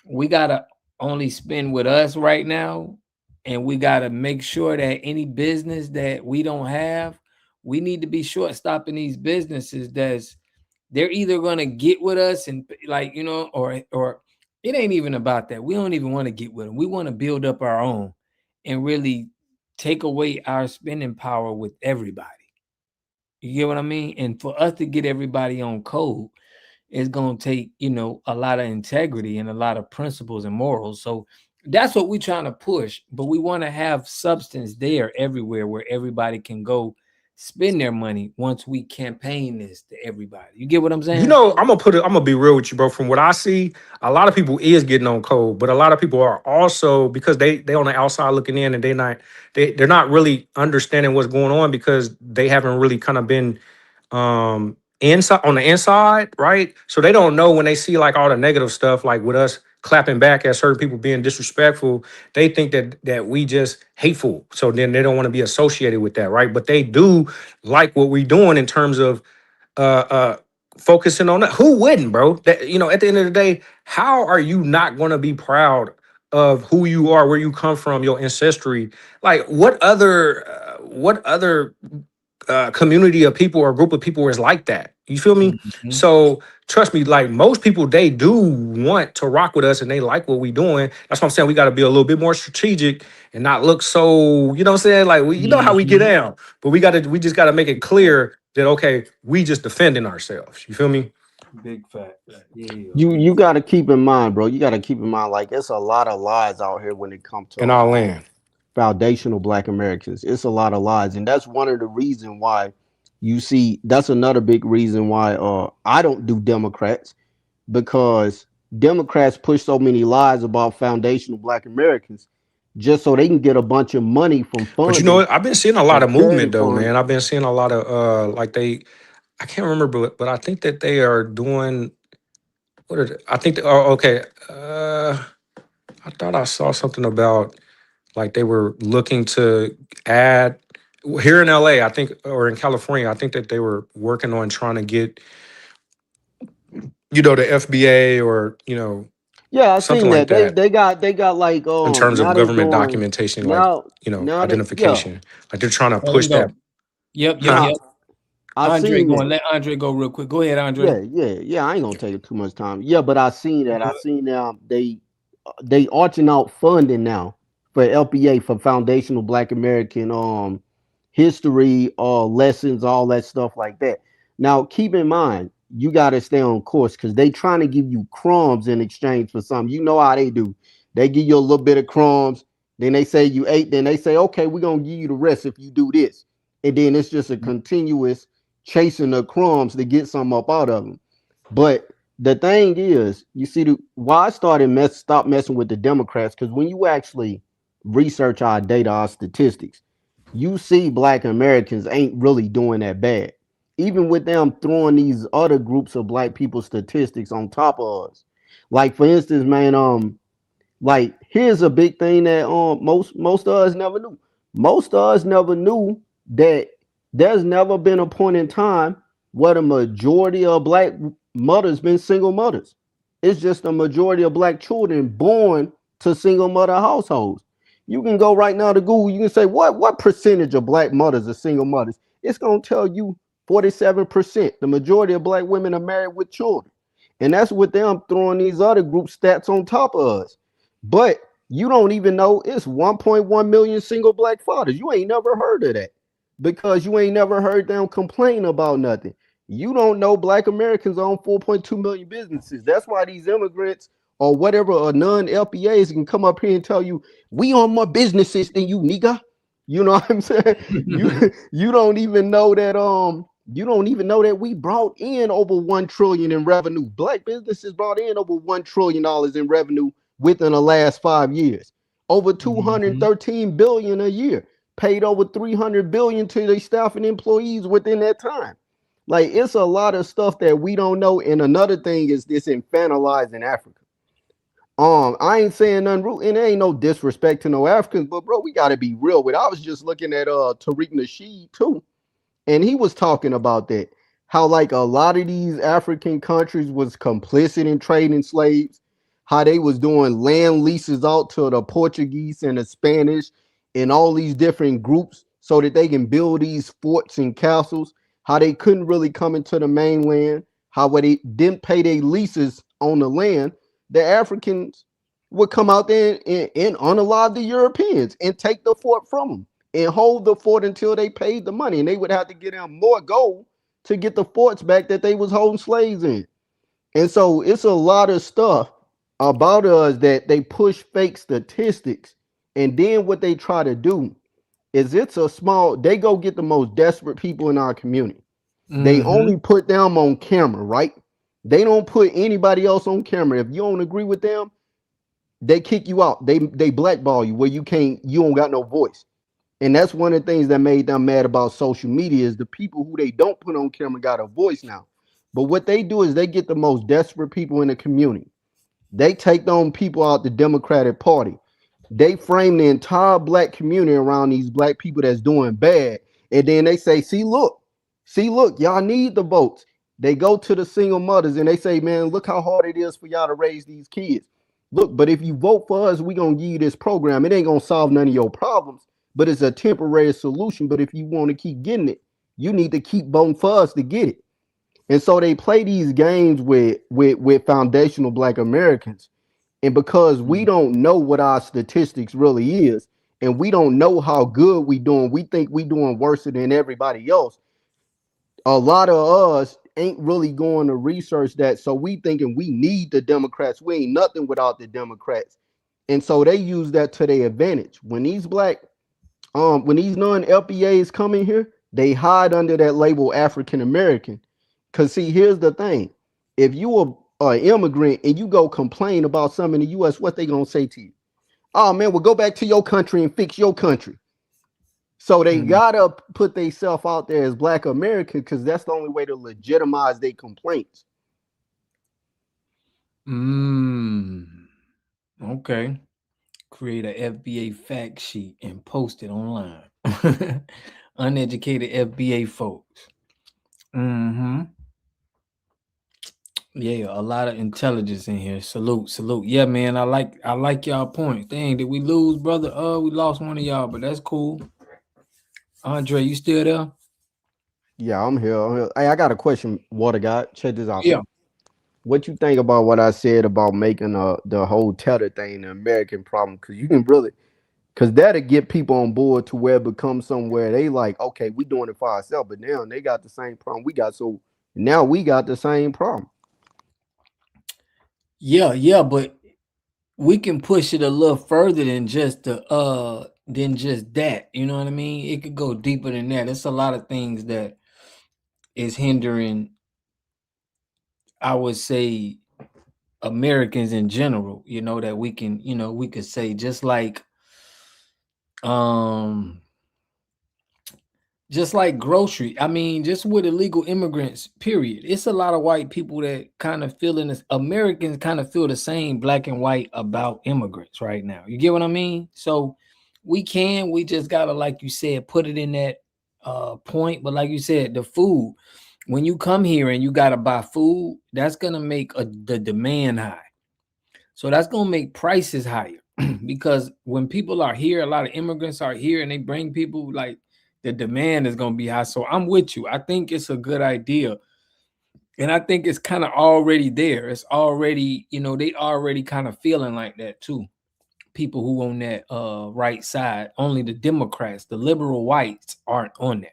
we gotta only spend with us right now, and we gotta make sure that any business that we don't have, we need to be shortstopping these businesses they're either gonna get with us and or it ain't even about that. We don't even want to get with them. We want to build up our own and really take away our spending power with everybody. You get what I mean? And for us to get everybody on code, it's going to take, a lot of integrity and a lot of principles and morals. So that's what we're trying to push. But we want to have substance there everywhere where everybody can go spend their money once we campaign this to everybody. You get what I'm saying? I'm gonna be real with you, bro. From what I see, a lot of people is getting on code, but a lot of people are also, because they on the outside looking in, and they're not really understanding what's going on, because they haven't really kind of been inside on the inside, right? So they don't know when they see like all the negative stuff, like with us clapping back at certain people being disrespectful. They think that we just hateful. So then they don't want to be associated with that, right? But they do like what we're doing in terms of focusing on that. Who wouldn't, bro? That, at the end of the day, how are you not going to be proud of who you are, where you come from, your ancestry? Like what other community of people or group of people is like that? You feel me? So trust me, like most people, they do want to rock with us and they like what we doing. That's what I'm saying. We got to be a little bit more strategic and not look so, you know what I'm saying? Like you know how we get down, but we just got to make it clear that, okay, we just defending ourselves. You feel me? Big fact. Yeah. You got to keep in mind, bro. You got to keep in mind, like it's a lot of lies out here when it comes to in our land. Foundational Black Americans. It's a lot of lies, and that's one of the reasons why you see. That's another big reason why I don't do Democrats, because Democrats push so many lies about foundational Black Americans just so they can get a bunch of money from funding. But you know what? I've been seeing a lot of movement though, man. I've been seeing a lot of I can't remember, but I think that they are doing. What are they? I think. Okay. I thought I saw something about like they were looking to add here in LA, I think, or in California. I think that they were working on trying to get, the FBA or yeah, I something seen like that. that. They got like In terms of government documentation, like identification, like they're trying to push that. Yep. Andre going. Let Andre go real quick. Go ahead, Andre. Yeah. I ain't gonna take too much time. Yeah, but I seen that. I seen now they arching out funding now for LPA, for foundational Black American history, lessons, all that stuff like that. Now keep in mind, you gotta stay on course, because they trying to give you crumbs in exchange for something. You know how they do. They give you a little bit of crumbs, then they say you ate, then they say, okay, we're gonna give you the rest if you do this. And then it's just a continuous chasing the crumbs to get something up out of them. But the thing is, you see, why I started stop messing with the Democrats, because when you actually research our data, our statistics, you see Black Americans ain't really doing that bad. Even with them throwing these other groups of Black people statistics on top of us. Like for instance, man, like here's a big thing that most of us never knew. Most of us never knew that there's never been a point in time what a majority of black mothers been single mothers. It's just a majority of black children born to single mother households. You can go right now to Google. You can say what percentage of black mothers are single mothers. It's gonna tell you 47%. The majority of black women are married with children, and that's with them throwing these other group stats on top of us. But you don't even know it's 1.1 million single black fathers. You ain't never heard of that because you ain't never heard them complain about nothing. You don't know black Americans own 4.2 million businesses. That's why these immigrants or whatever or non-LPAs can come up here and tell you we own more businesses than you, nigga. You know what I'm saying? you don't even know that we brought in over 1 trillion in revenue. Black businesses brought in over $1 trillion in revenue within the last 5 years. Over 213 billion a year. Paid over 300 billion to their staff and employees within that time. Like, it's a lot of stuff that we don't know. And another thing is this infantilizing Africa. I ain't saying nothing rude, and there ain't no disrespect to no Africans, but bro, we gotta be real with it. I was just looking at Tariq Nasheed too, and he was talking about that. How like a lot of these African countries was complicit in trading slaves, how they was doing land leases out to the Portuguese and the Spanish and all these different groups so that they can build these forts and castles, how they couldn't really come into the mainland, how they didn't pay their leases on the land. The Africans would come out there and unalive the Europeans and take the fort from them and hold the fort until they paid the money. And they would have to get them more gold to get the forts back that they was holding slaves in. And so it's a lot of stuff about us that they push fake statistics. And then what they try to do is they go get the most desperate people in our community. They only put them on camera, right? They don't put anybody else on camera. If you don't agree with them, they kick you out. They blackball you where you don't got no voice. And that's one of the things that made them mad about social media is the people who they don't put on camera got a voice now. But what they do is they get the most desperate people in the community. They take them people out the Democratic Party. They frame the entire black community around these black people that's doing bad. And then they say, see, look, y'all need the votes. They go to the single mothers and they say, man, look how hard it is for y'all to raise these kids. Look, but if you vote for us, we're going to give you this program. It ain't going to solve none of your problems, but it's a temporary solution. But if you want to keep getting it, you need to keep voting for us to get it. And so they play these games with foundational black Americans. And because we don't know what our statistics really is, and we don't know how good we doing, we think we doing worse than everybody else. A lot of us ain't really going to research that. So we thinking we need the Democrats. We ain't nothing without the Democrats. And so they use that to their advantage. When these non-LPAs come in here, they hide under that label African American. Because see, here's the thing. If you are an immigrant and you go complain about something in the U.S., what they going to say to you? Oh, man, well, go back to your country and fix your country. So they gotta put themselves out there as Black American because that's the only way to legitimize their complaints. Okay. Create a FBA fact sheet and post it online. Uneducated FBA folks. Yeah, a lot of intelligence in here. Salute. Yeah, man. I like y'all points. Dang, did we lose, brother? We lost one of y'all, but that's cool. Andre, you still there? Yeah, I'm here. Hey, I got a question, Water God. Check this out. Yeah. What you think about what I said about making the whole tether thing the American problem? Because you can really, because that'll get people on board to where it becomes somewhere they like, okay, we doing it for ourselves, but now they got the same problem we got. So now we got the same problem. Yeah, but we can push it a little further than just that. You know what I mean? It could go deeper than that. It's a lot of things that is hindering, I would say, Americans in general, that we can, we could say just like grocery. I mean, just with illegal immigrants, period. It's a lot of white people that kind of feeling this. Americans kind of feel the same black and white about immigrants right now. You get what I mean? So we just gotta, like you said, put it in that point. But like you said, the food, when you come here and you got to buy food, that's going to make the demand high. So that's going to make prices higher because when people are here, a lot of immigrants are here and they bring people, like the demand is going to be high. So I'm with you. I think it's a good idea. And I think it's kind of already there. It's already, they already kind of feeling like that too. People who on that right side, only the Democrats, the liberal whites aren't on that.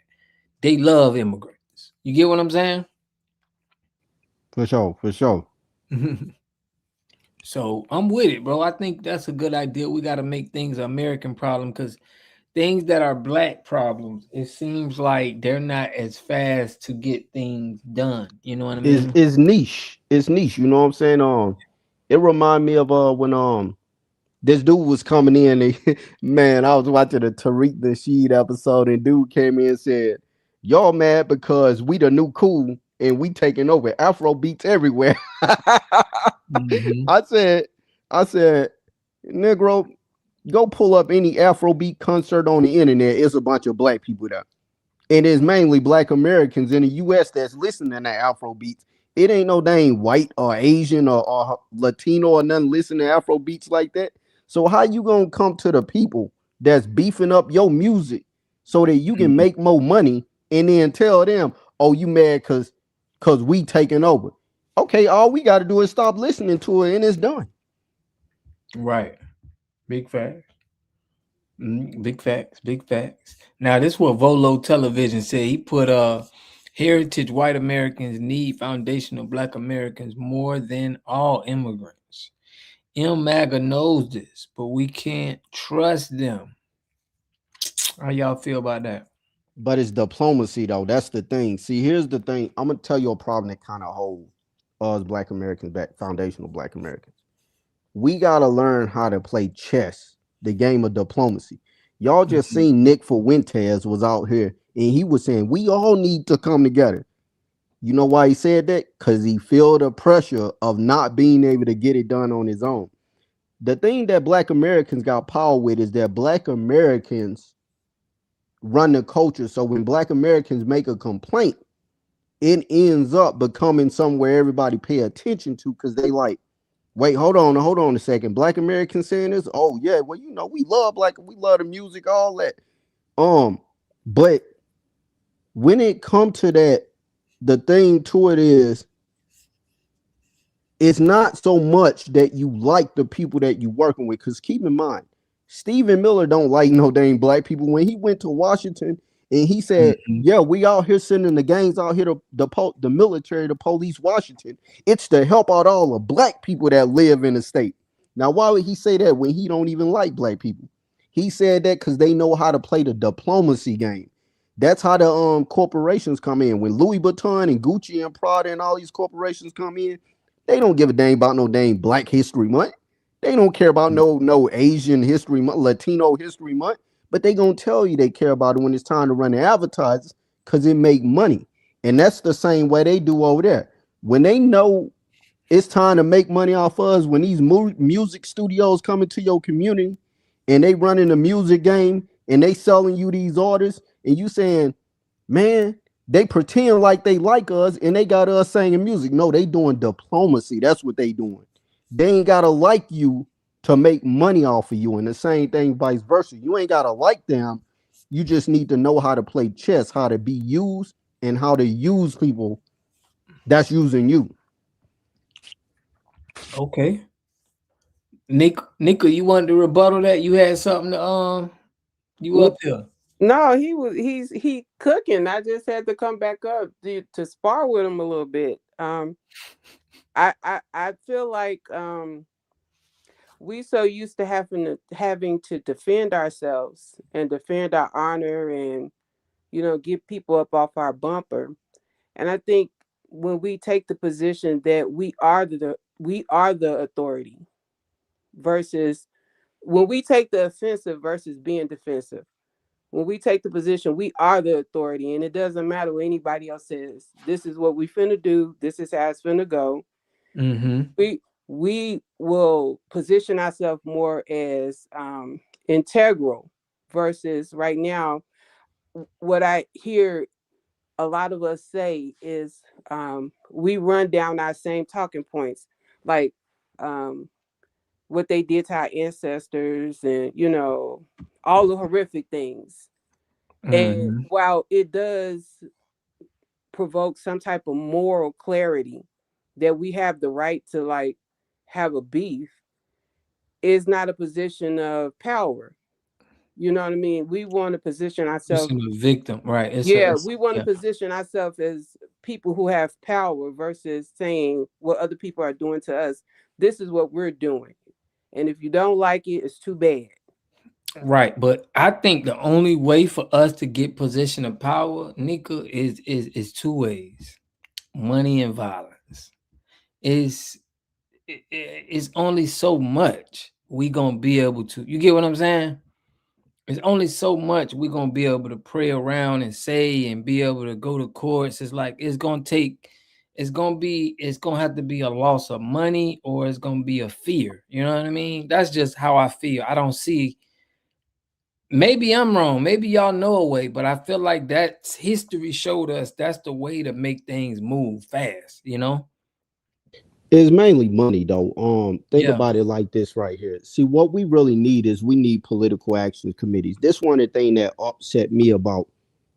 They love immigrants. You get what I'm saying? For sure. So I'm with it, bro. I think that's a good idea. We got to make things an American problem because things that are black problems, it seems like they're not as fast to get things done. You know what I mean? It's niche. It's niche. You know what I'm saying? It remind me of when this dude was coming in and man, I was watching a Tariq Nasheed episode and dude came in and said, y'all mad because we the new cool and we taking over Afro beats everywhere. I said, Negro, go pull up any Afrobeat concert on the internet. It's a bunch of black people there. And it's mainly black Americans in the US that's listening to Afrobeats. It ain't no dang white or Asian or Latino or nothing listening to Afrobeats like that. So how you gonna come to the people that's beefing up your music so that you can make more money and then tell them, oh, you mad because we taking over? Okay, all we got to do is stop listening to it and it's done. Right. Big facts. Big facts. Big facts. Now, this is what Volo Television said. He put heritage white Americans need foundational black Americans more than all immigrants. MAGA knows this, but we can't trust them. How y'all feel about that? But it's diplomacy, though. That's the thing. See, here's the thing. I'm going to tell you a problem that kind of holds us black Americans back, foundational black Americans. We got to learn how to play chess, the game of diplomacy. Y'all just seen Nick Fuentes was out here and he was saying, we all need to come together. You know why he said that? Because he felt the pressure of not being able to get it done on his own. The thing that black Americans got power with is that black Americans run the culture. So when black Americans make a complaint, it ends up becoming somewhere everybody pay attention to because they like, wait, hold on a second. Black Americans saying this? Oh yeah, well, we love we love the music, all that. But when it comes to that, the thing to it is, it's not so much that you like the people that you working with. Because keep in mind, Stephen Miller don't like no dang black people. When he went to Washington and he said, yeah, we out here sending the gangs out here, the military, the police Washington. It's to help out all the black people that live in the state. Now, why would he say that when he don't even like black people? He said that because they know how to play the diplomacy game. That's how the corporations come in. When Louis Vuitton and Gucci and Prada and all these corporations come in, they don't give a dang about no dang Black History Month. They don't care about no Asian History Month, Latino History Month, but they gonna tell you they care about it when it's time to run the advertisers because it make money. And that's the same way they do over there. When they know it's time to make money off us, when these music studios come into your community and they running the music game and they selling you these orders and you saying, man, they pretend like they like us and they got us singing music. No, they doing diplomacy. That's what they doing. They ain't gotta like you to make money off of you. And the same thing vice versa. You ain't gotta like them. You just need to know how to play chess, how to be used, and how to use people that's using you. Okay. Nico, you wanted to rebuttal that? You had something to you up here. No, he cooking. I just had to come back up to spar with him a little bit. I feel like we so used to having to defend ourselves and defend our honor and get people up off our bumper. And I think when we take the position that we are the authority versus when we take the offensive versus being defensive. When we take the position, we are the authority, and it doesn't matter what anybody else says. This is what we finna do. This is how it's finna go. We will position ourselves more as integral versus right now. What I hear a lot of us say is we run down our same talking points, like what they did to our ancestors, and all the horrific things. And while it does provoke some type of moral clarity that we have the right to like have a beef, is not a position of power. You know what I mean? We want to position ourselves a victim, right? We want to position ourselves as people who have power versus saying what other people are doing to us. This is what we're doing, and if you don't like it, it's too bad. Right, but I think the only way for us to get position of power, Nika, is two ways: money and violence. It's only so much we gonna be able to. You get what I'm saying? It's only so much we're gonna be able to pray around and say and be able to go to courts. It's like it's gonna have to be a loss of money, or it's gonna be a fear. You know what I mean? That's just how I feel. I don't see. Maybe I'm wrong. Maybe y'all know a way, but I feel like that history showed us that's the way to make things move fast. It's mainly money though. Think about it like this right here. See, what we really need is we need political action committees. This one the thing that upset me about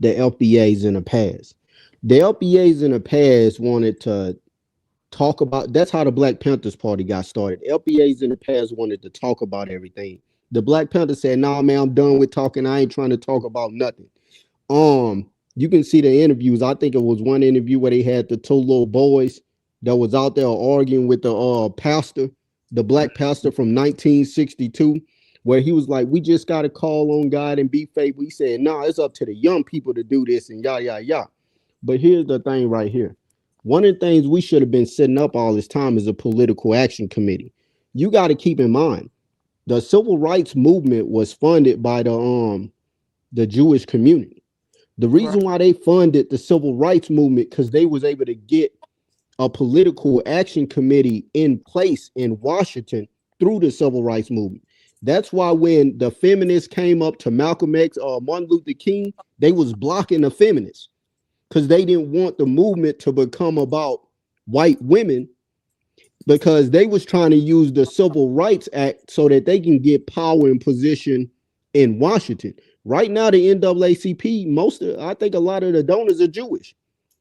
the LPAs in the past. The LPAs in the past wanted to talk about, that's how the Black Panthers Party got started. LPAs in the past wanted to talk about everything. The Black Panthers said, "Nah, man, I'm done with talking. I ain't trying to talk about nothing." You can see the interviews. I think it was one interview where they had the two little boys that was out there arguing with the pastor, the black pastor from 1962, where he was like, "We just got to call on God and be faithful." He said, "Nah, it's up to the young people to do this," and yada, yada, yada. But here's the thing right here. One of the things we should have been setting up all this time is a political action committee. You got to keep in mind, the civil rights movement was funded by the Jewish community. The reason why they funded the civil rights movement, because they was able to get a political action committee in place in Washington through the civil rights movement. That's why when the feminists came up to Malcolm X or Martin Luther King, they was blocking the feminists because they didn't want the movement to become about white women, because they was trying to use the Civil Rights Act so that they can get power and position in Washington. Right now, the NAACP, I think a lot of the donors are Jewish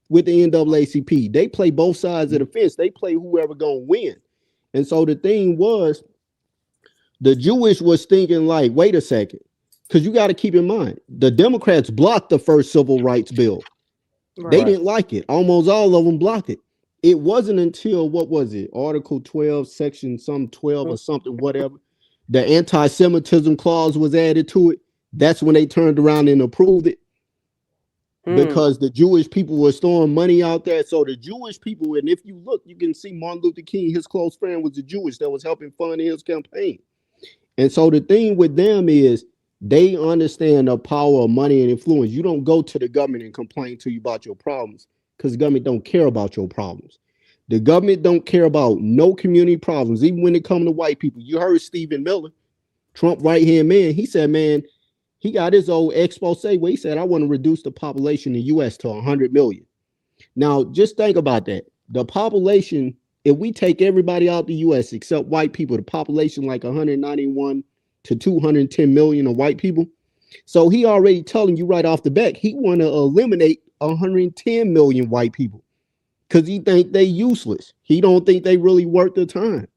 with the NAACP. They play both sides of the fence. They play whoever gonna win. And so the thing was, the Jewish was thinking like, wait a second, because you got to keep in mind, the Democrats blocked the first civil rights bill. They didn't like it. Almost all of them blocked it. It wasn't until, what was it, Article 12, Section some 12 or something, whatever, the anti-Semitism clause was added to it. That's when they turned around and approved it, because the Jewish people were throwing money out there. So the Jewish people, and if you look, you can see Martin Luther King, his close friend was a Jewish that was helping fund his campaign. And so the thing with them is they understand the power of money and influence. You don't go to the government and complain to you about your problems, because the government don't care about your problems. The government don't care about no community problems, even when it comes to white people. You heard Stephen Miller, Trump right-hand man. He said, man, he got his old expose where he said, "I want to reduce the population in the U.S. to 100 million. Now, just think about that. The population, if we take everybody out the U.S. except white people, the population like 191 to 210 million of white people. So he already telling you right off the bat, he want to eliminate 110 million white people because he think they useless. He don't think they really worth the time.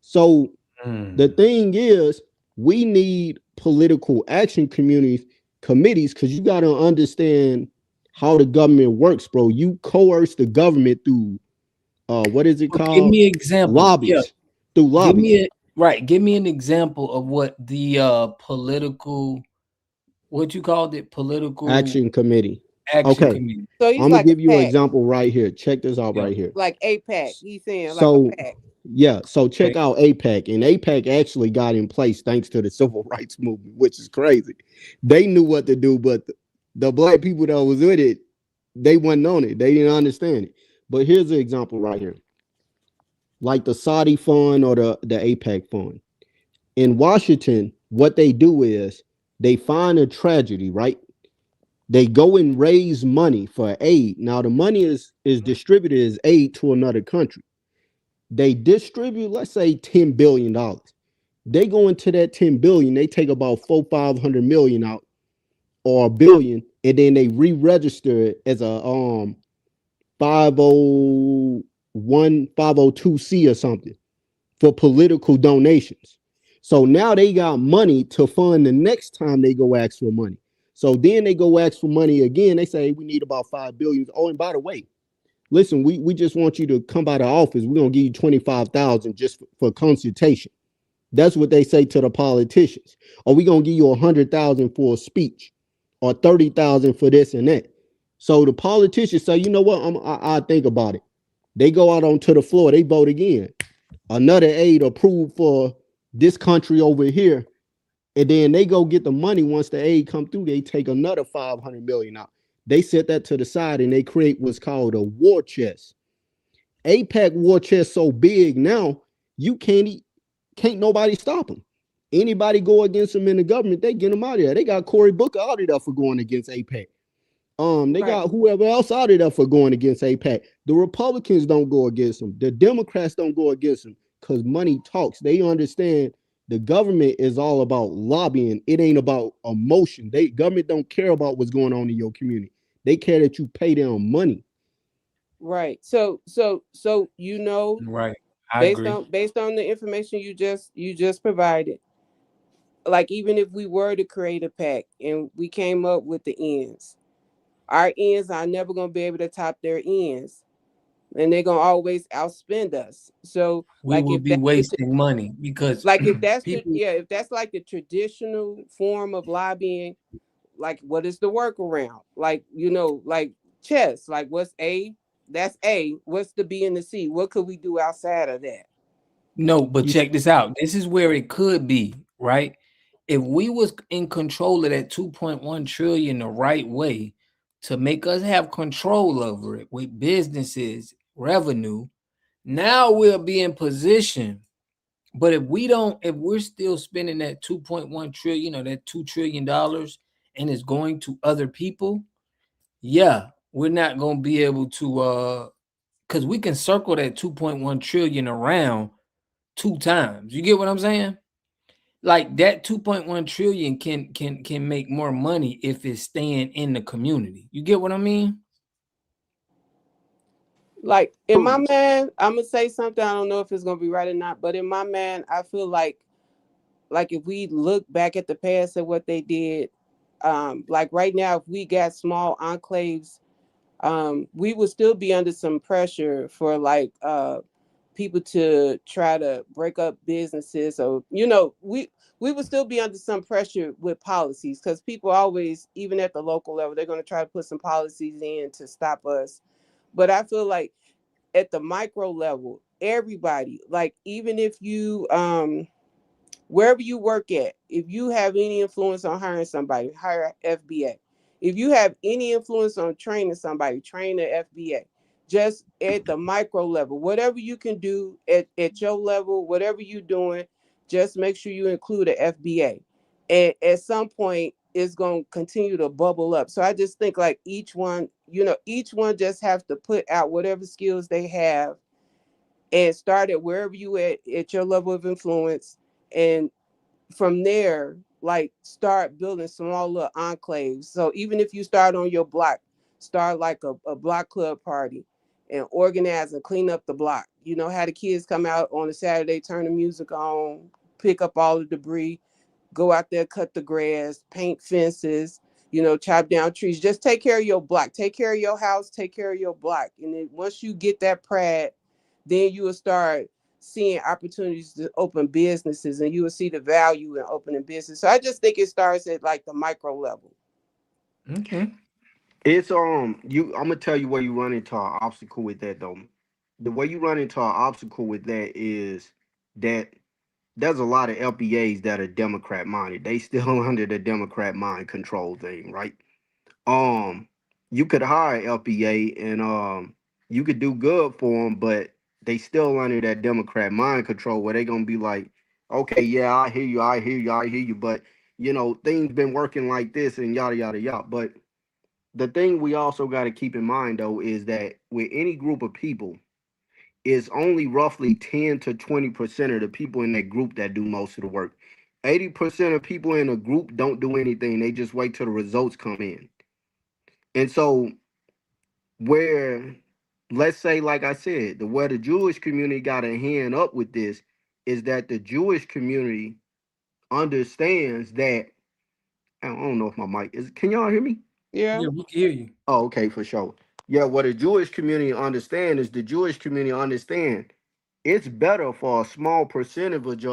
So the thing is, we need political action committees, because you got to understand how the government works, bro. You coerce the government through what is it called? Give me an example. Lobbies. Through lobbies. Give me an example of what the political, what you called it, political action committee. Committee. So I'm gonna give you an example right here. Check this out right here. Like APAC. He's saying so, like a PAC. Yeah, so check out APAC, and APAC actually got in place thanks to the civil rights movement, which is crazy. They knew what to do, but the black people that was with it, they wasn't on it. They didn't understand it. But here's an example right here. Like the Saudi fund or the APAC fund. In Washington, what they do is they find a tragedy, right? They go and raise money for aid. Now the money is distributed as aid to another country. They distribute, let's say, $10 billion. They go into that 10 billion, they take about 500 million out or a billion, and then they re-register it as a 501, 502c or something for political donations. So now they got money to fund the next time they go ask for money. So then they go ask for money again. They say, we need about 5 billion. Oh, and by the way, listen, we just want you to come by the office. We're going to give you 25,000 just for consultation. That's what they say to the politicians. Or we going to give you 100,000 for a speech or 30,000 for this and that. So the politicians say, you know what? I think about it. They go out onto the floor. They vote again. Another aid approved for this country over here. And then they go get the money. Once the aid come through, they take another 500 million out. They set that to the side and they create what's called a war chest. APAC war chest so big now, you can't nobody stop them. Anybody go against them in the government, they get them out of there. They got Cory Booker out of there for going against APAC. They got whoever else out of there for going against APAC. The Republicans don't go against them. The Democrats don't go against them because money talks. They understand the government is all about lobbying. It ain't about emotion. Government don't care about what's going on in your community. They care that you pay them money. Right. So you know, Right. I agree. Based on the information you just provided, like even if we were to create a pack and we came up with the ends, our ends are never going to be able to top their ends, and they're going to always outspend us. So we will be wasting money because like if that's people, if that's like the traditional form of lobbying, like what is the workaround? Like, you know, like chess, like what's A? That's A. What's the B and the C? What could we do outside of that? No, but check this out. This is where it could be, right? If we was in control of that 2.1 trillion the right way to make us have control over it with businesses, revenue, now we'll be in position. But if we're still spending that 2.1 trillion, that $2 trillion and it's going to other people, yeah, we're not going to be able to, because we can circle that 2.1 trillion around 2 times. You get what I'm saying? Like that 2.1 trillion can make more money if it's staying in the community. You get what I mean? Like in my mind, I'm gonna say something. I don't know if it's gonna be right or not, but in my mind, I feel like if we look back at the past at what they did, like right now, if we got small enclaves, we would still be under some pressure for like people to try to break up businesses, or you know, we would still be under some pressure with policies, because people always, even at the local level, they're going to try to put some policies in to stop us. But I feel like at the micro level, everybody, like even if you wherever you work at, if you have any influence on hiring somebody, hire FBA. If you have any influence on training somebody, train the FBA. Just at the micro level, whatever you can do at your level, whatever you're doing, just make sure you include a FBA. And at some point, it's going to continue to bubble up. So I just think like each one just have to put out whatever skills they have and start at wherever you at your level of influence. And from there, like start building small little enclaves. So even if you start on your block, start like a block club party and organize and clean up the block. You know, have the kids come out on a Saturday, turn the music on, pick up all the debris, go out there, cut the grass, paint fences, you know, chop down trees. Just take care of your block, take care of your house, take care of your block. And then once you get that pride, then you will start seeing opportunities to open businesses, and you will see the value in opening business. So I just think it starts at like the micro level. Okay. It's I'm gonna tell you where you run into an obstacle with that though. The way you run into an obstacle with that is that there's a lot of LPAs that are Democrat minded. They still under the Democrat mind control thing, right? You could hire LPA and you could do good for them, but they still under that Democrat mind control where they gonna be like, okay, yeah, I hear you, but you know, things been working like this and yada yada yada. But the thing we also got to keep in mind though is that with any group of people, it's only roughly 10 to 20% of the people in that group that do most of the work. 80% of people in a group don't do anything. They just wait till the results come in. And so where, let's say, like I said, where the Jewish community got a hand up with this is that the Jewish community understands that. I don't know if my mic is. Can y'all hear me? Yeah. Yeah, we can hear you. Oh, okay, for sure. Yeah, what the Jewish community understand is the Jewish community understand it's better for a small percentage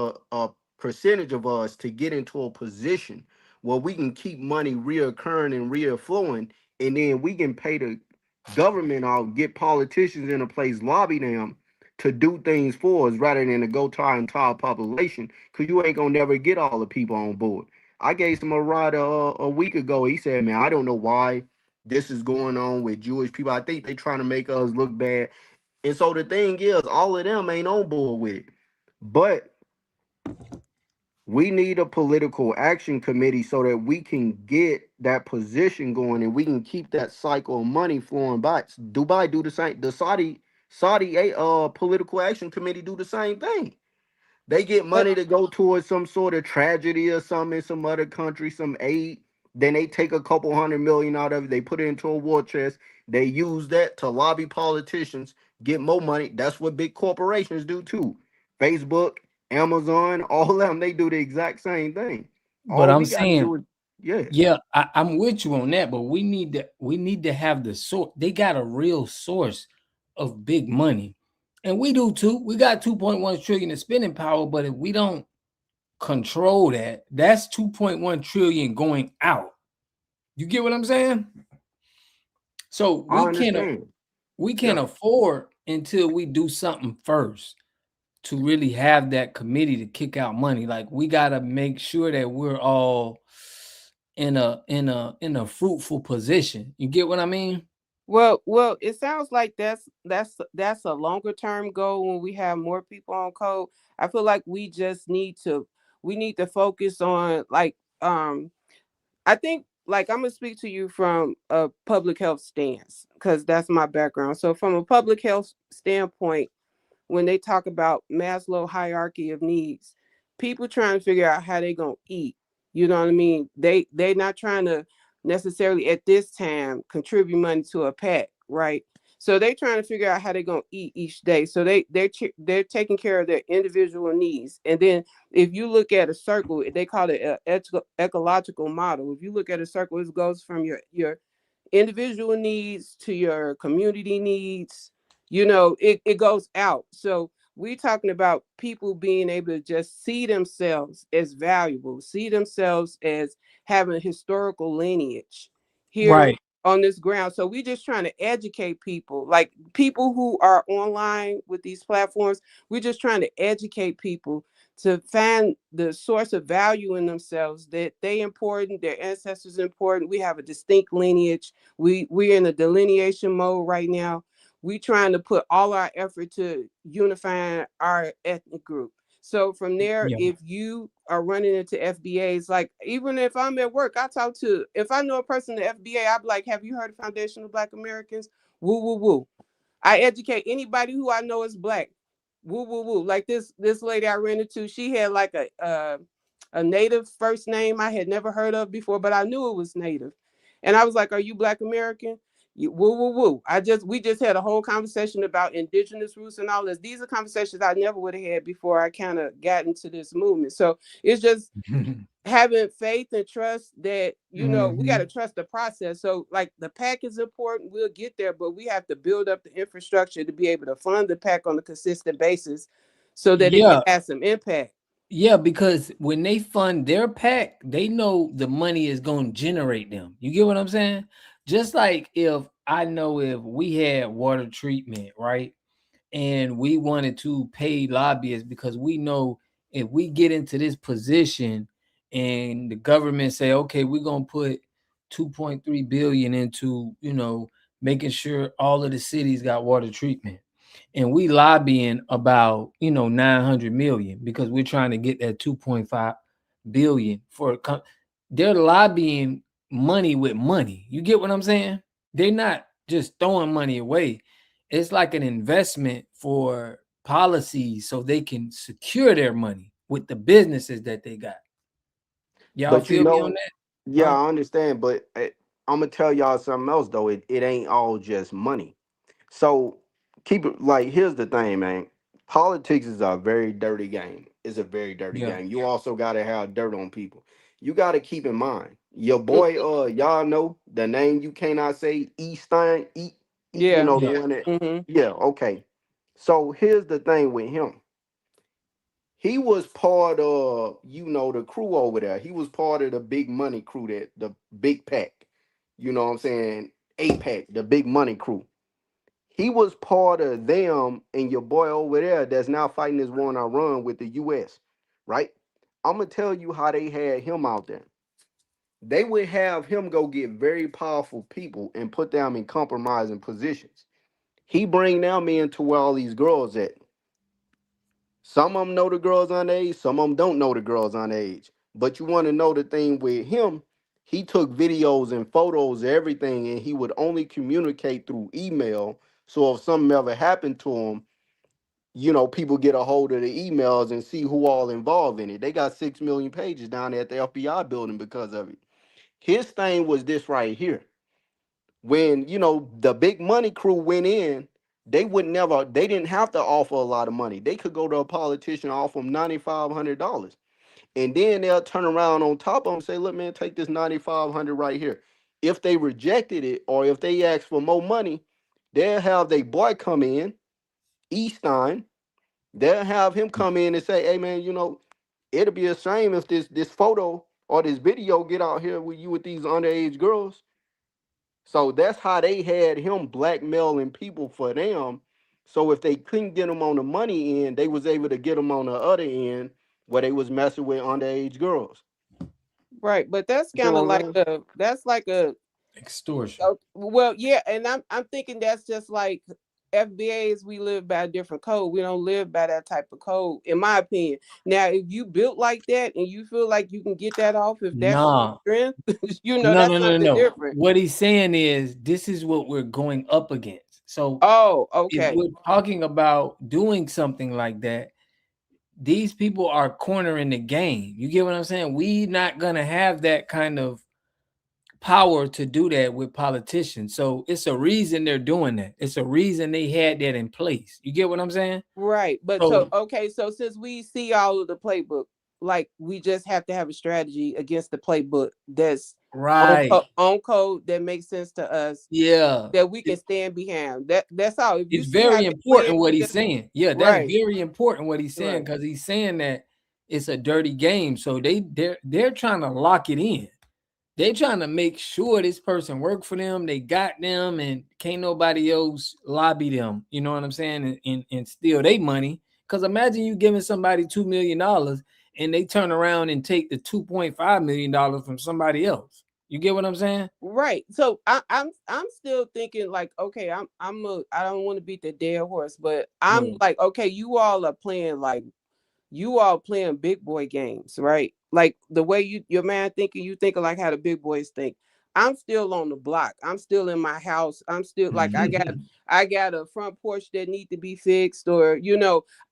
of us to get into a position where we can keep money reoccurring and reafflowing, and then we can pay the government or get politicians in a place, lobby them to do things for us rather than to go to our entire population, because you ain't gonna never get all the people on board. I gave him a ride a week ago. He said, man, I don't know why this is going on with Jewish people. I think they trying to make us look bad. And so the thing is, all of them ain't on board with it. But we need a political action committee so that we can get that position going and we can keep that cycle of money flowing back. Dubai do the same. The Saudi political action committee do the same thing. They get money to go towards some sort of tragedy or something in some other country, some aid. Then they take a couple $100 million out of it. They put it into a war chest. They use that to lobby politicians, get more money. That's what big corporations do too. Facebook, Amazon, all of them, they do the exact same thing. But All I'm we got to saying, do is, yeah, I'm with you on that. But we need to have the source. They got a real source of big money, and we do too. We got 2.1 trillion in spending power, but if we don't control that, that's 2.1 trillion going out. You get what I'm saying? So we can't afford until we do something first to really have that committee to kick out money. Like, we got to make sure that we're all in a fruitful position. You get what I mean? Well, it sounds like that's a longer term goal when we have more people on code. I feel like we need to focus on, like, I think, like, I'm gonna speak to you from a public health stance because that's my background. So from a public health standpoint, when they talk about Maslow hierarchy of needs, people trying to figure out how they gonna eat. You know what I mean? They're not trying to necessarily at this time contribute money to a PAC, right? So they're trying to figure out how they're gonna eat each day. So they're taking care of their individual needs. And then if you look at a circle, they call it an ecological model. If you look at a circle, it goes from your individual needs to your community needs. You know, it goes out. So we're talking about people being able to just see themselves as valuable, see themselves as having historical lineage here on this ground. So we're just trying to educate people, like people who are online with these platforms. We're just trying to educate people to find the source of value in themselves, that they important, their ancestors important. We have a distinct lineage. We're in a delineation mode right now. We trying to put all our effort to unifying our ethnic group. So from there, if you are running into FBAs, like, even if I'm at work, if I know a person in the FBA, I'd be like, have you heard of Foundation of Black Americans? Woo, woo, woo. I educate anybody who I know is Black. Woo, woo, woo. Like this lady I ran into, she had like a Native first name I had never heard of before, but I knew it was Native. And I was like, are you Black American? Woo, woo, woo. We just had a whole conversation about indigenous roots and all this. These are conversations I never would have had before I kind of got into this movement. So it's just having faith and trust that, you know, we got to trust the process. So like the PAC is important, we'll get there, but we have to build up the infrastructure to be able to fund the PAC on a consistent basis so that it can have some impact. Yeah, because when they fund their PAC, they know the money is going to generate them. You get what I'm saying? Just like if we had water treatment, right? And we wanted to pay lobbyists because we know if we get into this position and the government say, okay, we're going to put 2.3 billion into, you know, making sure all of the cities got water treatment. And we lobbying about, you know, 900 million because we're trying to get that 2.5 billion for they're lobbying money with money. You get what I'm saying? They're not just throwing money away. It's like an investment for policies so they can secure their money with the businesses that they got. Y'all But you feel me on know, that? yeah, Huh? I understand. But I'm gonna tell y'all something else though. It ain't all just money. So keep it like here's the thing, man. Politics is a very dirty game. It's a very dirty Yeah. game. You also gotta have dirt on people. You gotta keep in mind. Your boy, y'all know the name you cannot say, Eastern, you Yeah. know, the Yeah. one that, Mm-hmm. yeah, okay. So here's the thing with him. He was part of, the crew over there. He was part of the big money crew, that the big pack. You know what I'm saying? APAC, the big money crew. He was part of them and your boy over there that's now fighting this war on run with the US, right? I'm gonna tell you how they had him out there. They would have him go get very powerful people and put them in compromising positions. He bring them into where all these girls at. Some of them know the girls underage, some of them don't know the girls underage. But you want to know the thing with him, he took videos and photos of everything and he would only communicate through email. So if something ever happened to him, people get a hold of the emails and see who all involved in it. They got 6 million pages down there at the FBI building because of it. His thing was this right here. When, the big money crew went in, they didn't have to offer a lot of money. They could go to a politician and offer them $9,500. And then they'll turn around on top of them and say, look, man, take this $9,500 right here. If they rejected it or if they asked for more money, they'll have their boy come in, Eastine. They'll have him come in and say, hey, man, it'll be a shame if this photo or this video get out here with you with these underage girls. So that's how they had him blackmailing people for them. So if they couldn't get him on the money end, they was able to get him on the other end where they was messing with underage girls. Right, but that's You see kind what of I'm like saying? a Extortion. well, yeah, and I'm thinking that's just like FBAs. We live by a different code. We don't live by that type of code, in my opinion. Now, if you built like that and you feel like you can get that off, if that's Nah. your strength, No, that's something different. What he's saying is this is what we're going up against. So Oh, if okay. we're talking about doing something like that, these people are cornering the game. You get what I'm saying? We not gonna have that kind of power to do that with politicians. So it's a reason they're doing that. It's a reason they had that in place. You get what I'm saying? Right. But so okay, so since we see all of the playbook, like we just have to have a strategy against the playbook that's right on code that makes sense to us. Yeah. That we can stand behind. That's all. If you It's see how very they important plan, what he's just, saying. Yeah, that's right. very important what he's saying, because he's saying that it's a dirty game. So they're trying to lock it in. They're trying to make sure this person worked for them. They got them, and can't nobody else lobby them. You know what I'm saying? And steal their money. Because imagine you giving somebody $2 million and they turn around and take the $2.5 million from somebody else. You get what I'm saying? Right. So I'm still thinking like, okay, I don't want to beat the dead horse, but I'm like, okay, you all are playing big boy games, right? Like the way your man thinking, you thinking like how the big boys think. I'm still on the block. I'm still in my house. I'm still like I got a front porch that need to be fixed, or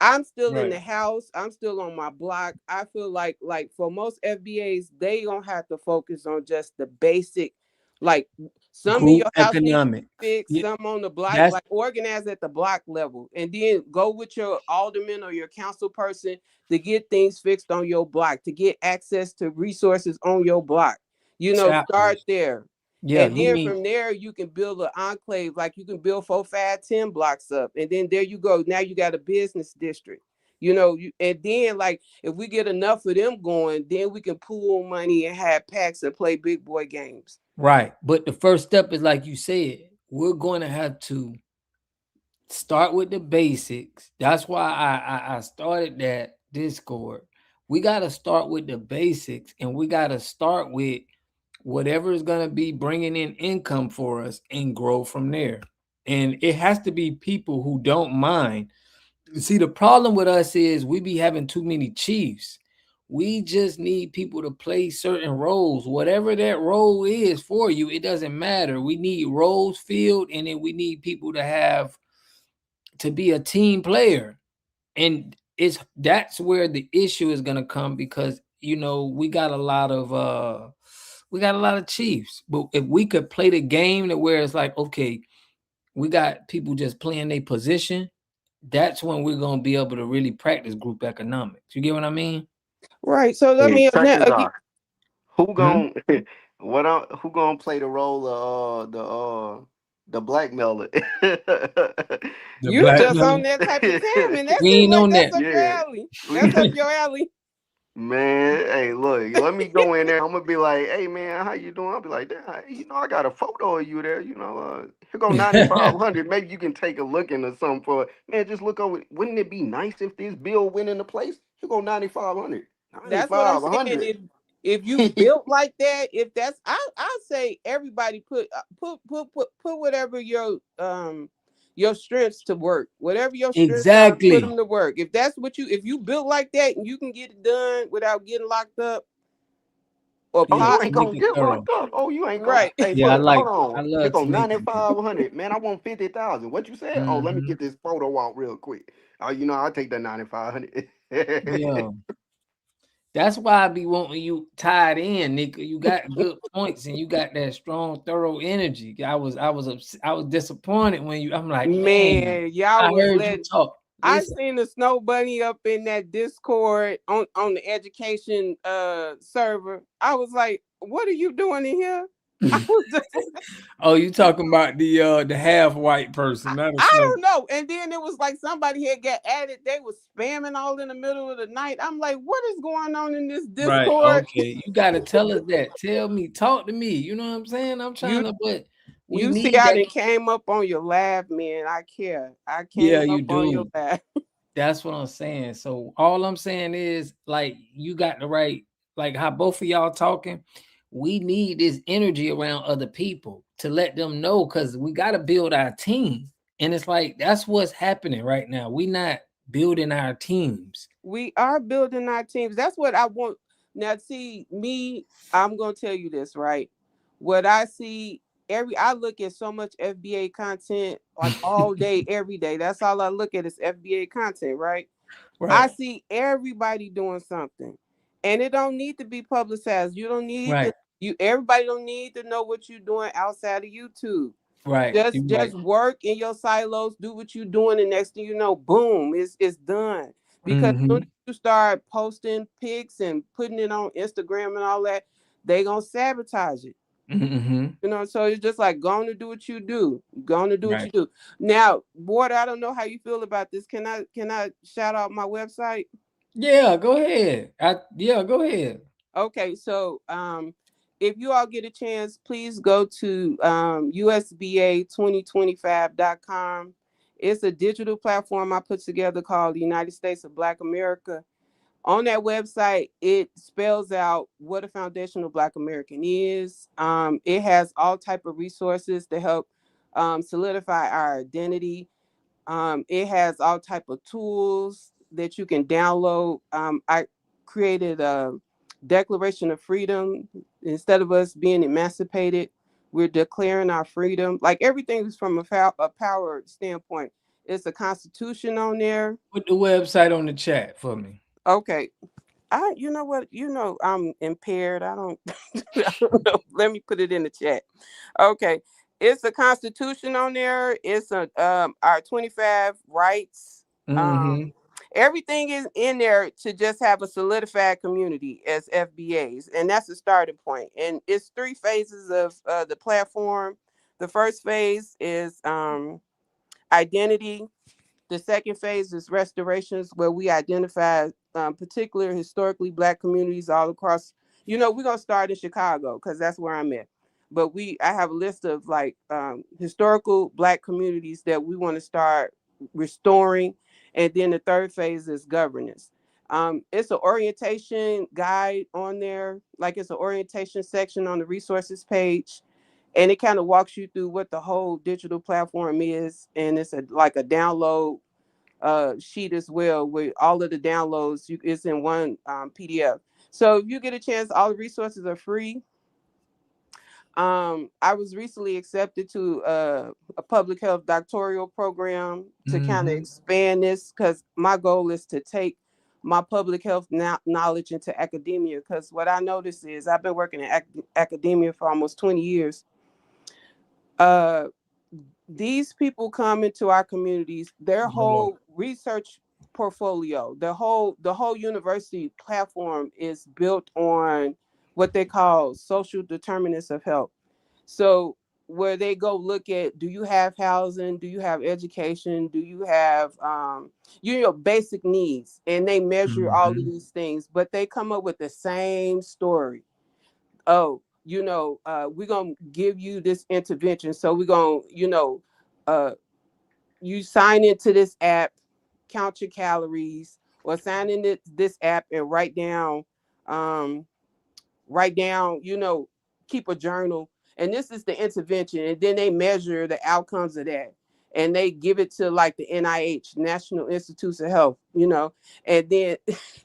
I'm still in the house. I'm still on my block. I feel like for most FBAs, they gonna have to focus on just the basic, like some Group of your house economic fixed, some on the block, That's- like organize at the block level, and then go with your alderman or your council person to get things fixed on your block, to get access to resources on your block. Start there. Yeah, and then from there you can build an enclave, like you can build 4, 5, 10 blocks up, and then there you go. Now you got a business district. And then like if we get enough of them going, then we can pool money and have packs and play big boy games. Right. But the first step is, like you said, we're going to have to start with the basics. That's why I started that Discord. We got to start with the basics, and we got to start with whatever is going to be bringing in income for us and grow from there. And it has to be people who don't mind. See, the problem with us is we be having too many chiefs. We just need people to play certain roles, whatever that role is for you. It doesn't matter. We need roles filled, and then we need people to be a team player. And that's where the issue is gonna come, because we got a lot of chiefs. But if we could play the game to where it's like, okay, we got people just playing their position, that's when we're gonna be able to really practice group economics. You get what I mean? Right. So let Hey, me check this out. Who Hmm? gon' who gonna play the role of the blackmailer? The you black just on man. that type of time, and that We seems ain't like on that's that. up your Yeah. alley. That's up your alley. Man, hey, look, let me go in there. I'm gonna be like, hey man, how you doing? I'll be like, "Damn, I got a photo of you there, here go 9,500. Maybe you can take a look into something for man, just look over. Wouldn't it be nice if this bill went into place? Here go 9,500. That's what I'm saying. 9,500. If you built like that, if that's I say everybody put whatever your strengths to work. Whatever your strengths are, put Exactly. them to work. If you built like that and you can get it done without getting locked up or Oh, you Yeah, ain't make gonna it get thorough. locked up. Oh, you ain't gonna. right. Hey, Yeah, look, hold I on. Here love go to make it. 9,500. Man, I want 50,000. What you said? Oh, let me Hmm. get this photo out real quick. Oh, I'll take that 9,500. Yeah. That's why I be wanting you tied in, Nick. You got good points and you got that strong, thorough energy. I was disappointed when I'm like, man, Man, y'all I was heard you letting talk. I Listen, seen the snow bunny up in that Discord on the education server. I was like, what are you doing in here? I was just, oh, you talking about the half white person, not a I snow. don't know. And then it was like somebody had got added. They was spamming all in the middle of the night. I'm like, what is going on in this Right. Discord? Okay. You gotta tell us that. Tell me, talk to me. You know what I'm saying? I'm You trying to, but we you see, need I that. done came up on your laugh, man. I care. I Yeah, came you up on your do. laugh. That's what I'm saying. So all I'm saying is, like, you got the right, like how both of y'all talking. We need this energy around other people to let them know, because we got to build our team. And it's like that's what's happening right now. We not building our teams. We are building our teams. That's what I want. Now, see, I'm gonna tell you this, right? What I see I look at so much FBA content like all day, every day. That's all I look at is FBA content, right? I Right. see everybody doing something. And it don't need to be publicized. You don't need to Right. everybody don't need to know what you're doing outside of YouTube. Right. You Just right. work in your silos, do what you're doing, and next thing you know, boom, it's done. Because as soon Mm-hmm. as you start posting pics and putting it on Instagram and all that, they gonna sabotage it. Mm-hmm. So it's just like going to do what you do. Going to do what Right. you do. Now, Ward, I don't know how you feel about this. Can I shout out my website? Yeah, go ahead. Go ahead. Okay, so if you all get a chance, please go to USBA2025.com. It's a digital platform I put together called the United States of Black America. On that website, it spells out what a foundational Black American is. It has all type of resources to help solidify our identity. It has all type of tools that you can download. I created a Declaration of Freedom. Instead of us being emancipated, we're declaring our freedom. Like everything is from a power standpoint. It's a constitution on there. Put the website on the chat for me. Okay. You know what? I'm impaired. I don't, I don't know. Let me put it in the chat. Okay. It's a constitution on there. It's our 25 rights. Mm-hmm. Everything is in there to just have a solidified community as FBAs. And that's the starting point. And it's 3 phases of the platform. The first phase is identity. The second phase is restorations, where we identify particular historically Black communities all across. We're gonna start in Chicago because that's where I'm at. But I have a list of like historical Black communities that we want to start restoring, and then the third phase is governance. It's an orientation guide on there, like it's an orientation section on the resources page, and it kind of walks you through what the whole digital platform is, and it's like a download sheet as well with all of the downloads. It's in one PDF. So if you get a chance, all the resources are free. I was recently accepted to a public health doctoral program to kind of expand this, because my goal is to take my public health knowledge into academia. Because what I noticed is I've been working in academia for almost 20 years. These people come into our communities, their whole research portfolio, the whole university platform is built on what they call social determinants of health. So where they go look at, do you have housing? Do you have education? Do you have, basic needs? And they measure all of these things, but they come up with the same story. Oh, we're going to give you this intervention. So we're going to, you sign into this app, count your calories, or sign into this app and write down, keep a journal. And this is the intervention. And then they measure the outcomes of that. And they give it to like the NIH, National Institutes of Health, and then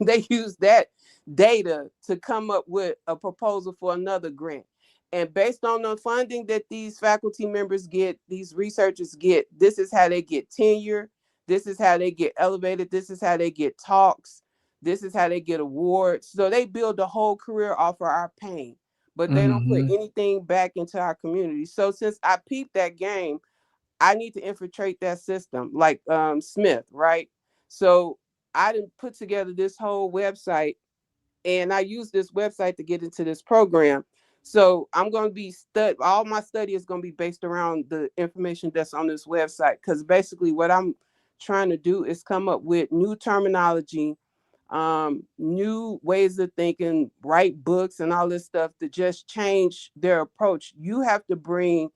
they use that data to come up with a proposal for another grant. And based on the funding that these faculty members get, these researchers get, this is how they get tenure. This is how they get elevated. This is how they get talks. This is how they get awards. So they build a whole career off of our pain, but they don't put anything back into our community. So since I peeped that game, I need to infiltrate that system like Smith, right? So I didn't put together this whole website, and I use this website to get into this program. So I'm going to be all my study is going to be based around the information that's on this website, because basically what I'm trying to do is come up with new terminology, new ways of thinking, write books and all this stuff to just change their approach. You have to bring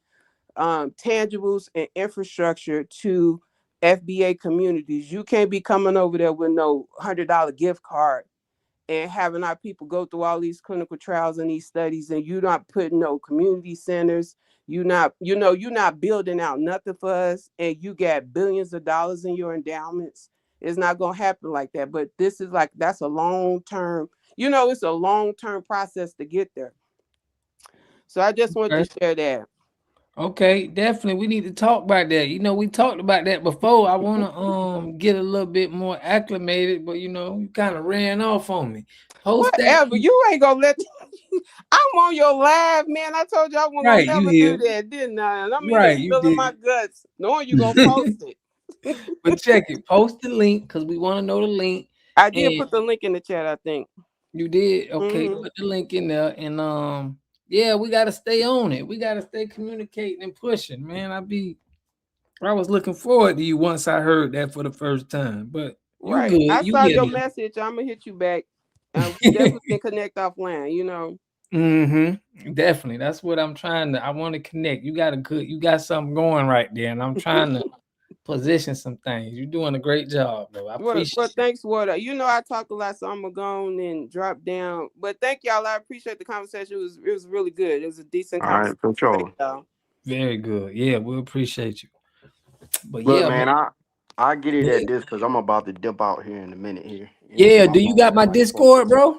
tangibles and infrastructure to FBA communities. You can't be coming over there with no $100 gift card and having our people go through all these clinical trials and these studies, and you're not putting no community centers. You're not building out nothing for us, and you got billions of dollars in your endowments. It's not going to happen like that. But this is that's a long-term, it's a long-term process to get there. So I just want to share that. Okay, definitely. We need to talk about that. We talked about that before. I want to get a little bit more acclimated, but you kind of ran off on me. Whatever. You ain't gonna let I'm on your live, man. I told you I wasn't gonna never do that, didn't I? And I'm feeling my guts, knowing you gonna post it. But check it. Post the link, because we want to know the link. I did put the link in the chat, I think. You did? Okay, put the link in there, and yeah, we got to stay on it. We got to stay communicating and pushing, man. I was looking forward to you once I heard that for the first time. But you good. I saw your message. I'm gonna hit you back. We definitely can connect offline. Definitely. That's what I'm trying to. I want to connect. You got something going right there, and I'm trying to position some things. You're doing a great job, though. I appreciate it. Thanks, Water. I talk a lot, so I'm gonna go on and drop down. But thank y'all. I appreciate the conversation. It was really good. It was a decent conversation. All right, for sure. Very good. Yeah, we appreciate you. But look, man, I get it at this, because I'm about to dip out here in a minute here. Yeah, do you got my Discord, bro?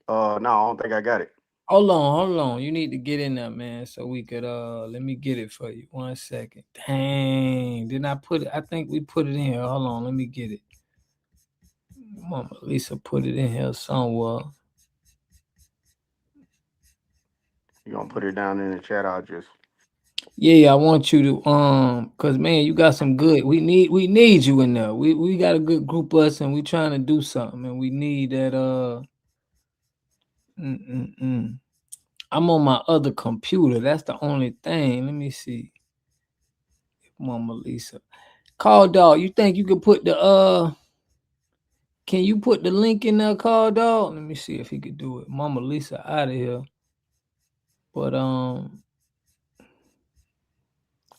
No, I don't think I got it. Hold on. You need to get in there, man, so we could let me get it for you. 1 second. Dang, didn't I put it? I think we put it in here. Hold on, let me get it. Mama Lisa put it in here somewhere. You gonna put it down in the chat? I'll just. Yeah, I want you to cause man, you got some good. We need you in there. We got a good group of us, and we trying to do something, and we need that I'm on my other computer. That's the only thing. Let me see. Mama Lisa. Call Dog. You think you could put the can you put the link in there, Call Dog? Let me see if he could do it. Mama Lisa out of here. But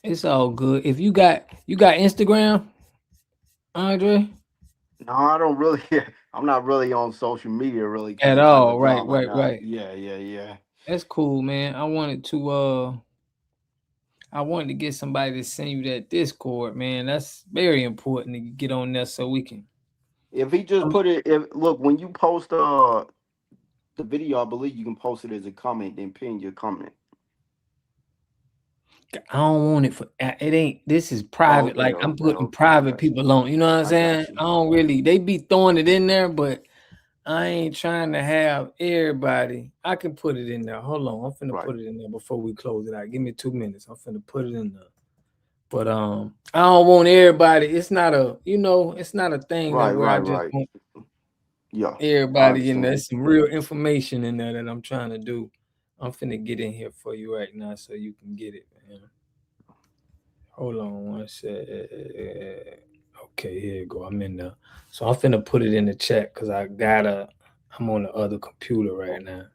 it's all good. If you got Instagram, Andre? No, I don't really. I'm not really on social media really at all. Right. Yeah. That's cool, man. I wanted to I wanted to get somebody to send you that Discord, man. That's very important to get on there so we can. If he just put it, look, when you post the video, I believe you can post it as a comment, then pin your comment. I don't want it for it. Ain't this is private? Okay, I'm putting private people on. You know what I'm saying? I don't really. They be throwing it in there, but I ain't trying to have everybody. I can put it in there. Hold on, I'm finna put it in there before we close it out. Give me 2 minutes. I'm finna put it in there. But I don't want everybody. It's not a, it's not a thing that where I just want everybody in there. There's some real information in there that I'm trying to do. I'm finna get in here for you right now so you can get it, man. Hold on one sec. Okay, here you go. I'm in there. So I'm finna put it in the chat because I'm on the other computer right now.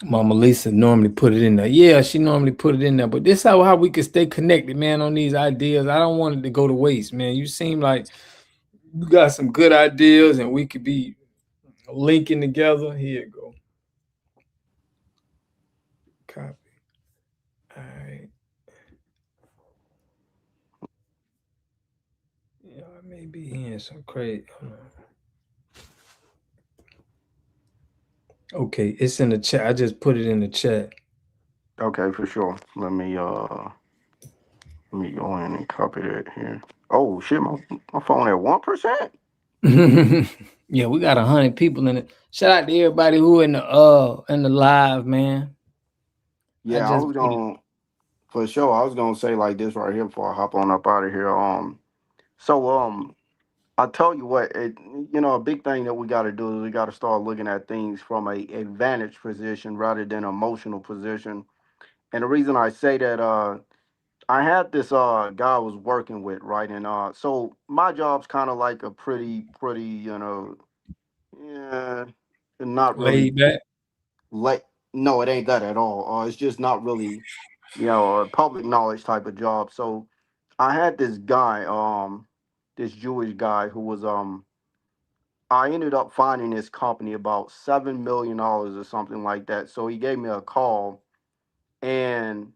Mama Lisa normally put it in there. Yeah, she normally put it in there. But this is how we can stay connected, man, on these ideas. I don't want it to go to waste, man. You seem like you got some good ideas and we could be linking together. Here you go. Copy. All right. Yeah, I may be hearing some crazy. Okay, it's in the chat. I just put it in the chat. Okay, for sure. Let me go in and copy that here. Oh shit, my phone at 1%. Yeah, we got 100 people in it. Shout out to everybody who in the live, man. Yeah, I was gonna for sure. I was gonna say like this right here before I hop on up out of here. I tell you what, a big thing that we got to do is we got to start looking at things from a advantage position rather than emotional position. And the reason I say that, I had this guy I was working with, right? And so my job's kind of like a pretty, not really laid back. No, it ain't that at all. It's just not really, a public knowledge type of job. So I had this guy, this Jewish guy who was I ended up finding this company about $7 million or something like that. So he gave me a call and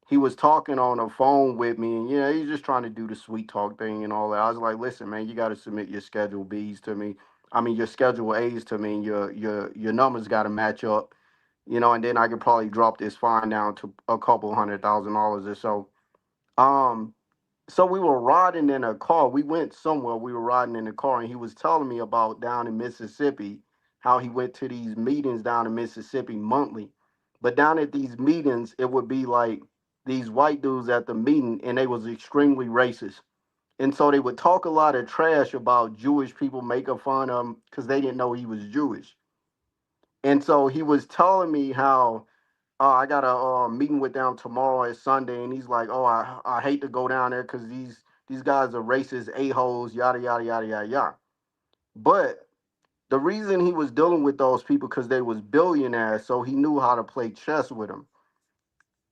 he was talking on the phone with me, and he's just trying to do the sweet talk thing and all that. I was like, listen, man, you got to submit your Schedule B's to me. I mean, your Schedule A's to me. And your numbers got to match up, and then I could probably drop this fine down to a couple $100,000 or so. So we were riding in a car. We went somewhere. We were riding in a car, and he was telling me about down in Mississippi, how he went to these meetings down in Mississippi monthly. But down at these meetings, it would be like these white dudes at the meeting, and they was extremely racist. And so they would talk a lot of trash about Jewish people, making fun of him because they didn't know he was Jewish. And so he was telling me how I got a meeting with them tomorrow at Sunday, and he's like, "Oh, I hate to go down there because these guys are racist a-holes, yada yada yada yada yada." But the reason he was dealing with those people because they was billionaires, so he knew how to play chess with them,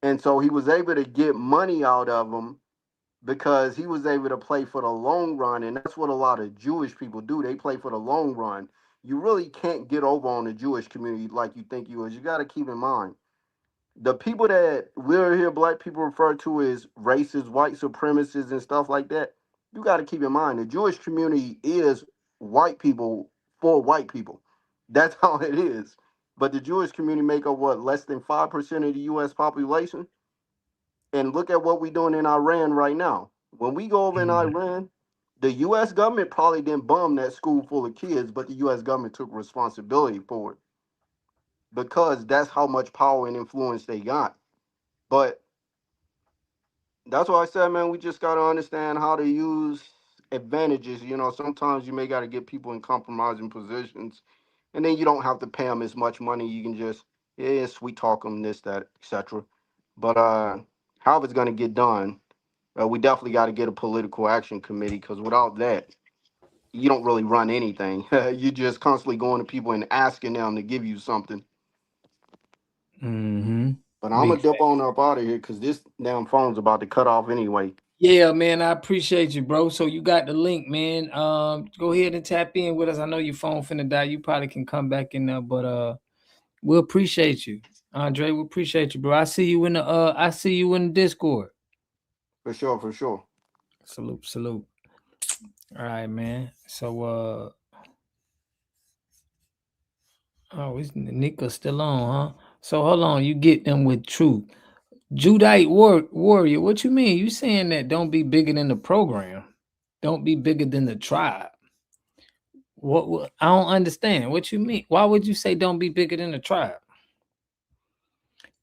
and so he was able to get money out of them because he was able to play for the long run, and that's what a lot of Jewish people do. They play for the long run. You really can't get over on the Jewish community like you think you is. You got to keep in mind, the people that we're here, black people refer to as racist, white supremacists, and stuff like that. You got to keep in mind the Jewish community is white people for white people. That's how it is. But the Jewish community make up what, less than 5% of the U.S. population. And look at what we're doing in Iran right now. When we go over in Iran, the U.S. government probably didn't bomb that school full of kids, but the U.S. government took responsibility for it because that's how much power and influence they got. But that's why I said, man, we just got to understand how to use advantages. Sometimes you may got to get people in compromising positions, and then you don't have to pay them as much money. You can just, sweet talk them, this, that, etc. But how it's going to get done, we definitely got to get a political action committee, because without that, you don't really run anything. You just constantly going to people and asking them to give you something. Mm-hmm. But I'm going to dip on up out of here because this damn phone's about to cut off anyway. Yeah, man, I appreciate you, bro. So you got the link, man. Go ahead and tap in with us. I know your phone finna die. You probably can come back in there, but we'll appreciate you. Andre, we appreciate you, bro. I see you in the Discord. For sure. Salute. All right, man. So is Nika still on, huh? So hold on, you get them with truth. Judite warrior, what you mean? You saying that don't be bigger than the program. Don't be bigger than the tribe. What I don't understand. What you mean? Why would you say don't be bigger than the tribe?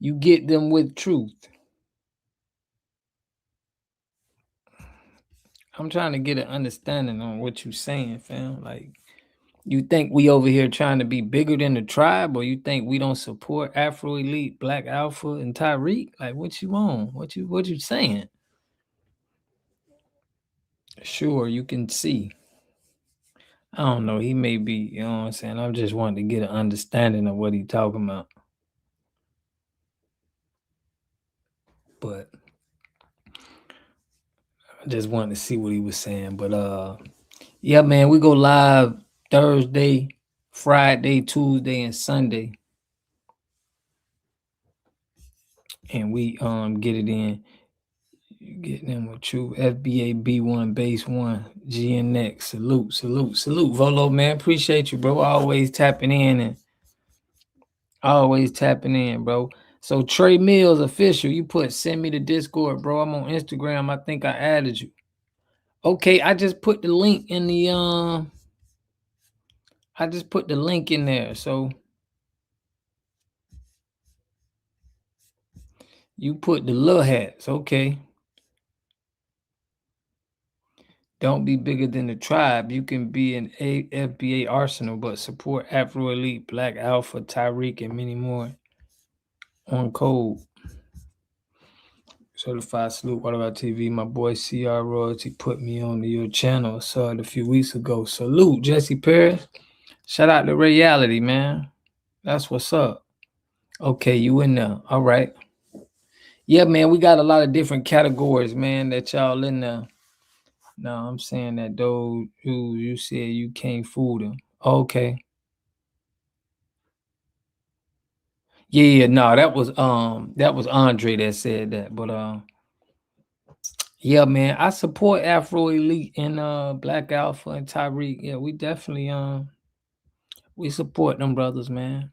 You get them with truth. I'm trying to get an understanding on what you saying, fam. Like, you think we over here trying to be bigger than the tribe, or you think we don't support Afro Elite, Black Alpha, and Tyreek? Like, what you want? What you saying? Sure, you can see. I don't know. He may be, you know what I'm saying? I'm just wanting to get an understanding of what he talking about. But I just wanted to see what he was saying. But yeah, man, we go live Thursday, Friday, Tuesday, and Sunday. And we get it in. You get them with true FBA B1 base 1 GNX. Salute. Volo, man. Appreciate you, bro. Always tapping in, bro. So Trey Mills official, you put send me the Discord, bro. I'm on Instagram. I think I added you. Okay, I just put the link in the there. So you put the little hats, okay. Don't be bigger than the tribe. You can be an FBA arsenal, but support Afro Elite, Black Alpha, Tyreek, and many more. On code. Certified Salute. What about TV? My boy CR Royalty put me on to your channel. I saw it a few weeks ago. Salute, Jesse Paris. Shout out to Reality, man. That's what's up. Okay, you in there. All right. Yeah, man, we got a lot of different categories, man, that y'all in there. No, I'm saying that those who you said you can't fool them. Okay. Yeah, no, that was Andre that said that. But yeah, man, I support Afro Elite and Black Alpha and Tyreek. Yeah, we definitely we support them brothers, man.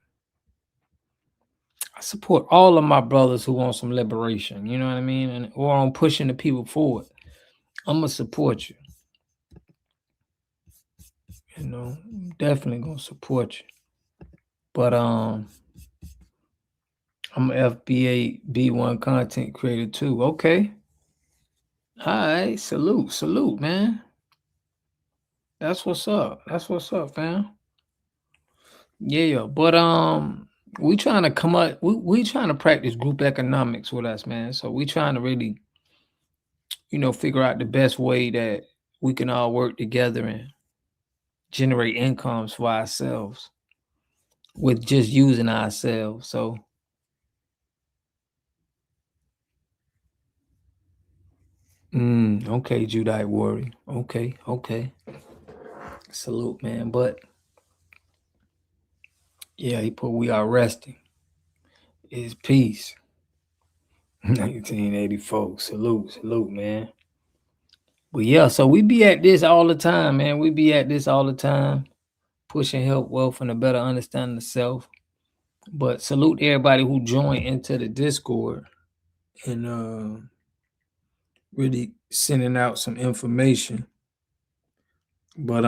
I support all of my brothers who want some liberation, you know what I mean? And or on pushing the people forward. I'm gonna support you. You know, I'm definitely gonna support you. But I'm an FBA B1 content creator too. Okay. All right, salute, man. That's what's up. Fam. Yeah, but we trying to come up. We trying to practice group economics with us, man. So we trying to really, figure out the best way that we can all work together and generate incomes for ourselves with just using ourselves. So okay, Judite Warrior. Okay. Salute, man. But yeah, he put we are resting. Is peace. 1984. Salute, man. But yeah, so we be at this all the time, man. We be at this all the time, pushing health, wealth, and a better understanding of self. But salute everybody who joined into the Discord and really sending out some information. But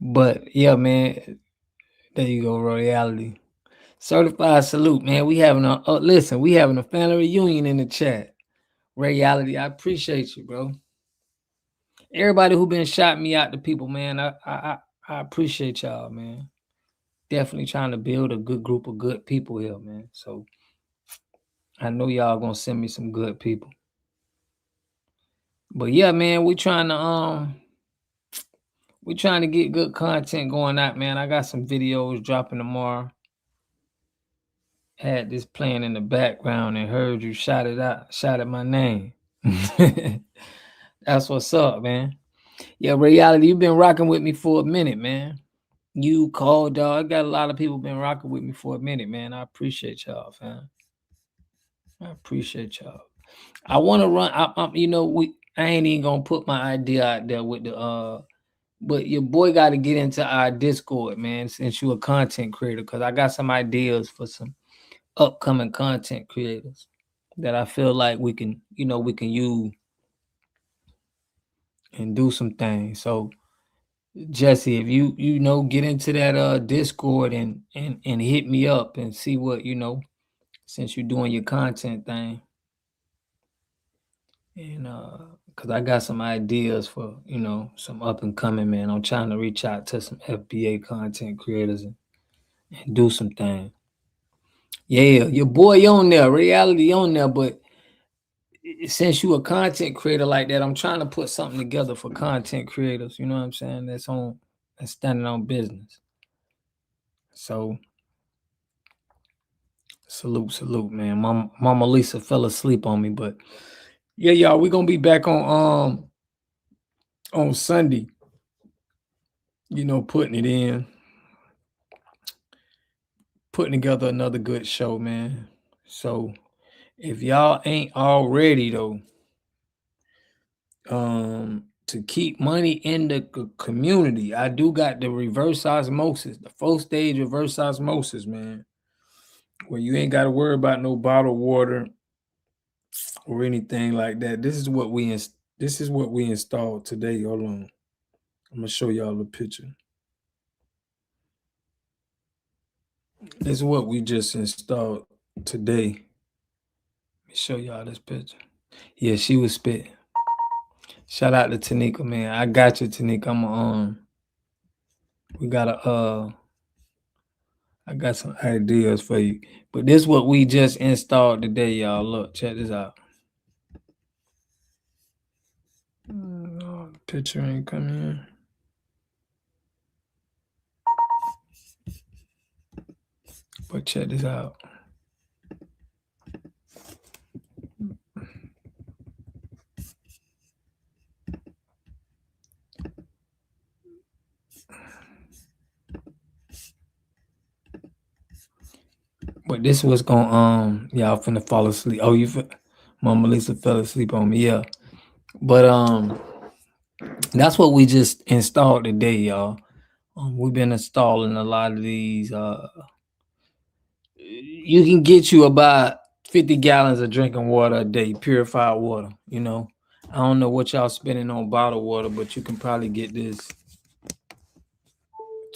but yeah, man. There you go, Royalty. Certified salute, man. We having we having a family reunion in the chat. Reality, I appreciate you, bro. Everybody who been shouting me out to people, man, I appreciate y'all, man. Definitely trying to build a good group of good people here, man. So I know y'all gonna send me some good people. But yeah, man, we trying to get good content going out, man. I got some videos dropping tomorrow. Had this playing in the background and heard you shout at my name. That's what's up, man. Yeah, Reality, you've been rocking with me for a minute, man. You called, dog. I got a lot of people been rocking with me for a minute, man. I appreciate y'all, fam. I appreciate y'all. I want to run. I ain't even gonna put my idea out there with the but your boy got to get into our Discord, man. Since you a content creator, because I got some ideas for some upcoming content creators that I feel like we can use and do some things. So Jesse, if you get into that Discord and hit me up and see what since you're doing your content thing. And because I got some ideas for some up and coming, man. I'm trying to reach out to some FBA content creators and do some things. Yeah, your boy on there, reality on there, but since you a content creator like that, I'm trying to put something together for content creators, you know what I'm saying? That's standing on business. So salute, man. Mama Lisa fell asleep on me, but yeah, y'all, we're gonna be back on Sunday. Putting it in, putting together another good show, man. So if y'all ain't already though, to keep money in the community, I do got the reverse osmosis, the 4-stage reverse osmosis, man, where you ain't got to worry about no bottled water or anything like that. This is what we installed today. Hold on, I'm gonna show y'all the picture. This is what we just installed today. Let me show y'all this picture. Yeah, she was spitting. Shout out to Tanika, man. I got you, Tanika. We got I got some ideas for you. But this is what we just installed today, y'all. Look, check this out. The picture ain't coming in. But check this out. But this was going y'all finna fall asleep. Oh, Mama Lisa fell asleep on me, yeah. But that's what we just installed today, y'all. We've been installing a lot of these. You can get you about 50 gallons of drinking water a day, purified water. I don't know what y'all spending on bottled water, but you can probably get this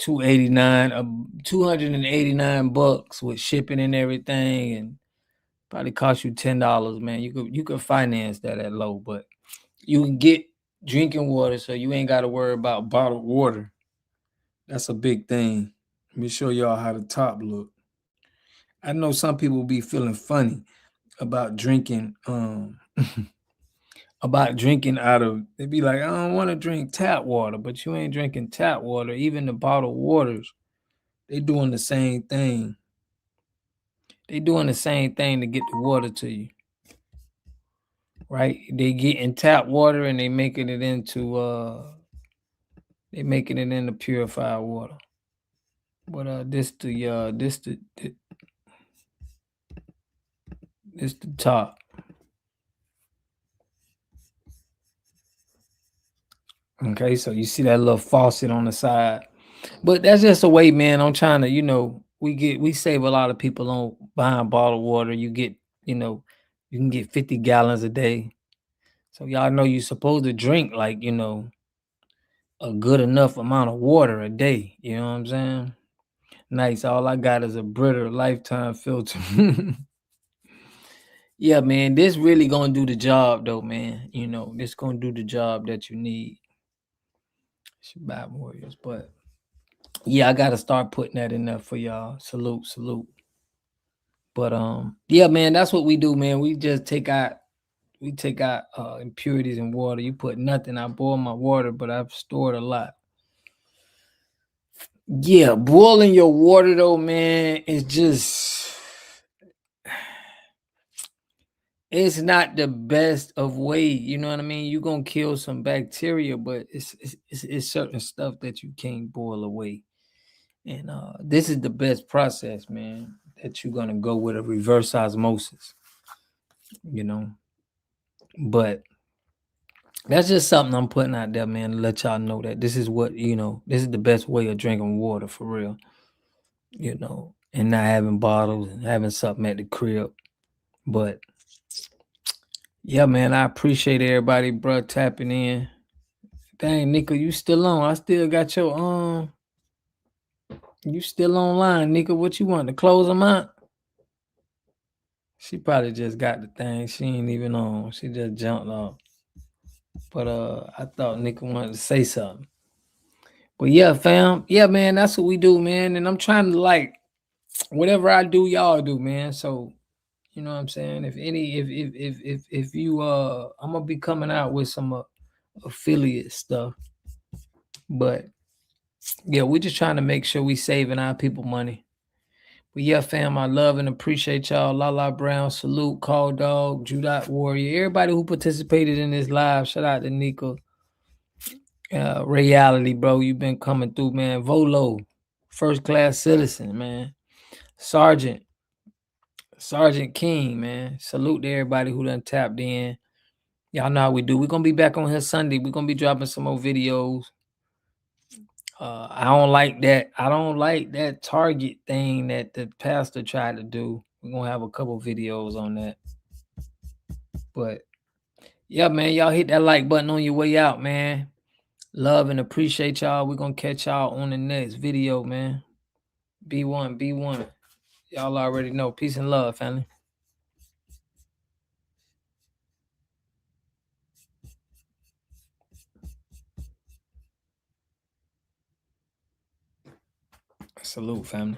$289 with shipping and everything, and probably cost you $10, man. You could finance that at low, but you can get drinking water, so you ain't got to worry about bottled water. That's a big thing. Let me show y'all how the top look. I know some people be feeling funny about drinking out of, they be like, I don't want to drink tap water, but you ain't drinking tap water. Even the bottled waters, they doing the same thing. They doing the same thing to get the water to you. Right? They getting tap water and they making it into purified water. But this the top. Okay, so you see that little faucet on the side. But that's just a way, man. I'm trying to, we save a lot of people on buying bottled water. You get, you can get 50 gallons a day. So y'all know you're supposed to drink like, a good enough amount of water a day. You know what I'm saying? Nice. All I got is a Brita Lifetime filter. Yeah, man, this really gonna do the job though, man. This gonna do the job that you need. Shabbat Warriors, but yeah, I gotta start putting that in there for y'all. Salute. But yeah, man, that's what we do, man. We just take out impurities in water. You put nothing. I boil my water, but I've stored a lot. Yeah, boiling your water though, man, is just, it's not the best of ways. You know what I mean? You're gonna kill some bacteria, but it's certain stuff that you can't boil away. And this is the best process, man, that you're gonna go with a reverse osmosis, you know. But that's just something I'm putting out there, man, to let y'all know that this is what, you know, this is the best way of drinking water for real, you know, and not having bottles and having something at the crib. But yeah, man, I appreciate everybody, bro, tapping in. Dang, Nico, you still on? I still got your you still online, Nico. What you want to close them out? She probably just got the thing. She ain't even on. She just jumped off. But I thought Nico wanted to say something. But yeah, fam. Yeah, man, that's what we do, man. And I'm trying to like whatever I do, y'all do, man. So you know what I'm saying? If you I'm gonna be coming out with some affiliate stuff. But yeah, we're just trying to make sure we saving our people money. But yeah, fam, I love and appreciate y'all. Lala Brown, salute, Call Dog, Judot Warrior, everybody who participated in this live. Shout out to Nico. Reality, bro. You've been coming through, man. Volo, first class citizen, man. Sergeant King, man. Salute to everybody who done tapped in. Y'all know how we do. We're gonna be back on here Sunday. We're gonna be dropping some more videos. I don't like that target thing that the pastor tried to do. We're gonna have a couple videos on that. But yeah, man, y'all hit that like button on your way out, man. Love and appreciate y'all. We're gonna catch y'all on the next video, man. B1. Y'all already know. Peace and love, family. Salute, family.